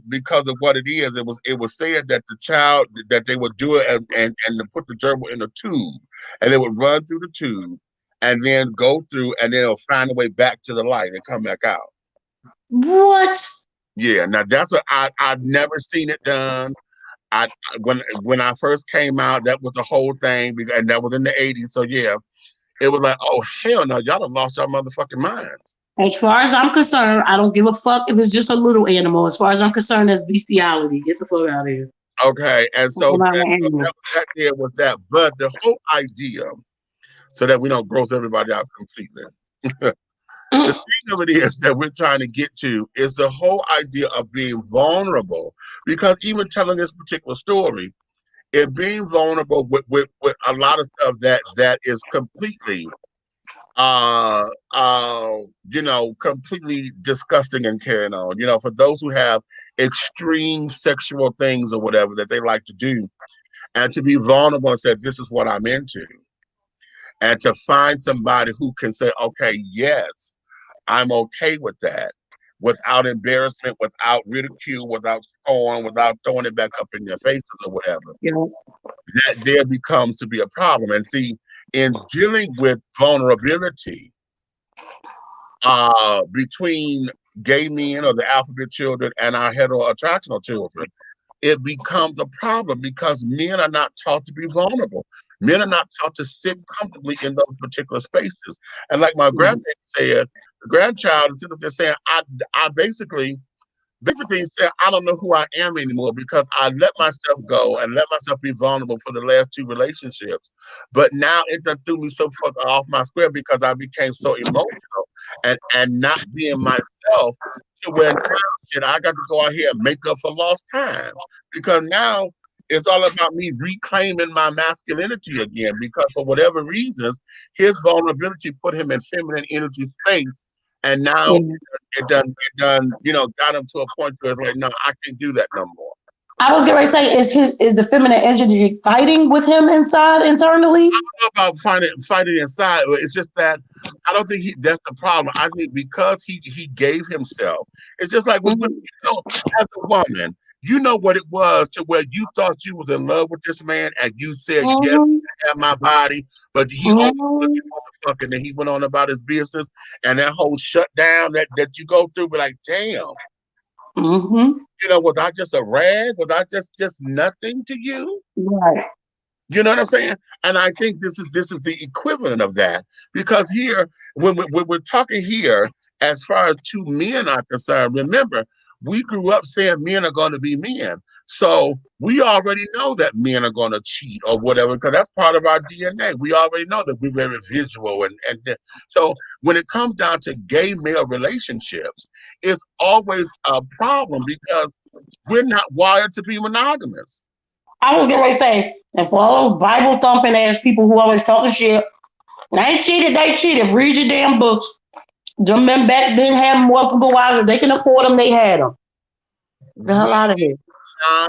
because of what it is, it was said that the child that they would do it and to put the gerbil in a tube, and they would run through the tube and then go through, and then it'll find a way back to the light and come back out. What? Yeah, now that's what I've never seen it done. When I first came out, that was the whole thing, and that was in the 80s. So yeah, it was like, oh hell no, y'all done lost your motherfucking minds. As far as I'm concerned, I don't give a fuck if it's just a little animal. As far as I'm concerned, that's bestiality. Get the fuck out of here. Okay, and so that there was that, but the whole idea, so that we don't gross everybody out completely. The thing of it is that we're trying to get to is the whole idea of being vulnerable, because even telling this particular story, it being vulnerable with a lot of stuff that is completely completely disgusting and carrying on. For those who have extreme sexual things or whatever that they like to do, and to be vulnerable and say, this is what I'm into. And to find somebody who can say, okay, yes, I'm okay with that, without embarrassment, without ridicule, without scorn, without throwing it back up in their faces or whatever. That there becomes to be a problem. And see, in dealing with vulnerability between gay men or the alphabet children and our heteroattractional children, it becomes a problem because men are not taught to be vulnerable. Men are not taught to sit comfortably in those particular spaces. And like my grandmother said, the grandchild is sitting up there saying, I basically said, I don't know who I am anymore because I let myself go and let myself be vulnerable for the last 2 relationships. But now it done threw me so fuck off my square because I became so emotional and not being myself, to where now shit, I got to go out here and make up for lost time, because now it's all about me reclaiming my masculinity again, because for whatever reasons, his vulnerability put him in feminine energy space. And now it done, got him to a point where it's like, no, I can't do that no more. I was going to say, is the feminine energy fighting with him internally? I don't know about fighting inside. It's just that I don't think that's the problem. I think because he gave himself. It's just like with women, as a woman, you know what it was to where you thought you was in love with this man and you said, yes, you have my body, but he only looking for the fucking, and he went on about his business, and that whole shutdown that you go through, be like, damn. You know, was I just a rag? Was I just nothing to you? Right. You know what I'm saying? And I think this is the equivalent of that, because here, when we're talking here, as far as two men are concerned, remember, we grew up saying men are going to be men. So we already know that men are going to cheat or whatever, because that's part of our DNA. We already know that we're very visual. And so when it comes down to gay male relationships, it's always a problem because we're not wired to be monogamous. I was going to say, and for all those Bible thumping ass people who always talking shit, they cheated, they cheated. Read your damn books. Them men back then had multiple wives. If they can afford them, they had them. The hell out of here. I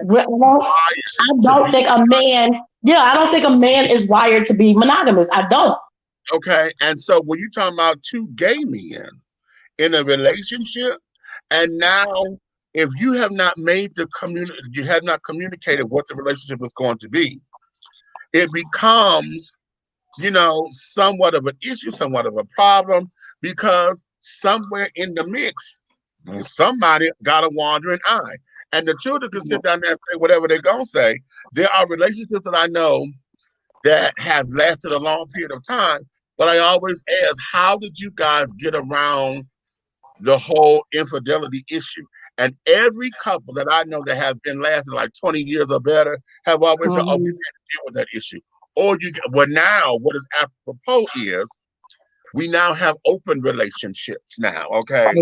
don't think a man is wired to be monogamous. I don't. Okay. And so when you're talking about two gay men in a relationship, and now if you have not communicated what the relationship is going to be, it becomes, somewhat of an issue, somewhat of a problem, because somewhere in the mix, somebody got a wandering eye. And the children can sit down there and say whatever they're going to say. There are relationships that I know that have lasted a long period of time, but I always ask, how did you guys get around the whole infidelity issue? And every couple that I know that have been lasting like 20 years or better have always said, oh, we can't deal with that issue. Or now what is apropos is we now have open relationships now, okay?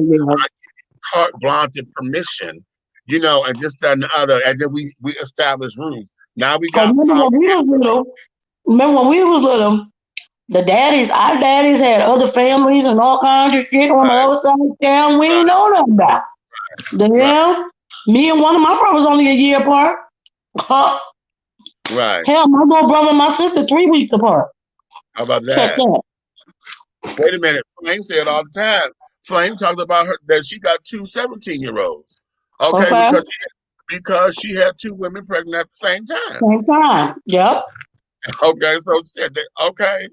Carte blanche and permission, and this, that, and the other. And then we establish rules. Now we got. Remember when we was little, our daddies had other families and all kinds of shit on the other side of town we didn't know nothing about. Me and one of my brothers only a year apart. Right. Hell, my little brother and my sister 3 weeks apart. How about that? Wait a minute. Flame said all the time. Flame talks about her that she got two 17-year-olds. Okay. Because she had two women pregnant at the same time. Same time. Yep. Okay. So okay.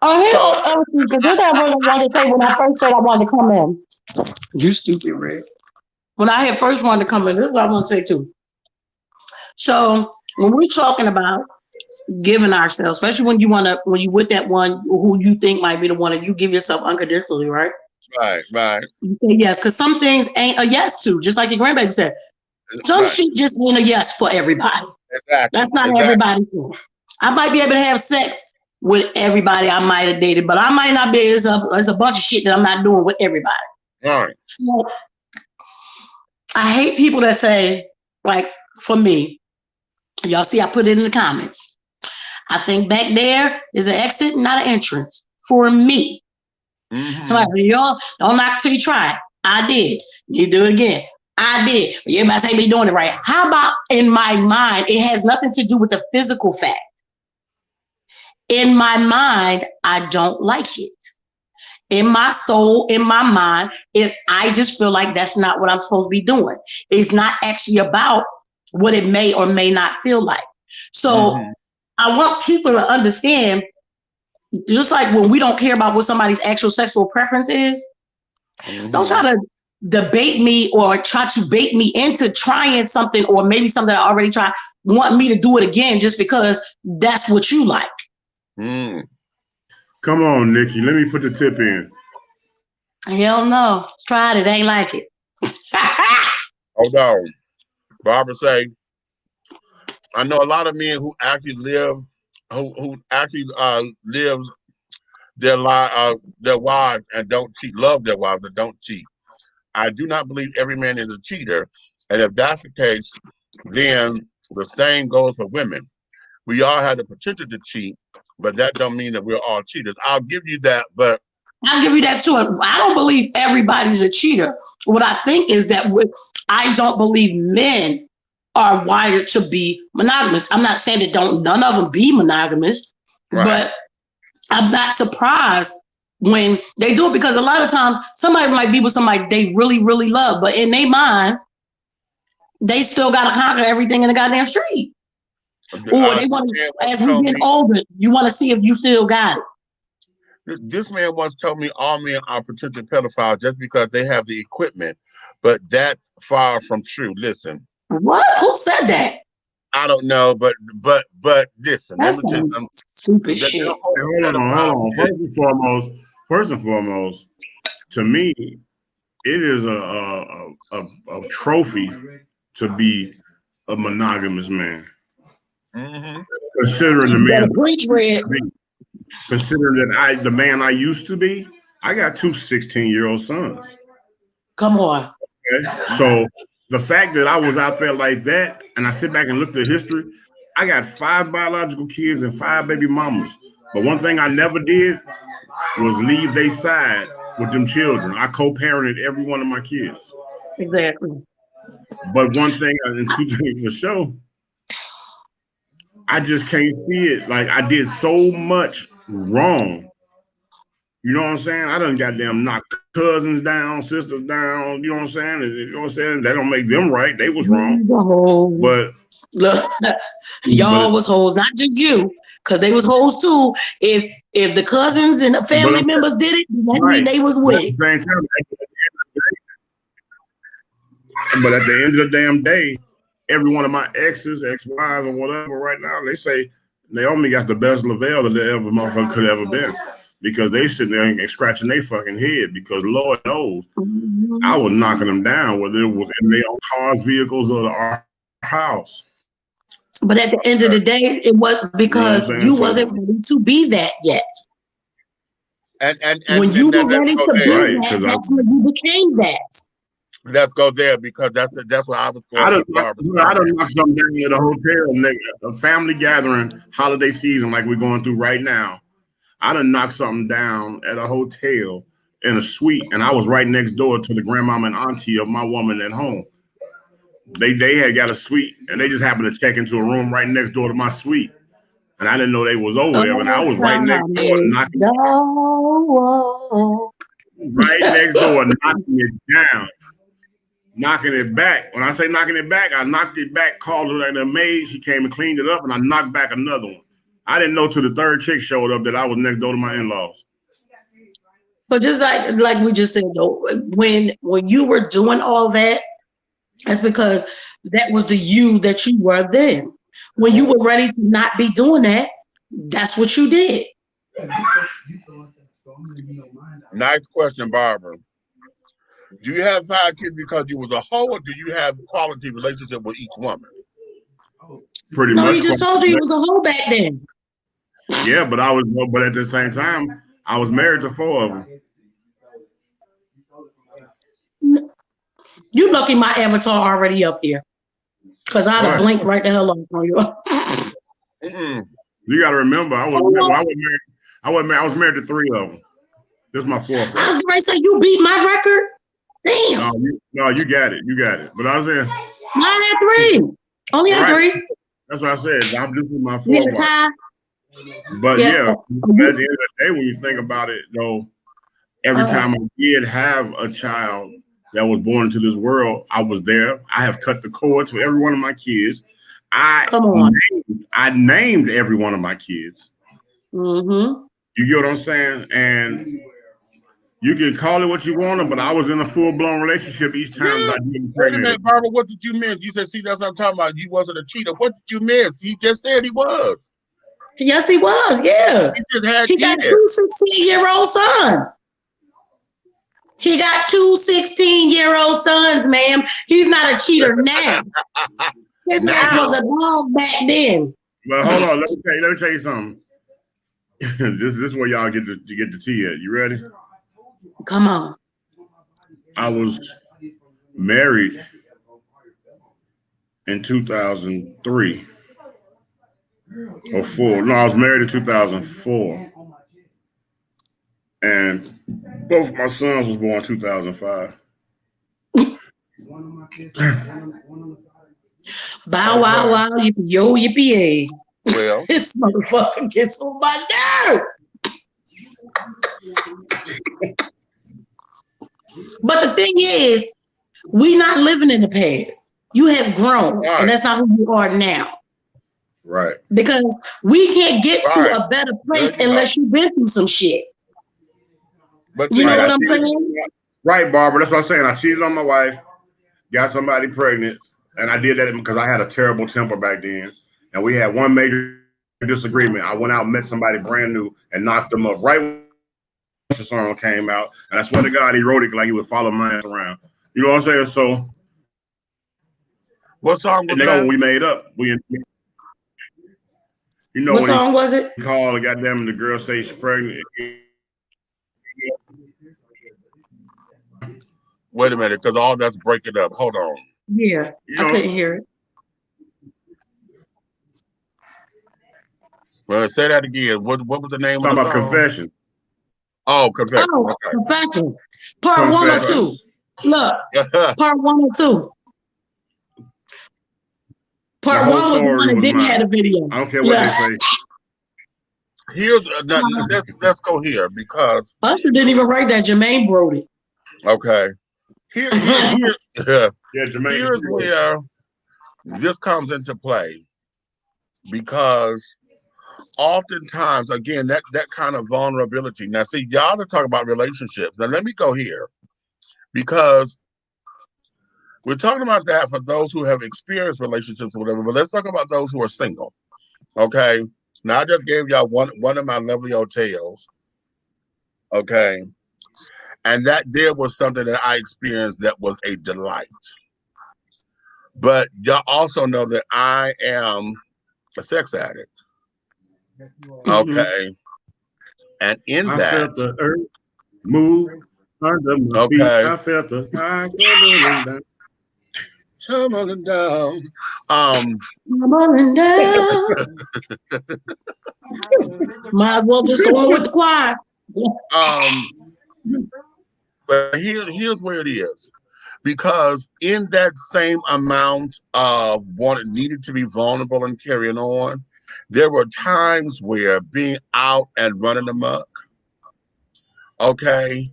Because this is what I wanted to say when I first said I wanted to come in. You stupid, Rick. When I had first wanted to come in, this is what I want to say too. So when we're talking about giving ourselves, especially when you with that one who you think might be the one, and you give yourself unconditionally, right? Right. You say yes, because some things ain't a yes to, just like your grandbaby said. Some shit just ain't a yes for everybody. Exactly. That's not everybody's thing. I might be able to have sex with everybody I might have dated, but I might not be. There's a bunch of shit that I'm not doing with everybody. All right. So, I hate people that say, like, for me, y'all see I put it in the comments. I think back there is an exit, not an entrance for me. Somebody, y'all don't knock till you try it. I did. You do it again. I did. But everybody say me doing it right. How about in my mind? It has nothing to do with the physical fact. In my mind, I don't like it. In my soul, in my mind, I just feel like that's not what I'm supposed to be doing. It's not actually about what it may or may not feel like. So I want people to understand, just like when we don't care about what somebody's actual sexual preference is, don't try to debate me or try to bait me into trying something or maybe something I already tried, want me to do it again just because that's what you like. Come on, Nikki. Let me put the tip in. Hell no. Tried it. Ain't like it. Hold on. Barbara say, I know a lot of men who actually live, who actually lives their wives and don't cheat, love their wives and don't cheat. I do not believe every man is a cheater. And if that's the case, then the same goes for women. We all have the potential to cheat, but that don't mean that we're all cheaters. I'll give you that, but I'll give you that too. I don't believe everybody's a cheater. What I think is that I don't believe men are wired to be monogamous. I'm not saying that none of them be monogamous, but I'm not surprised when they do it, because a lot of times somebody might be with somebody they really, really love, but in their mind, they still got to conquer everything in the goddamn street. Or they want to, as we get older, you want to see if you still got it. This man once told me all men are potential pedophiles just because they have the equipment, but that's far from true. Listen. What? Who said that? I don't know, but listen. That's some stupid shit. Hold on. First and foremost, to me, it is a trophy to be a monogamous man. Mm-hmm. Considering the man. Considering that the man I used to be, I got 2 16-year-old sons. Come on. Okay? So the fact that I was out there like that, and I sit back and look at history, I got 5 biological kids and 5 baby mamas. But one thing I never did was leave their side with them children. I co-parented every one of my kids. Exactly. But one thing and 2 things for sure, I just can't see it. Like, I did so much wrong. You know what I'm saying? I done goddamn knocked cousins down, sisters down. You know what I'm saying? You know what I'm saying? That don't make them right. They was wrong. But look, y'all was hoes, not just you, because they was hoes too. If the cousins and the family members did it, that mean they was with. But at the end of the damn day, every one of my exes, ex-wives, or whatever, right now, they say Naomi got the best Lavelle that they ever motherfucker could ever been, because they sitting there and scratching their fucking head, because Lord knows I was knocking them down, whether it was in their own cars, vehicles, or our house. But at the end of the day, it was because you wasn't ready to be that yet. And when you were ready to be that, that's when you became that. Let's go there, because that's what I was going. I don't knock something down at a hotel, nigga. A family gathering, holiday season like we're going through right now. I done knocked something down at a hotel in a suite, and I was right next door to the grandmama and auntie of my woman at home. They had got a suite, and they just happened to check into a room right next door to my suite, and I didn't know they was over there, and I was right next door, knocking it down. Knocking it back. When I say knocking it back, I knocked it back, called her like a maid. She came and cleaned it up, and I knocked back another one. I didn't know till the third chick showed up that I was next door to my in-laws. But just like we just said, though, when you were doing all that, that's because that was the you that you were then. When you were ready to not be doing that, that's what you did. Nice question, Barbara. Do you have 5 kids because you was a hoe, or do you have quality relationship with each woman? Pretty much. No, he just told you he was a hoe back then. Yeah, but at the same time, I was married to 4 of them. You lucky my avatar already up here, because I'd have blinked right the hell off on you. You got to remember, I was married to 3 of them. This is my 4th. I was going to say, you beat my record. Damn. No, you got it. But I was saying, I had 3. Only had 3. That's what I said. This is my 4th. Yeah, tie. But at the end of the day, when you think about it, though, every time I did have a child that was born into this world, I was there. I have cut the cords for every one of my kids. I named every one of my kids. Mm-hmm. You get what I'm saying? And you can call it what you want, but I was in a full-blown relationship each time I did. Wait a minute, Barbara, what did you miss? You said, see, that's what I'm talking about. You wasn't a cheater. What did you miss? He just said he was. Yes, he was. Yeah. He got 2 16-year-old sons. He got 2 16-year-old sons, ma'am. He's not a cheater now. His ass was a dog back then. But hold on, let me tell you something. This is where y'all get the tea at. You ready? Come on. I was married in 2003 or 4. No, I was married in 2004. And both my sons was born in 2005. Bow wow wow yippee yo yippee yay. Well, This motherfucker gets on my nerve. But the thing is, we not living in the past. You have grown, right. and that's not who you are now. Right. Because we can't get Right. to a better place There you unless you've been through some shit. But You see, know Right. what I I'm cheated. saying? Right, Barbara. That's what I'm saying. I cheated on my wife, got somebody pregnant, and I did that because I had a terrible temper back then. And we had one major disagreement. I went out and met somebody brand new and knocked them up right when the song came out. And I swear to God, he wrote it like he would follow my ass around. You know what I'm saying? So, what song was and then when that? we made up, you know, What when song was it? he called and goddamn the girl say she's pregnant. Wait a minute, because all that's breaking up. Hold on. Yeah, You I know, couldn't hear it. Well, say that again. What was the name of talking the about song? Confession. Oh, Confession. Oh, Okay. Confession. Part 1 or 2. Look, part 1 or 2. The Part whole 1 was the story one that was didn't have mine. a video. I don't care what Look, they say. Here's let's go here because Usher didn't even write that. Jermaine wrote it. okay. Here Yeah, Jermaine. here's where this comes into play because oftentimes, again, that kind of vulnerability. Now, see, y'all are talking about relationships. Now, let me go here because we're talking about that for those who have experienced relationships or whatever. But let's talk about those who are single. Okay. Now, I just gave y'all one of my lovely hotels. Okay. And that there was something that I experienced that was a delight. But y'all also know that I am a sex addict. Okay. And in I that, felt the earth move under my feet. okay, I felt the sky tumbling down. tumbling down. Tumbling down. Might as well just go on with the choir. But here's where it is. Because in that same amount of needed to be vulnerable and carrying on, there were times where being out and running amok, okay,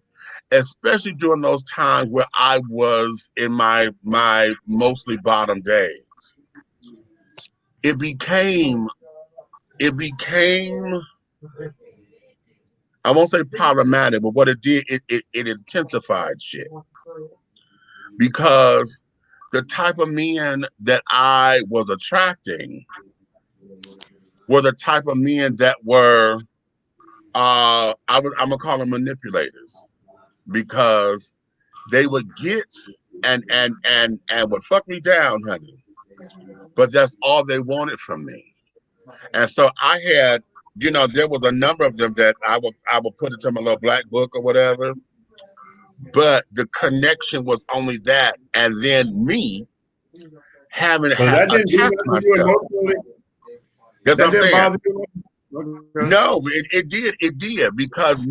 especially during those times where I was in my mostly bottom days, it became I won't say problematic, but what it did, it intensified shit. Because the type of men that I was attracting were the type of men that were I'm gonna call them manipulators, because they would get and would fuck me down, honey. But that's all they wanted from me. And so I had, there was a number of them that I would put into my little black book or whatever. But the connection was only that, and then me having So that didn't do attached nothing to you myself. emotionally? That's That what I'm didn't saying. bother you? Okay. No, it did because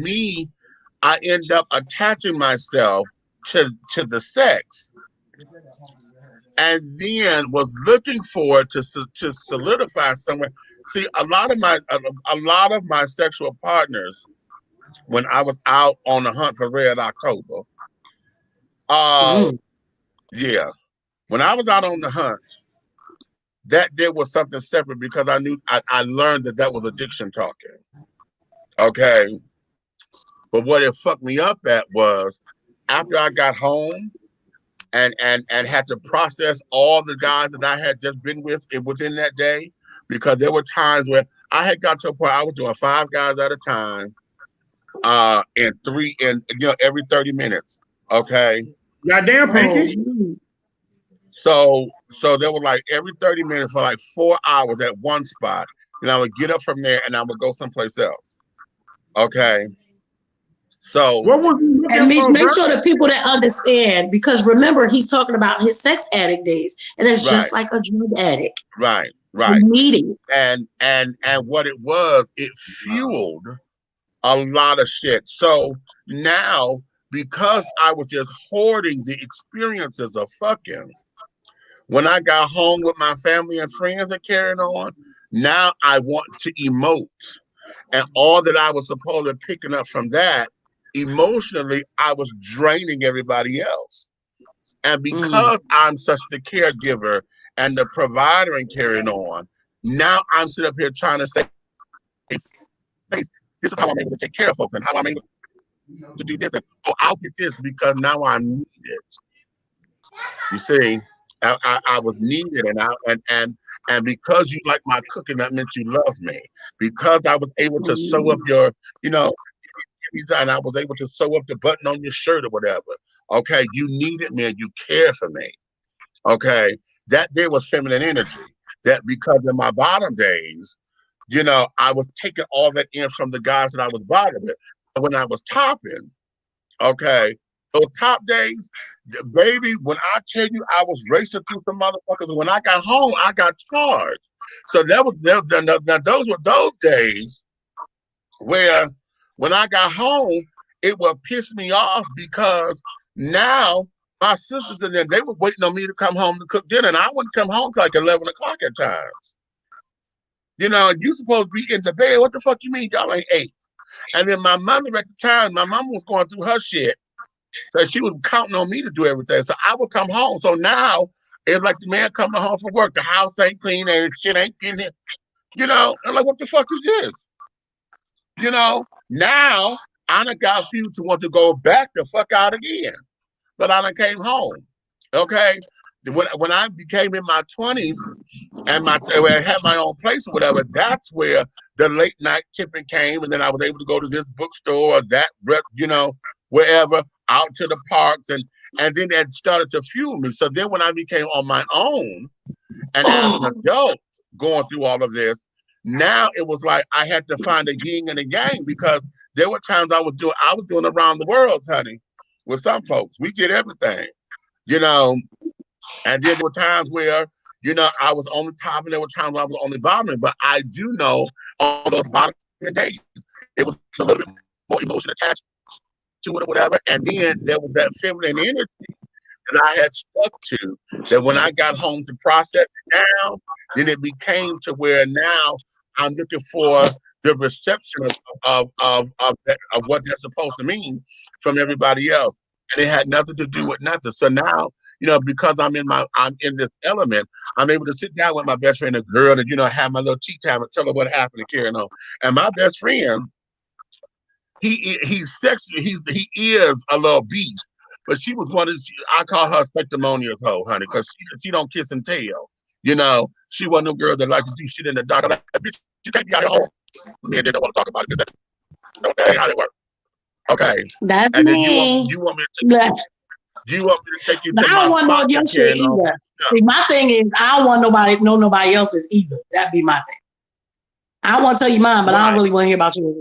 I end up attaching myself to the sex, and then was looking for it to solidify somewhere. See, a lot of my sexual partners, when I was out on the hunt for Red October, yeah, when I was out on the hunt, that there was something separate because I learned that was addiction talking. Okay. But what it fucked me up at was after I got home and had to process all the guys that I had just been with within that day, because there were times where I had got to a point I was doing 5 guys at a time, every 30 minutes. Okay. Goddamn, Pinky. So there were like every 30 minutes for like 4 hours at one spot. And I would get up from there and I would go someplace else. Okay. So what was you and make for, sure that people that understand, because remember, he's talking about his sex addict days, and it's just like a drug addict. Right. Needing. And what it was, it fueled a lot of shit. So now, because I was just hoarding the experiences of fucking, When I got home with my family and friends and carrying on, now I want to emote. And all that I was supposed to picking up from that, emotionally, I was draining everybody else. And because I'm such the caregiver and the provider and carrying on, now I'm sitting up here trying to say, this is how I'm able to take care of folks and how I'm able to do this. And oh, I'll get this because now I'm needed. You see, I was needed, and because you like my cooking, that meant you love me. Because I was able to sew up your, and I was able to sew up the button on your shirt or whatever. Okay, you needed me and you cared for me. Okay, that there was feminine energy. That because in my bottom days, I was taking all that in from the guys that I was bottoming. When I was topping, okay, those top days, baby, when I tell you I was racing through some motherfuckers, and when I got home, I got charged. So those were those days where when I got home, it would piss me off because now my sisters and them, they were waiting on me to come home to cook dinner, and I wouldn't come home till like 11 o'clock at times. You supposed to be in the bed. What the fuck you mean y'all ain't ate? And then my mother at the time, my mom was going through her shit. So she was counting on me to do everything. So I would come home. So now it's like the man coming home from work. The house ain't clean and shit ain't getting it. I'm like, what the fuck is this? Now I done got a few to want to go back the fuck out again. But I done came home. Okay. When I became in my 20s and when I had my own place or whatever, that's where the late night tipping came. And then I was able to go to this bookstore or that, wherever, out to the parks. And then that started to fuel me. So then when I became on my own and as an adult going through all of this, now it was like I had to find a yin and a yang because there were times I was doing around the world, honey, with some folks. We did everything, and then there were times where, I was only topping, there were times where I was only bottoming, but I do know on those bottoming days, it was a little bit more emotion attached to it or whatever. And then there was that feminine energy that I had stuck to, that when I got home to process it down, then it became to where now I'm looking for the reception of what that's supposed to mean from everybody else. And it had nothing to do with nothing. So now, because I'm in this element, I'm able to sit down with my best friend, a girl, and have my little tea time and tell her what happened and carrying on. And my best friend, he's sexual, he is a little beast, but she was I call her a sanctimonious hoe, honey, because she don't kiss and tell. She wasn't no girl that likes to do shit in the dark. Like, bitch, you can't be out of home. Men didn't want to talk about it because that ain't how it works. Okay. That's and then me. you want me to take you to I don't want no your shit either. See, my thing is I don't want nobody else's either. That'd be my thing. I want to tell you mine, but I don't really want to hear about yours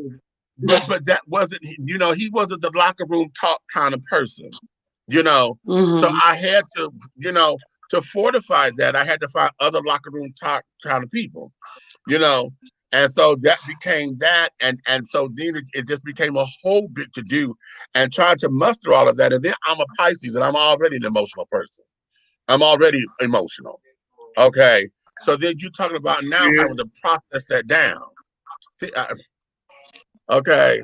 either. But that wasn't, he wasn't the locker room talk kind of person, So I had to, to fortify that, I had to find other locker room talk kind of people, And so that became that. And so then it just became a whole bit to do and trying to muster all of that. And then I'm a Pisces and I'm already an emotional person. I'm already emotional. Okay. So then you're talking about now having to process that down. Okay.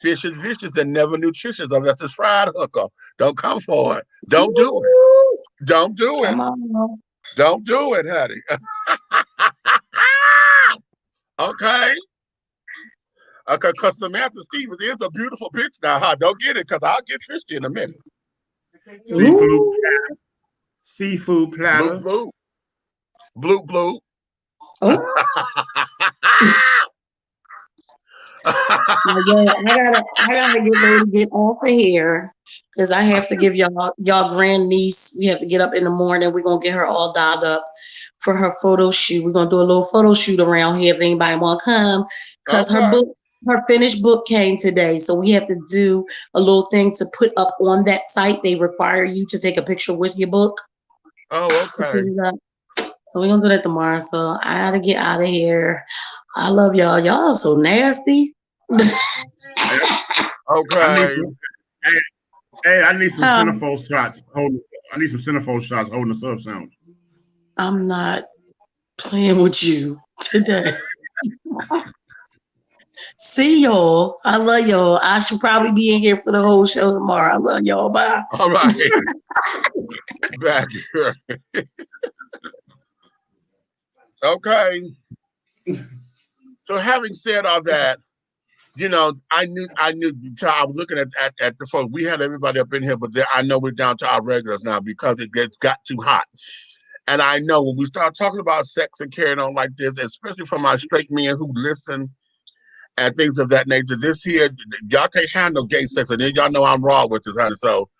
Fish is vicious and never nutritious unless it's fried hooker. Don't come for it. Don't do it. Don't do it. Don't do it, honey. Okay. Because Samantha Stevens is a beautiful bitch now, huh? Don't get it, because I'll get fishy in a minute. Seafood platter. Blue. I gotta get ready to get off of here because I have to give y'all grandniece. We have to get up in the morning. We're gonna get her all dialed up for her photo shoot. We're gonna do a little photo shoot around here if anybody want to come, because her finished book came today, so we have to do a little thing to put up on that site. They require you to take a picture with your book. Oh, okay. So we're gonna do that tomorrow. So I gotta get out of here. I love y'all. Y'all are so nasty. Okay. I need some centerfold shots. I need some centerfold shots holding the sub sandwich. I'm not playing with you today. See y'all. I love y'all. I should probably be in here for the whole show tomorrow. I love y'all. Bye. All right. Back here. Okay. So having said all that, you know, I knew. I was looking at the folks. We had everybody up in here, but I know we're down to our regulars now because it got too hot. And I know when we start talking about sex and carrying on like this, especially from my straight men who listen and things of that nature, this here, y'all can't handle gay sex. And then y'all know I'm raw with this, honey. So,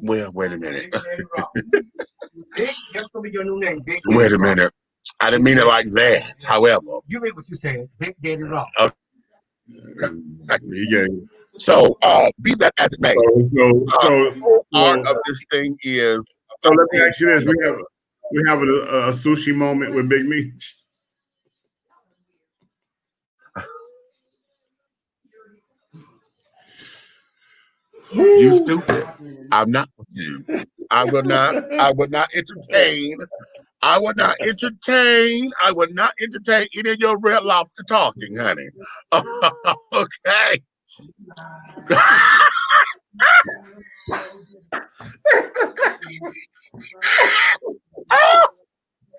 well, wait a minute. That's gonna be your new name, Big Wait a minute. I didn't mean it like that. However, You mean what you said, Big Daddy Raw. So, be that as it may, part of this thing is. So let me ask you this: we have a sushi moment with Big Meech. You stupid. I'm not with you. I would not entertain. I would not entertain any of your red lobster talking, honey. Okay.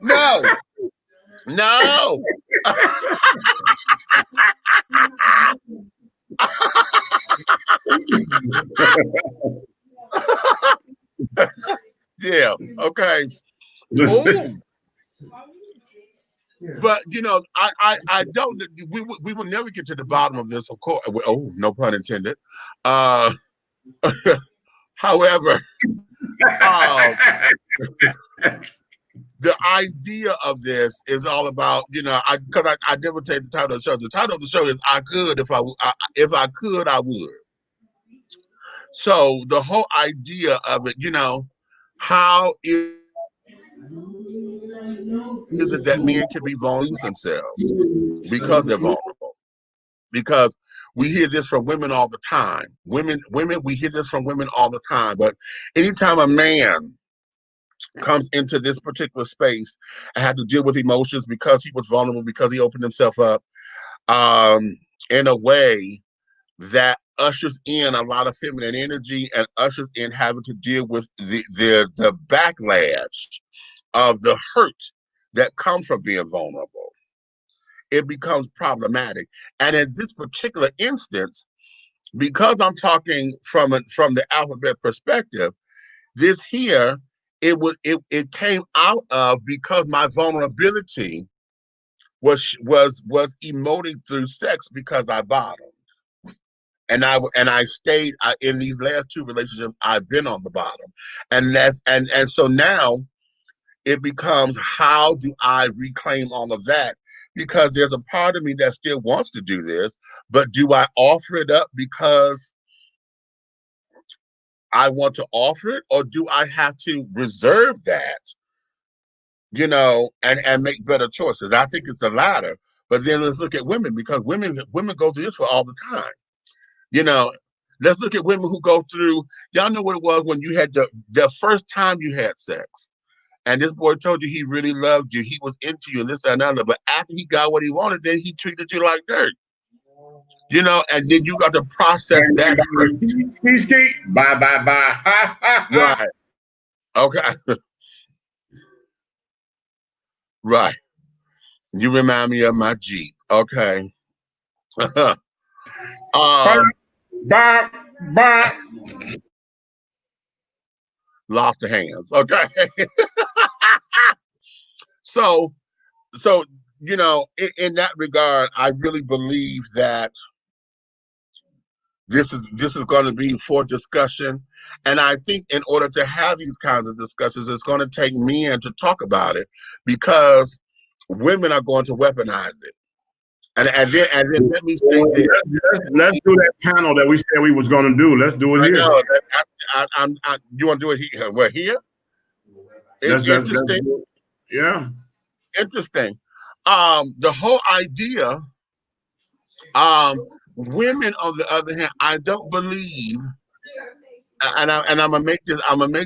No. No. Yeah. Okay. Ooh. But you know, I don't. We will never get to the bottom of this, of course. Oh, no pun intended. However, the idea of this is all about, you know, because I never take the title of the show. The title of the show is "I Could If I Could I Would." So the whole idea of it, you know, how is it that men can be vulnerable themselves because they're vulnerable? Because we hear this from women all the time. Women, we hear this from women all the time. But anytime a man comes into this particular space and had to deal with emotions because he was vulnerable, because he opened himself up in a way that ushers in a lot of feminine energy and ushers in having to deal with the backlash of the hurt that comes from being vulnerable. It becomes problematic. And in this particular instance, because I'm talking from the alphabet perspective, this here, it came out of because my vulnerability was emoting through sex because I bottomed. And I stayed in these last two relationships. I've been on the bottom, and so now it becomes, how do I reclaim all of that? Because there's a part of me that still wants to do this, but do I offer it up because I want to offer it, or do I have to reserve that, you know, and make better choices? I think it's the latter. But then let's look at women, because women go through this for all the time. You know, let's look at women who go through, y'all know what it was when you had the first time you had sex. And this boy told you he really loved you, he was into you, and this and another. But after he got what he wanted, then he treated you like dirt. You know, and then you got to process that hurt. Bye, bye, bye. Right. Okay. Right. You remind me of my Jeep. Okay. Bye, bye. Lost the hands. Okay. So, you know, in that regard, I really believe that this is going to be for discussion. And I think in order to have these kinds of discussions, it's going to take men to talk about it, because women are going to weaponize it. And then let me say this. Let's do that panel that we said we was going to do. Let's do it here. You want to do it here? Where, here? It's interesting. Yeah. Interesting. The whole idea, women, on the other hand, I don't believe I'm gonna make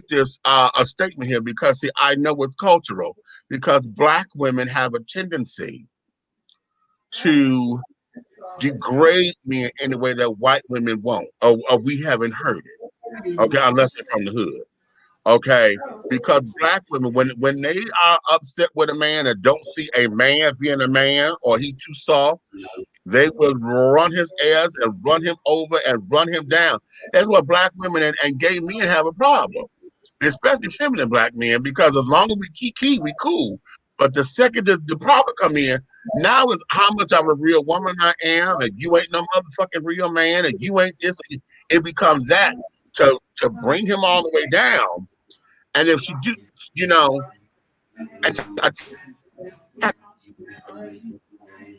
this a statement here because see, I know it's cultural because Black women have a tendency to degrade men in a way that white women won't, or we haven't heard it. Okay, unless they're from the hood. Okay, because Black women, when they are upset with a man and don't see a man being a man or he too soft, they will run his ass and run him over and run him down. That's what Black women and gay men have a problem, especially feminine Black men, because as long as we kiki, we cool. But the second the problem come in, now is how much of a real woman I am, and you ain't no motherfucking real man, and you ain't this. It becomes that to bring him all the way down. And if she do, you know,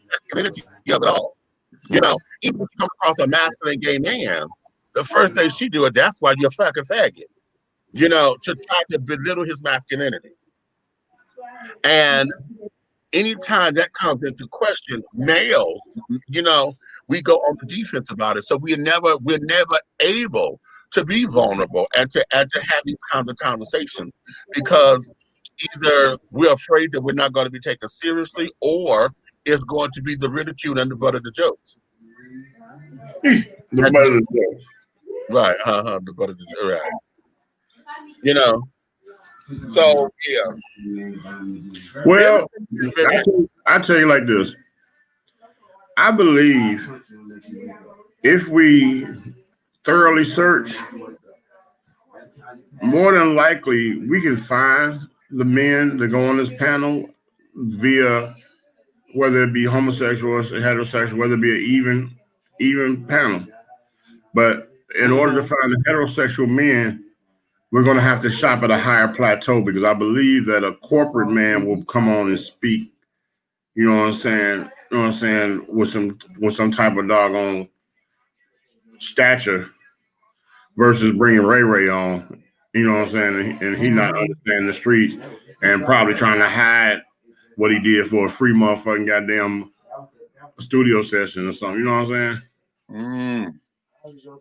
masculinity of it all, you know, even if you come across a masculine gay man, the first thing she do is that's why you're a fucking faggot, you know, to try to belittle his masculinity. And anytime that comes into question, males, you know, we go on the defense about it. So we're never able to be vulnerable and to have these kinds of conversations because either we're afraid that we're not going to be taken seriously, or it's going to be the ridicule and the butt of the jokes. The butt of the jokes. Right. The butt of the jokes. Right. You know. So yeah. Well, I tell you like this. I believe if we thoroughly search, more than likely we can find the men that go on this panel via whether it be homosexual or heterosexual, whether it be an even panel. But in order to find the heterosexual men, we're going to have to shop at a higher plateau because I believe that a corporate man will come on and speak. You know what I'm saying? You know what I'm saying? With some type of doggone stature versus bringing Ray Ray on. You know what I'm saying? And he not understanding the streets and probably trying to hide what he did for a free motherfucking goddamn studio session or something. You know what I'm saying?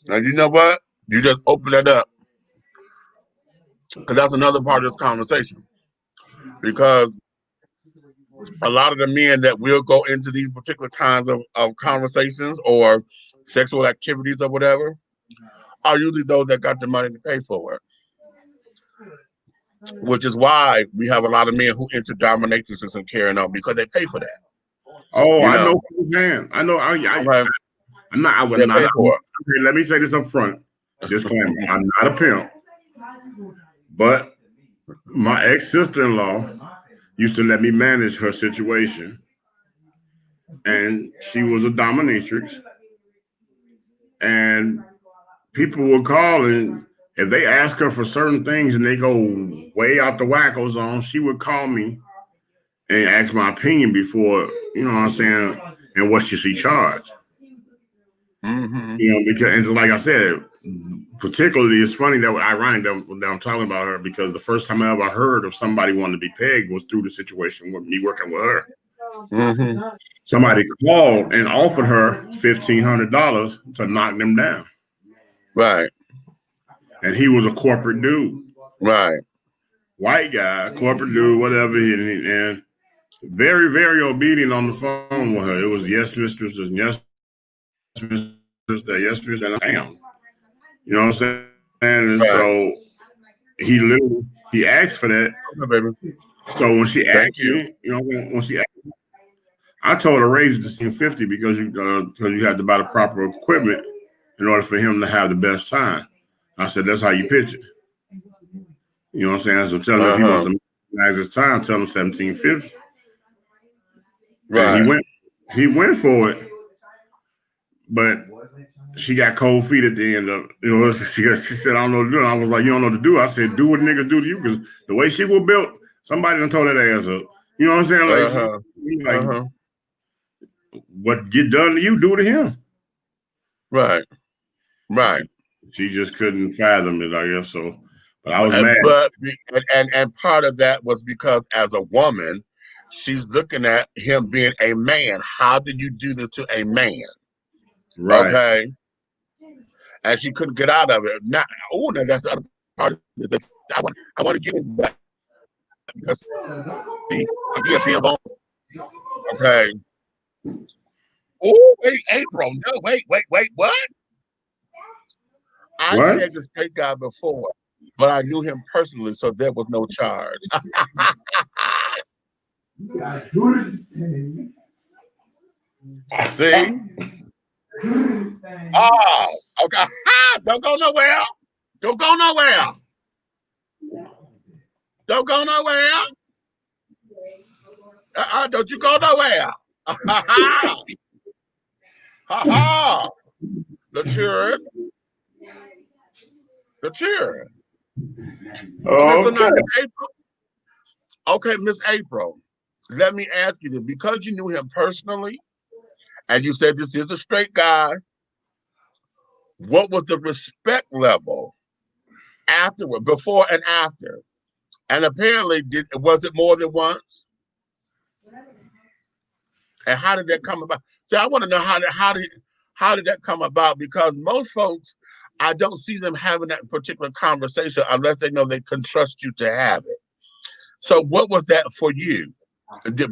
Now you know what? You just open that up. Because that's another part of this conversation. Because a lot of the men that will go into these particular kinds of conversations or sexual activities or whatever are usually those that got the money to pay for it. Which is why we have a lot of men who enter dominatrixes and carrying on because they pay for that. Oh, I know, man. I know. I'm not. I would not. Okay, let me say this up front. Disclaimer: I'm not a pimp, but my ex-sister-in-law used to let me manage her situation, and she was a dominatrix. And people would call, and if they ask her for certain things and they go way out the wacko zone, she would call me and ask my opinion before, you know what I'm saying, and what should she charge. You know, because, and like I said, particularly it's funny that ironic that I'm talking about her because the first time I ever heard of somebody wanting to be pegged was through the situation with me working with her. Somebody called and offered her $1,500 to knock them down. Right. And he was a corporate dude. Right. White guy, corporate dude, whatever. And very, very obedient on the phone with her. It was yes, mistress, and yes, mistress, yes, mistress, and I am. You know what I'm saying? And so he asked for that. Okay, so when she asked me, you know, when she asked me, I told her raise it to $50 because you had to buy the proper equipment in order for him to have the best time. I said that's how you pitch it. You know what I'm saying? So tell him if he wants to maximize his time, tell him $1,750. Right. And he went for it, but she got cold feet at the end of it. You know, she said, I don't know what to do. And I was like, you don't know what to do? I said, do what niggas do to you, because the way she was built, somebody done tore that ass up. You know what I'm saying? Like, what get done to you, do to him. Right. Right. She just couldn't fathom it, I guess. So, but I was mad. But and part of that was because as a woman, she's looking at him being a man. How do you do this to a man? Right. Okay. and she couldn't get out of it. Now, now that's the other part of it. I want to get into that because see, I'm being on. Okay. Oh, wait, April. No, wait, what? I had the straight guy before, but I knew him personally, so there was no charge. See? Oh, okay. Don't go nowhere. Don't go nowhere. Don't go nowhere. Don't you go nowhere. The children. The children. Okay, Miss April, let me ask you this. Because you knew him personally, and you said this is a straight guy, what was the respect level afterward, before and after? And apparently, was it more than once? And how did that come about? See, I want to know how did that come about? Because most folks, I don't see them having that particular conversation unless they know they can trust you to have it. So what was that for you?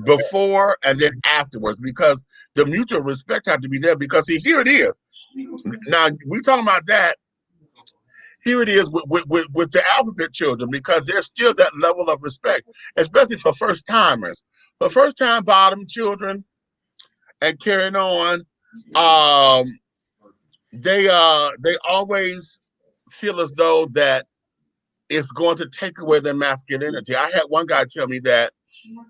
Before and then afterwards? Because the mutual respect had to be there, because see, here it is. Now, we talking about that. Here it is with the alphabet children, because there's still that level of respect, especially for first timers. For first time bottom children and carrying on, they always feel as though that it's going to take away their masculinity. I had one guy tell me that,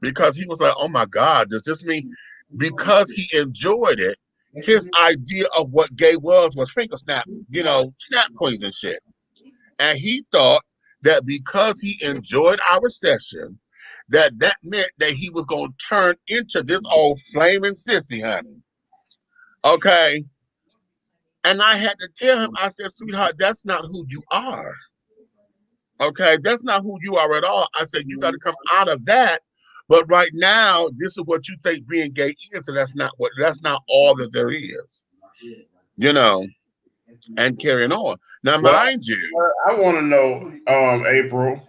because he was like, oh my God, does this mean, because he enjoyed it, his idea of what gay was finger snap, snap queens and shit. And he thought that because he enjoyed our session, that meant that he was going to turn into this old flaming sissy, honey. Okay. And I had to tell him, I said, sweetheart, that's not who you are. Okay, that's not who you are at all. I said, you got to come out of that. But right now, this is what you think being gay is, and that's not all that there is. And carrying on. Now, mind you, I want to know, April,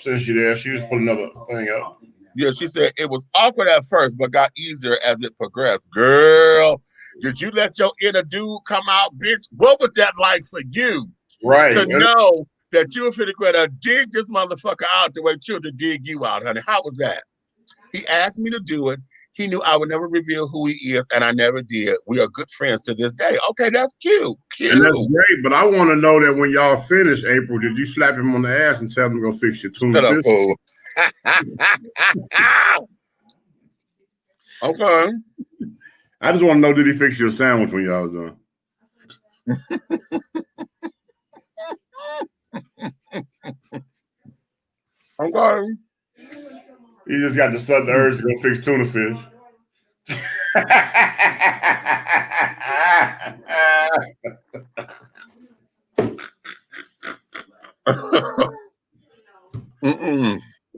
since you're there, she was putting another thing up. Yeah, she said it was awkward at first, but got easier as it progressed. Girl, did you let your inner dude come out, bitch? What was that like for you? Right. To know that you were finna go to dig this motherfucker out the way children dig you out, honey. How was that? He asked me to do it. He knew I would never reveal who he is, and I never did. We are good friends to this day. Okay, that's cute. And that's great, but I want to know that when y'all finish, April, did you slap him on the ass and tell him to go fix your tuna fish? Fool. Okay. I just want to know, did he fix your sandwich when y'all was done? Okay. He just got the sudden urge to go fix tuna fish.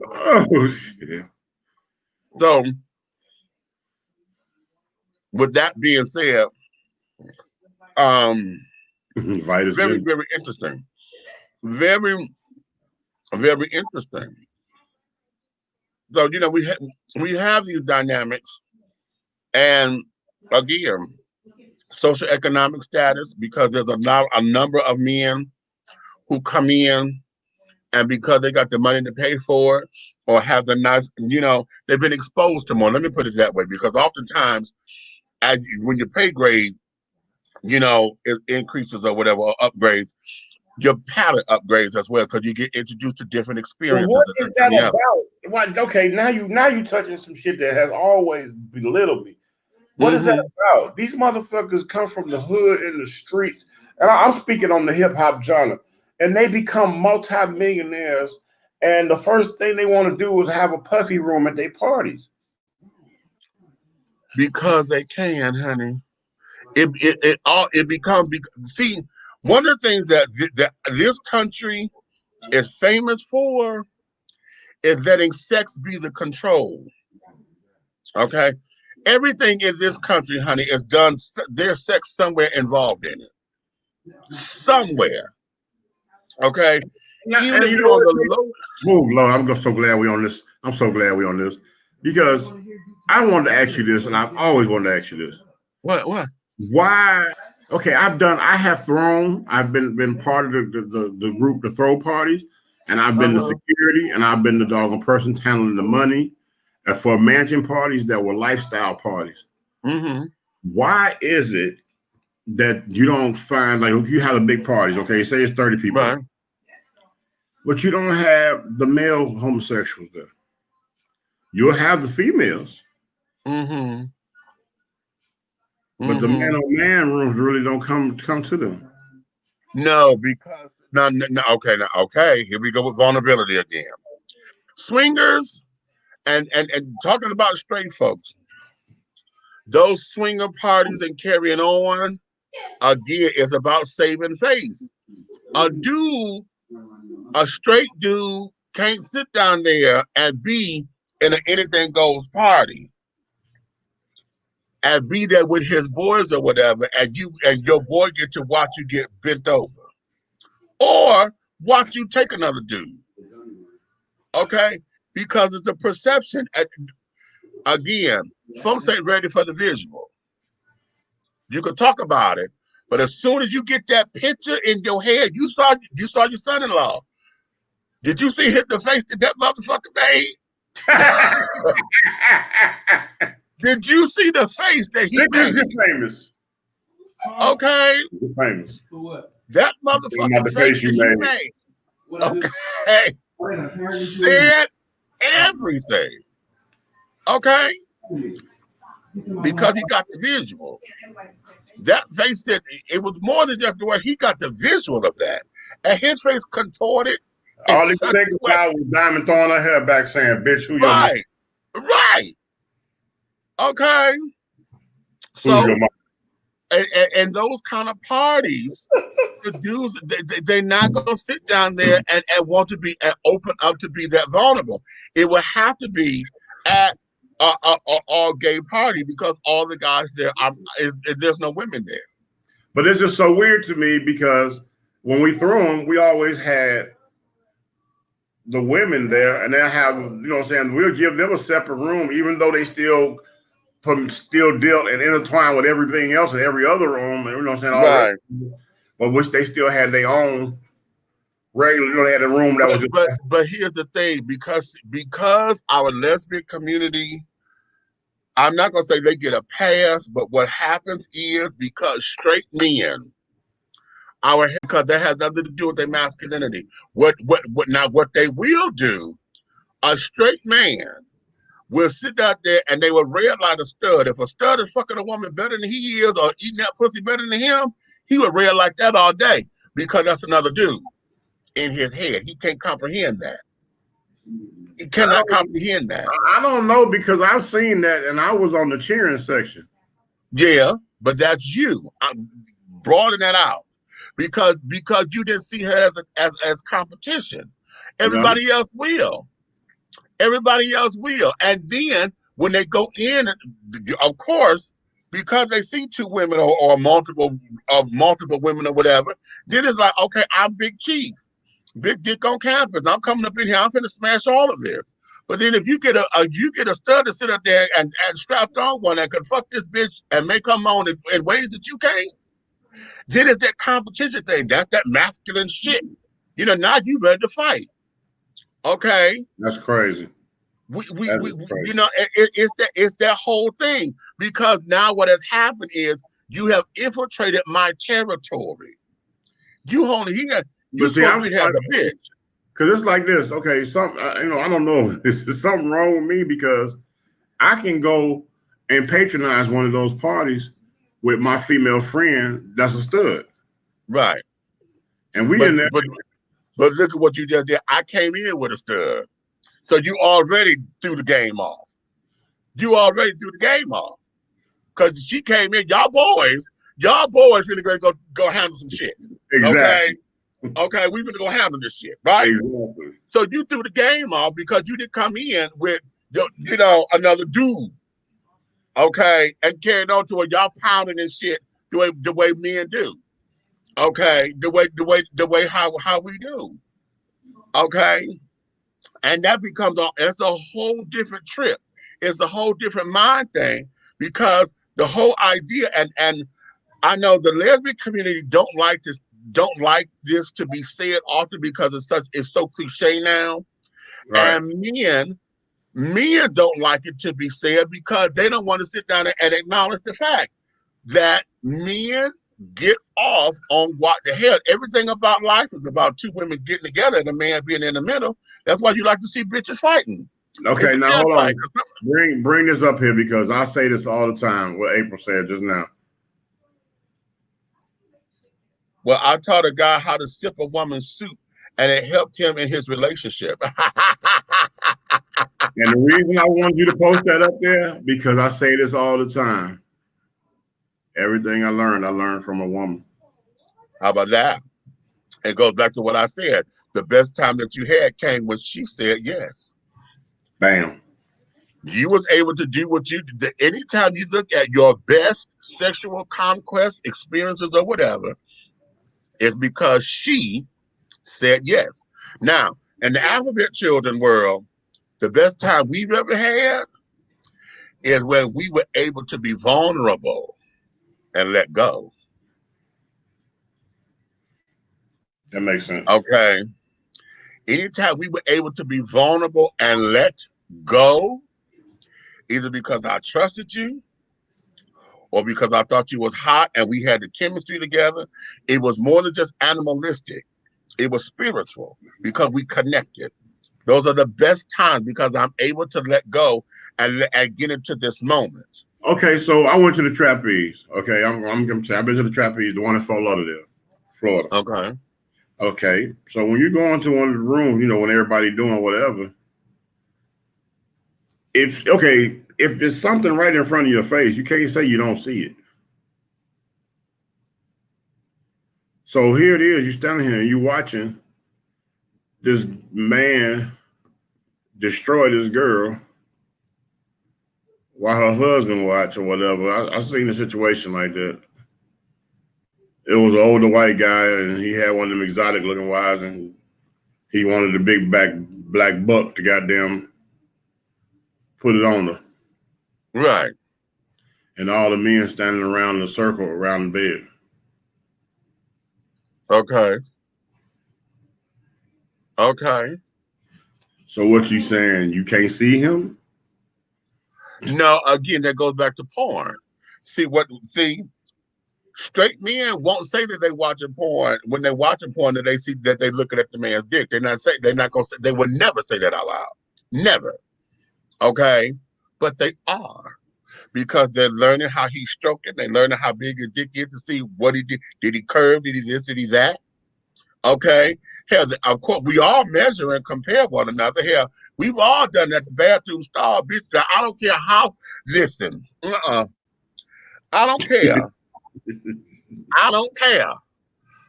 Oh shit. So, with that being said, very, very interesting. Very, very interesting. So, we have these dynamics, and again, social economic status, because there's a number of men who come in, and because they got the money to pay for it, or have the nice, they've been exposed to more. Let me put it that way, because oftentimes, when your pay grade, it increases or whatever, or upgrades, your palate upgrades as well, because you get introduced to different experiences. Well, what is that about? Okay, now you touching some shit that has always belittled me. What is that about? These motherfuckers come from the hood in the streets, and I'm speaking on the hip hop genre, and they become multi-millionaires, and the first thing they want to do is have a puffy room at their parties. Because they can, honey. It becomes, see, one of the things that this country is famous for is letting sex be the control. Okay? Everything in this country, honey, is done, there's sex somewhere involved in it. somewhere. Okay, even And if you you're know on what? the low. Oh Lord, I'm just so glad we on this. I'm so glad we on this because I wanted to ask you this, and I've always wanted to ask you this. What? Why? Okay, I have thrown. I've been part of the group to throw parties, and I've been the security, and I've been the doggone person handling the money, and for mansion parties that were lifestyle parties. Mm-hmm. Why is it that you don't find, like, you have the big parties? Okay, say it's 30 people, Right. but you don't have the male homosexuals there. You'll have the females. Mm-hmm. But the man on man rooms really don't come to them. No, because no. Okay. Here we go with vulnerability again. Swingers and talking about straight folks. Those swinger parties and carrying on again is about saving face. A straight dude can't sit down there and be in an anything goes party and be there with his boys or whatever, and your boy get to watch you get bent over or watch you take another dude. Okay, because it's a perception. Again, folks ain't ready for the visual. You can talk about it, but as soon as you get that picture in your head, you saw your son-in-law. Did you see hit the face that motherfucker made? Did you see the face that he made? Famous. Okay. Famous. For what? That motherfucking face that he made. Okay. Said everything. Okay. Because he got the visual. That face said it was more than just the way he got the visual of that. And his face contorted. All he could think about was Diamond throwing her hair back saying, bitch, who your mom? Right. Okay. So, and those kind of parties, the dudes, they're not going to sit down there and want to be open up to be that vulnerable. It will have to be at all gay party because all the guys there there's no women there. But it's just so weird to me because when we threw them, we always had the women there, and they'll have, you know what I'm saying, we'll give them a separate room, even though they still deal and intertwine with everything else in every other room, and you know what I'm saying, right. But which they still had their own regular, you know, they had a room that was just. But here's the thing, because our lesbian community, I'm not gonna say they get a pass, but what happens is because straight men, because that has nothing to do with their masculinity. What they will do, a straight man will sit out there and they will red light a stud. If a stud is fucking a woman better than he is or eating that pussy better than him, he would red like that all day because that's another dude in his head. He can't comprehend that. He cannot comprehend that. I don't know because I've seen that and I was on the cheering section. Yeah, but that's you. I'm broadening that out because you didn't see her as competition. Everybody else will. Everybody else will. And then when they go in, of course, because they see two women or multiple women or whatever, then it's like, okay, I'm Big Chief, big dick on campus. I'm coming up in here. I'm finna smash all of this. But then if you get a stud to sit up there and strapped on one that could fuck this bitch and make her moan in ways that you can't, then it's that competition thing. That's that masculine shit. You know, now you ready to fight. Okay. That's crazy. You know, it's that whole thing because now what has happened is you have infiltrated my territory. You supposed to have the bitch. Because it's like this. Okay, I don't know. There's something wrong with me because I can go and patronize one of those parties with my female friend that's a stud. Right. And we in there. But look at what you just did. I came in with a stud. So you already threw the game off. Because she came in, y'all boys finna go handle some shit. Exactly. Okay, we finna go handle this shit, right? Exactly. So you threw the game off because you didn't come in with, another dude. Okay, and carried on to where y'all pounding this shit the way men do. Okay, the way how we do. Okay, and that becomes it's a whole different trip. It's a whole different mind thing because the whole idea and I know the lesbian community don't like this to be said often because it's so cliche now. Right. And men don't like it to be said because they don't want to sit down and acknowledge the fact that men get off on what the hell. Everything about life is about two women getting together and a man being in the middle. That's why you like to see bitches fighting. Okay, now hold on. Bring this up here because I say this all the time. What April said just now. Well, I taught a guy how to sip a woman's soup, and it helped him in his relationship. And the reason I wanted you to post that up there because I say this all the time. Everything I learned from a woman. How about that? It goes back to what I said. The best time that you had came when she said yes. Bam. You was able to do what you did. Anytime you look at your best sexual conquest experiences or whatever, it's because she said yes. Now, in the alphabet children world, the best time we've ever had is when we were able to be vulnerable and let go. That makes sense. Okay. Anytime we were able to be vulnerable and let go, either because I trusted you or because I thought you was hot and we had the chemistry together, it was more than just animalistic. It was spiritual because we connected. Those are the best times because I'm able to let go and get into this moment. Okay, so I went to the trapeze. Okay, I'm gonna say I've been to the trapeze, the one in Fort Lauderdale, Florida. Okay. Okay, so when you go into one of the rooms, you know, when everybody doing whatever, if there's something right in front of your face, you can't say you don't see it. So here it is, you're standing here and you're watching this man destroy this girl while her husband watch or whatever. I seen a situation like that. It was an older white guy and he had one of them exotic looking wives and he wanted the big black buck to goddamn put it on her. Right. And all the men standing around in a circle around the bed. Okay. Okay. So what you saying? You can't see him? No, again, that goes back to porn. See, straight men won't say that they watching porn when they watching porn that they see that they looking at the man's dick. They would never say that out loud. Never. Okay. But they are. Because they're learning how he's stroking, they're learning how big his dick is to see what he did. Did he curve? Did he this? Did he that? Okay. Hell, of course, we all measure and compare one another. Hell, we've all done that. The bathroom stall, bitch. I don't care how. Listen, I don't care. I don't care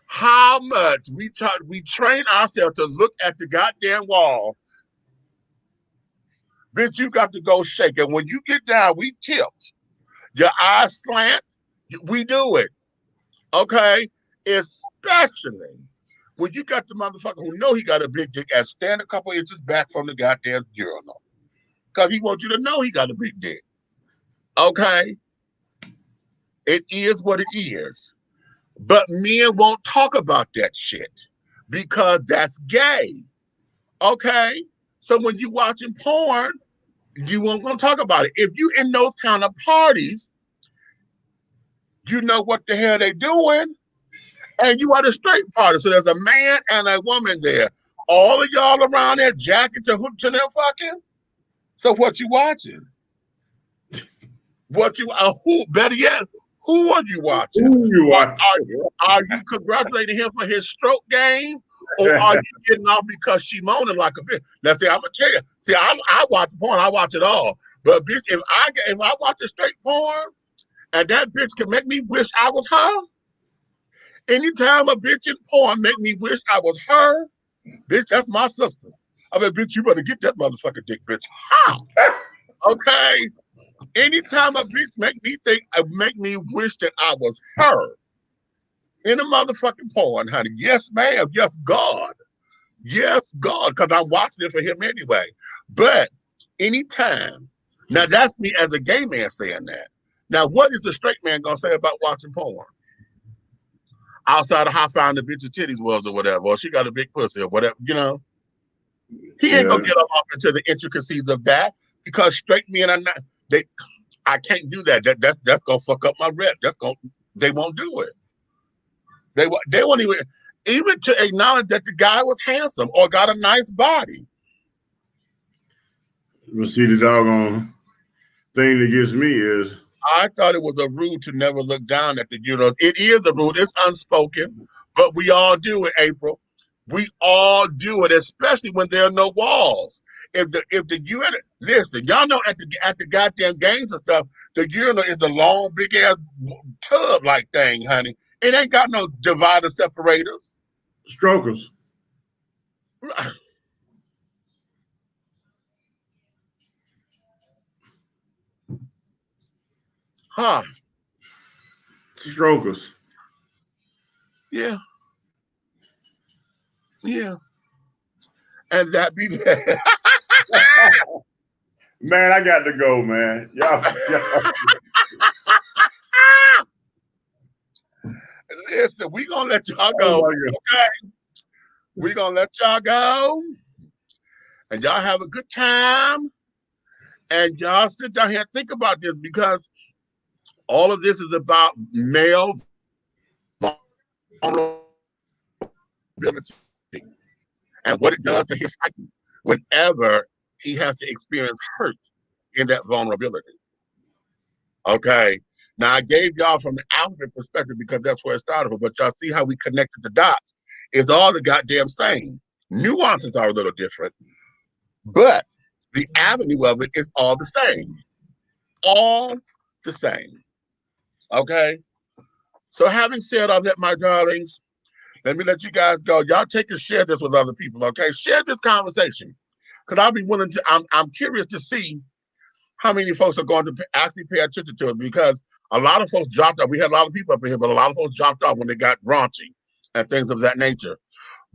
how much we train ourselves to look at the goddamn wall. Bitch, you got to go shake it. When you get down, we tilt. Your eyes slant. We do it. Okay? Especially when you got the motherfucker who know he got a big dick and stand a couple inches back from the goddamn urinal. Because he wants you to know he got a big dick. Okay? It is what it is. But men won't talk about that shit because that's gay. Okay? So when you watching porn, you won't gonna talk about it. If you in those kind of parties, you know what the hell they doing, and you at a straight party. So there's a man and a woman there. All of y'all around there jacking to them fucking. So what you watching? Who? Better yet, who are you watching? Who you watching? Are you congratulating him for his stroke game? Or are you getting off because she moaning like a bitch? Now, see, I'm gonna tell you. See, I watch porn. I watch it all. But bitch, if I watch a straight porn, and that bitch can make me wish I was her. Anytime a bitch in porn make me wish I was her, bitch, that's my sister. I mean, bitch, you better get that motherfucking dick, bitch. How? Okay. Anytime a bitch make me wish that I was her. in the motherfucking porn, honey. Yes, ma'am. Yes, God. Yes, God, because I'm watching it for him anyway. But anytime, now that's me as a gay man saying that. Now, what is the straight man gonna say about watching porn? Outside of how fine the bitch's titties was or whatever, or she got a big pussy or whatever, you know. He ain't gonna get off into the intricacies of that because straight men are not. I can't do that. That's gonna fuck up my rep. They won't do it. They won't even to acknowledge that the guy was handsome or got a nice body. But see, the doggone thing that gets me is I thought it was a rule to never look down at the uterus. It is a rule. It's unspoken, but we all do it, April. We all do it, especially when there are no walls. If the urinal, listen, y'all know at the goddamn games and stuff, the urinal is a long, big ass tub like thing, honey. It ain't got no divider separators. Strokers. Huh. Strokers. Yeah. Yeah. And that be that. Man, I got to go, man. Y'all. Listen, we gonna let y'all go. Okay. We gonna let y'all go. And y'all have a good time. And y'all sit down here and think about this because all of this is about male vulnerability and what it does to his psyche whenever he has to experience hurt in that vulnerability. Okay. Now I gave y'all from the alphabet perspective because that's where it started from, but y'all see how we connected the dots. It's all the goddamn same. Nuances are a little different, but the avenue of it is all the same. All the same. Okay. So having said all that, my darlings, let me let you guys go. Y'all take and share this with other people, okay? Share this conversation. Because I'll be willing to, I'm curious to see how many folks are going to actually pay attention to it because a lot of folks dropped off. We had a lot of people up in here, but a lot of folks dropped off when they got raunchy and things of that nature.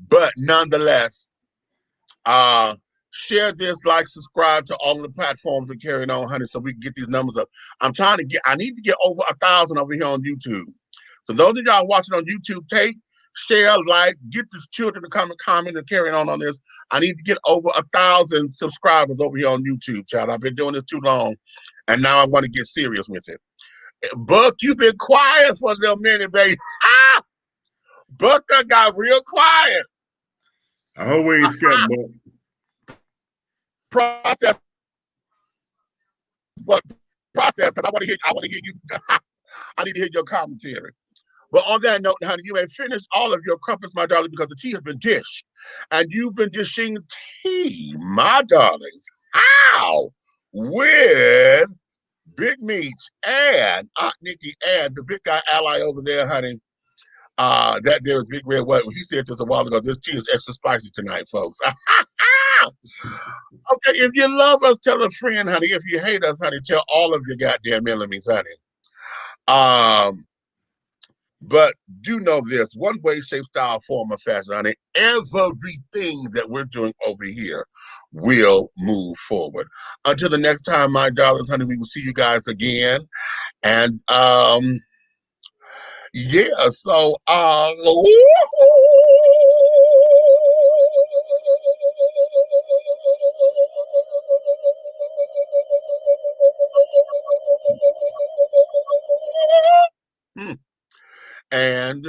But nonetheless, share this, like, subscribe to all of the platforms and carry on, honey, so we can get these numbers up. I need to get over 1,000 over here on YouTube. So those of y'all watching on YouTube, share, like, get the children to come and comment and carry on this. I need to get over 1,000 subscribers over here on YouTube, child. I've been doing this too long, and now I want to get serious with it. Buck, you've been quiet for a little minute, baby. Buck got real quiet. I hope we ain't scared, Buck. Process, because I want to hear you. I need to hear your commentary. But on that note, honey, you may finish all of your crumpets, my darling, because the tea has been dished. And you've been dishing tea, my darlings. How? With Big Meech and Aunt Nikki and the big guy ally over there, honey. That there is Big Red What? He said this a while ago. This tea is extra spicy tonight, folks. Okay, if you love us, tell a friend, honey. If you hate us, honey, tell all of your goddamn enemies, honey. But do know this, one way, shape, style, form, or fashion, honey, everything that we're doing over here will move forward. Until the next time, my darlings, honey, we will see you guys again. And yeah, so and